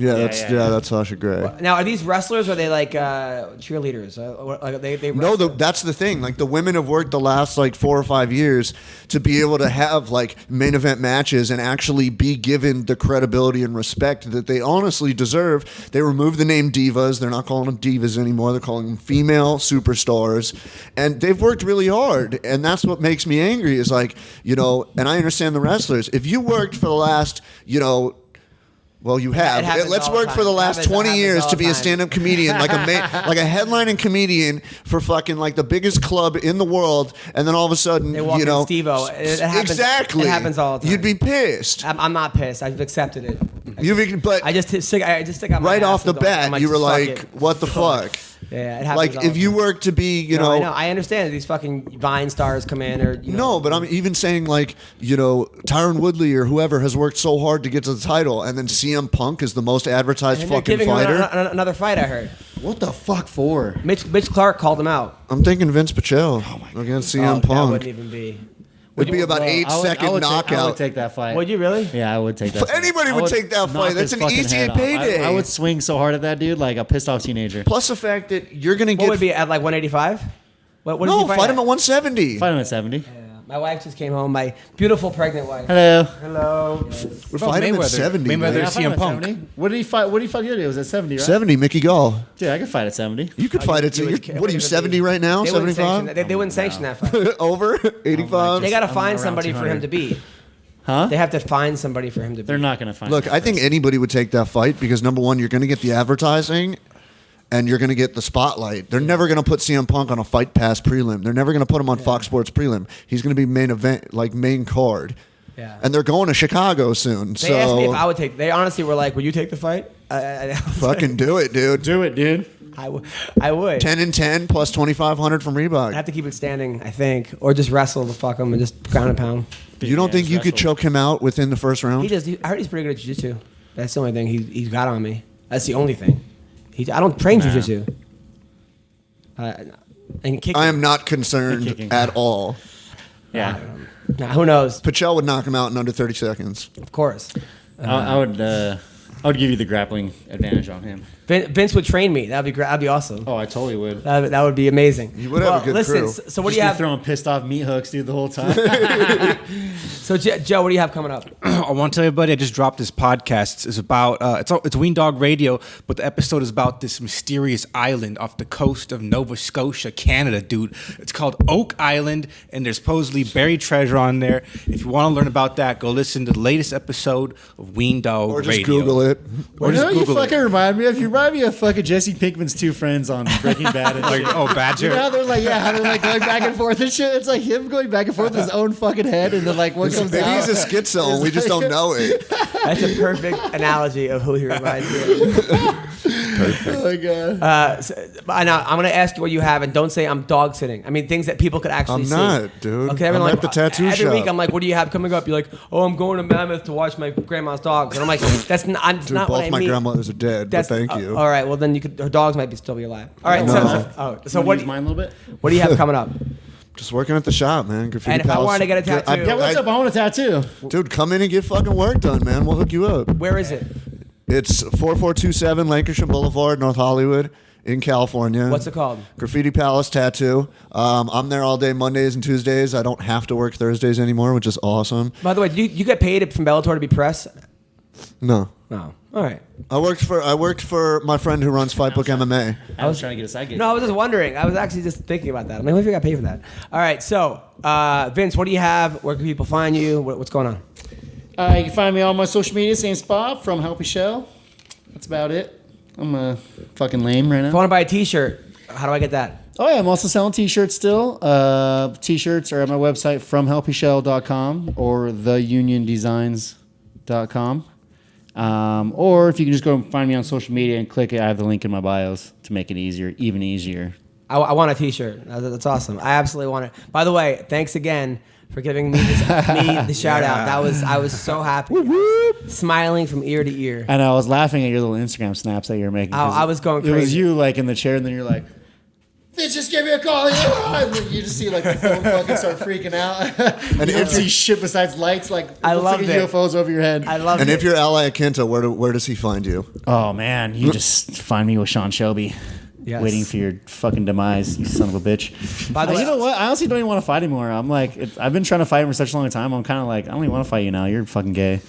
Yeah, yeah. that's Sasha Grey. Now, are these wrestlers or are they like cheerleaders? Like they No, wrestle? that's the thing. Like the women have worked the last like 4 or 5 years to be able to have like main event matches and actually be given the credibility and respect that they honestly deserve. They removed the name divas. They're not calling them divas anymore. They're calling them female superstars, and they've worked really hard. And that's what makes me angry. Is like, you know, and I understand the wrestlers. If you worked for the last, you know. Well, you have. happens Let's all the work for the time. last Happens 20 years all to the be a time. stand-up comedian, like a headlining comedian for fucking like the biggest club in the world, and then all of a sudden, They walk you in know, Steve-O. It happens, exactly. It happens all the time. You'd be pissed. I'm not pissed. I've accepted it. But I just stick out my right ass off the and don't- I'm bat, you were fuck like, it. "What the fuck?" Yeah, it happens. Like all if the you time. work to be, you No, I know. know. I understand these fucking Vine stars come in or you know. No, but I'm even saying like, you know, Tyron Woodley or whoever has worked so hard to get to the title, and then CM Punk is the most advertised And they're fucking giving fighter. her another fight. I heard. What the fuck for? Mitch Clark called him out. I'm thinking Vince Pichel against CM That Punk. wouldn't even be. It'd be about Well, 8-second I would knockout. take that fight. Would you really? Yeah, I would take that. Anybody I would take that knock fight. That's his an fucking easy head off. payday. I would swing so hard at that dude like a pissed off teenager. Plus the fact that you're gonna What get would be at like 185? What does no he fight him at 170. Fight him at 70. My wife just came home. My beautiful pregnant wife. Hello. Hello. Fight him at 70. Mayweather, man. Yeah, fight him CM at Punk. 70. What did he fight? What did he fight the other day? It was at 70, right? 70, Mickey Gall. Dude, I could fight at 70. You could fight it. you You're, would- what are you 70 right now? They wouldn't sanction 75? that. They wouldn't sanction that fight. Over 85. They got to I'm find around somebody for him 200. to beat. Huh? They have to find somebody for him to beat. They're not going to find Look, I think anybody would take that fight because number one, you're going to get the advertising. And you're going to get the spotlight. They're never going to put CM Punk on a Fight Pass prelim. They're never going to put him on Fox Sports prelim. He's going to be main event, like main card. Yeah. And they're going to Chicago soon. They asked me if So I would take. They honestly were like, "Would you take the fight?" I was fucking do it, dude. Do it, dude. like, I would. 10-10 plus 2,500 from Reebok. I have to keep it standing, I think, or just wrestle the fuck him and just ground and pound. You don't think you could choke him out within the first round? I heard he's pretty good at jiu-jitsu. That's the only thing he's got on me. That's the only thing. I don't train jiu-jitsu. And kicking. I am not concerned Kicking. at all. Yeah. Nah, who knows? Pichel would knock him out in under 30 seconds. Of course. I would give you the grappling advantage on him. Vince would train me. That'd be awesome. Oh, I totally would. That would be amazing. You would have a good listen, crew. So what do Just you be have? throwing pissed off meat hooks, dude, the whole time. So Joe, what do you have coming up? I want to tell everybody I just dropped this podcast. It's about it's Weendawg Radio, but the episode is about this mysterious island off the coast of Nova Scotia, Canada, dude. It's called Oak Island, and there's supposedly buried treasure on there. If you want to learn about that, go listen to the latest episode of Weendawg Or just Radio. Google it. Or just you Google fucking it. remind me of? You remind me of fucking Jesse Pinkman's two friends on Breaking Bad. And Like, shit. oh, Badger. You know how they're like, how they're like going back and forth and shit. It's like him going back and forth in his own fucking head, and then like what comes Maybe out. he's a schizo and we just don't know it. That's a perfect analogy of who he reminds me of. Oh my god. I'm going to ask you what you have, and don't say I'm dog sitting. I mean, things that people could actually I'm see. not, dude. Okay, I'm everyone at the tattoo every shop. week I'm like, what do you have coming up? You're like, oh, I'm going to Mammoth to watch my grandma's dogs. And I'm like, that's not, Dude, not both what I my mean. grandmothers are dead, but thank you. All right, well then her dogs might still be alive. All right, No. so Wanna what? use mine a little bit? What do you have coming up? Just working at the shop, man. Graffiti And if I Palace. wanted to get a tattoo- Yeah, what's up? I want a tattoo. Dude, come in and get fucking work done, man. We'll hook you up. Where is it? It's 4427 Lancashire Boulevard, North Hollywood, in California. What's it called? Graffiti Palace Tattoo. I'm there all day Mondays and Tuesdays. I don't have to work Thursdays anymore, which is awesome. By the way, do you get paid from Bellator to be press? No. No. All right. I worked for my friend who runs Fight Book MMA. I was trying to get a side gig. No, I was just wondering. I was actually just thinking about that. I'm like, what if you got paid for that? All right. So, Vince, what do you have? Where can people find you? What's going on? You can find me on my social media, same spot, from Vinc Pichel. That's about it. I'm fucking lame right If I now. want to buy a T-shirt, how do I get that? Oh, yeah, I'm also selling T-shirts still. T-shirts are at my website, fromhelpichel.com or theuniondesigns.com. Or if you can just go and find me on social media and click it, I have the link in my bios to make it easier, even easier. I want a T-shirt. That's awesome. I absolutely want it. By the way, thanks again for giving me the shout out. I was so happy. Smiling from ear to ear. And I was laughing at your little Instagram snaps that you were making. I was going crazy. It was you like in the chair, and then you're like, "Bitch, just give me a call." And then you just see like the phone fucking start freaking out, and you don't see shit besides lights. Like I love like UFOs over your head. I love it. And if you're Ally Akinta, where does he find you? Oh man, you just find me with Sean Shelby. Yes. Waiting for your fucking demise, you son of a bitch. By the way, you know what? I honestly don't even want to fight anymore. I'm like, I've been trying to fight him for such a long time. I'm kind of like, I don't even want to fight you now. You're fucking gay.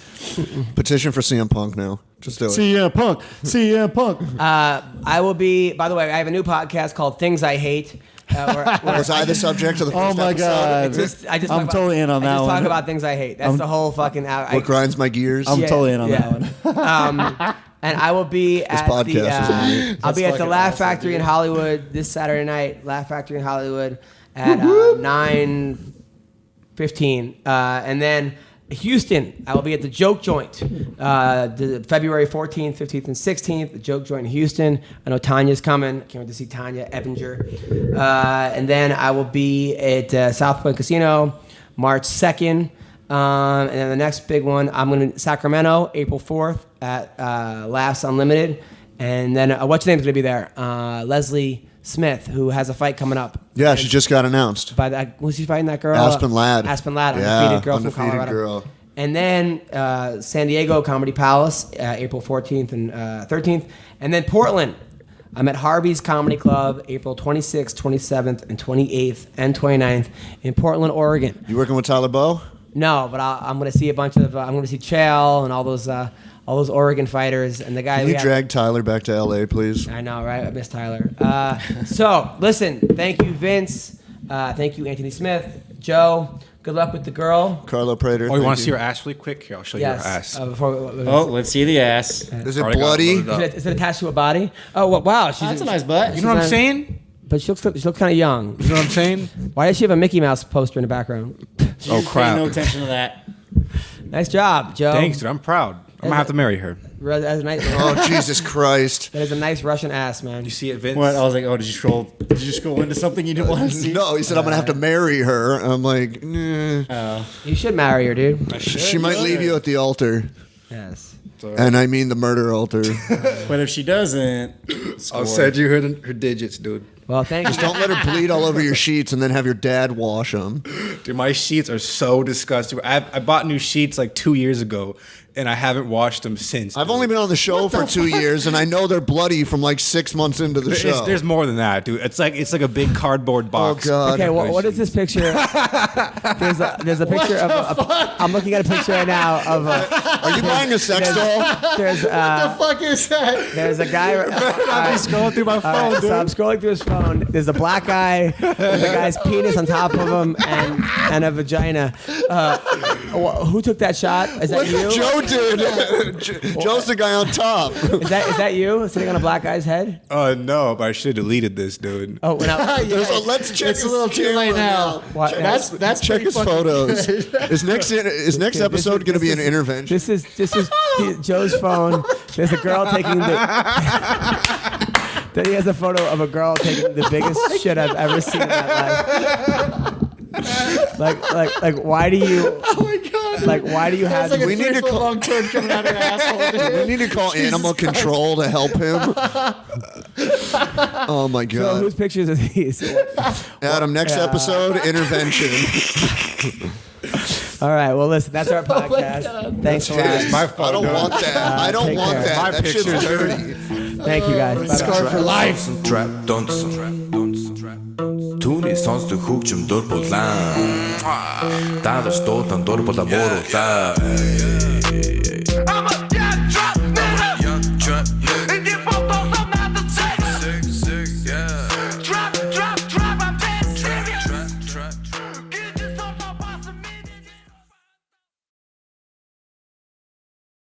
Petition for CM Punk now. Just do it. CM Punk. CM Punk. I will be. By the way, I have a new podcast called Things I Hate. Where Was I the subject of the first Oh my episode? god. I'm totally in on that I just one. talk about things I hate. That's the whole fucking. What grinds my gears? I'm totally in on that one. And I will be at podcast the. is I'll be at the fucking Laugh awesome, Factory in Hollywood this Saturday night. Laugh Factory in Hollywood at 9:15, and then Houston. I will be at the Joke Joint, the February 14th, 15th, and 16th. The Joke Joint in Houston. I know Tanya's coming. I can't wait to see Tanya Ebinger. And then I will be at South Point Casino March 2nd. And then the next big one, I'm going to Sacramento, April 4th at Laughs Unlimited. And then what's your name's going to be there? Leslie Smith, who has a fight coming up. Yeah, she just got announced. By that, who's she fighting? That girl? Aspen Ladd. Aspen Ladd, Yeah, undefeated girl from undefeated Colorado. girl. And then San Diego Comedy Palace, April 14th and 13th. And then Portland. I'm at Harvey's Comedy Club, April 26th, 27th, and 28th, and 29th in Portland, Oregon. You working with Tyler Bowe? No, but I'm going to see a bunch of. I'm going to see Chael and all those Oregon fighters and the guy. Can you drag Tyler back to LA, please? I know, right? I miss Tyler. So listen, thank you, Vince. Thank you, Anthony Smith, Joe. Good luck with the girl. Carlo Prater. Oh, you want to see her ass really quick? Here, I'll show you her Yes. ass. Oh, let's see the ass. Is it Already got bloody? loaded up. Is it attached to a body? Oh, wow. She's That's a nice butt. You know what I'm saying? But she looks kind of young. You know what I'm saying? Why does she have a Mickey Mouse poster in the background? Oh, Pay crap. no attention to that. Nice job, Joe. Thanks, dude. I'm proud. I'm going to have to marry her. That is a nice. Oh, Jesus Christ. That is a nice Russian ass, man. You see it, Vince? What? I was like, oh, did you scroll into something you didn't want to see? No, he said I'm going to have to marry her. I'm like, nah. You should marry her, dude. She might leave you at the altar. Yes. And I mean the murder altar. But if she doesn't, I'll send you her digits, dude. Well, thank you. Don't let her bleed all over your sheets and then have your dad wash them. Dude, my sheets are so disgusting. I bought new sheets like 2 years ago, and I haven't washed them since. I've only been on the show for 2 years, and I know they're bloody from like 6 months into the show. There's more than that, dude. It's like a big cardboard box. Oh, God. Okay, what is this picture? There's a picture of. I'm looking at a picture right now of. Are you buying a sex doll? There's what the fuck is that? there's a guy. I'm scrolling through my phone, dude. So I'm scrolling through his phone. There's a black guy with a guy's penis on top of him and a vagina. Who took that shot? Is that you? Joe did. Joe's the guy on top. Is that you sitting on a black guy's head? No, but I should have deleted this, dude. Oh, Let's check. It's a little too late now. What? That's Check his photos. Is next episode going to be an intervention? This is Joe's phone. There's a girl taking the. Then he has a photo of a girl taking the biggest shit I've ever seen in my life. Like, why do you? Oh my god! Like, why do you have? Like We need to call- long turd coming out of your asshole. We need to call animal control to help him. Oh my So God. whose pictures are these? Adam, next episode, intervention. All right. Well, listen, that's our podcast. Thanks a lot. My phone, I don't dude. want that. I don't take want care. that. My That shit's pictures. dirty. Thank you guys. Bye-bye. for life. Trap dance. Түүний сонсдог хөгжим дур булаан. Даадаш дуулан дур булаа мууруулаа.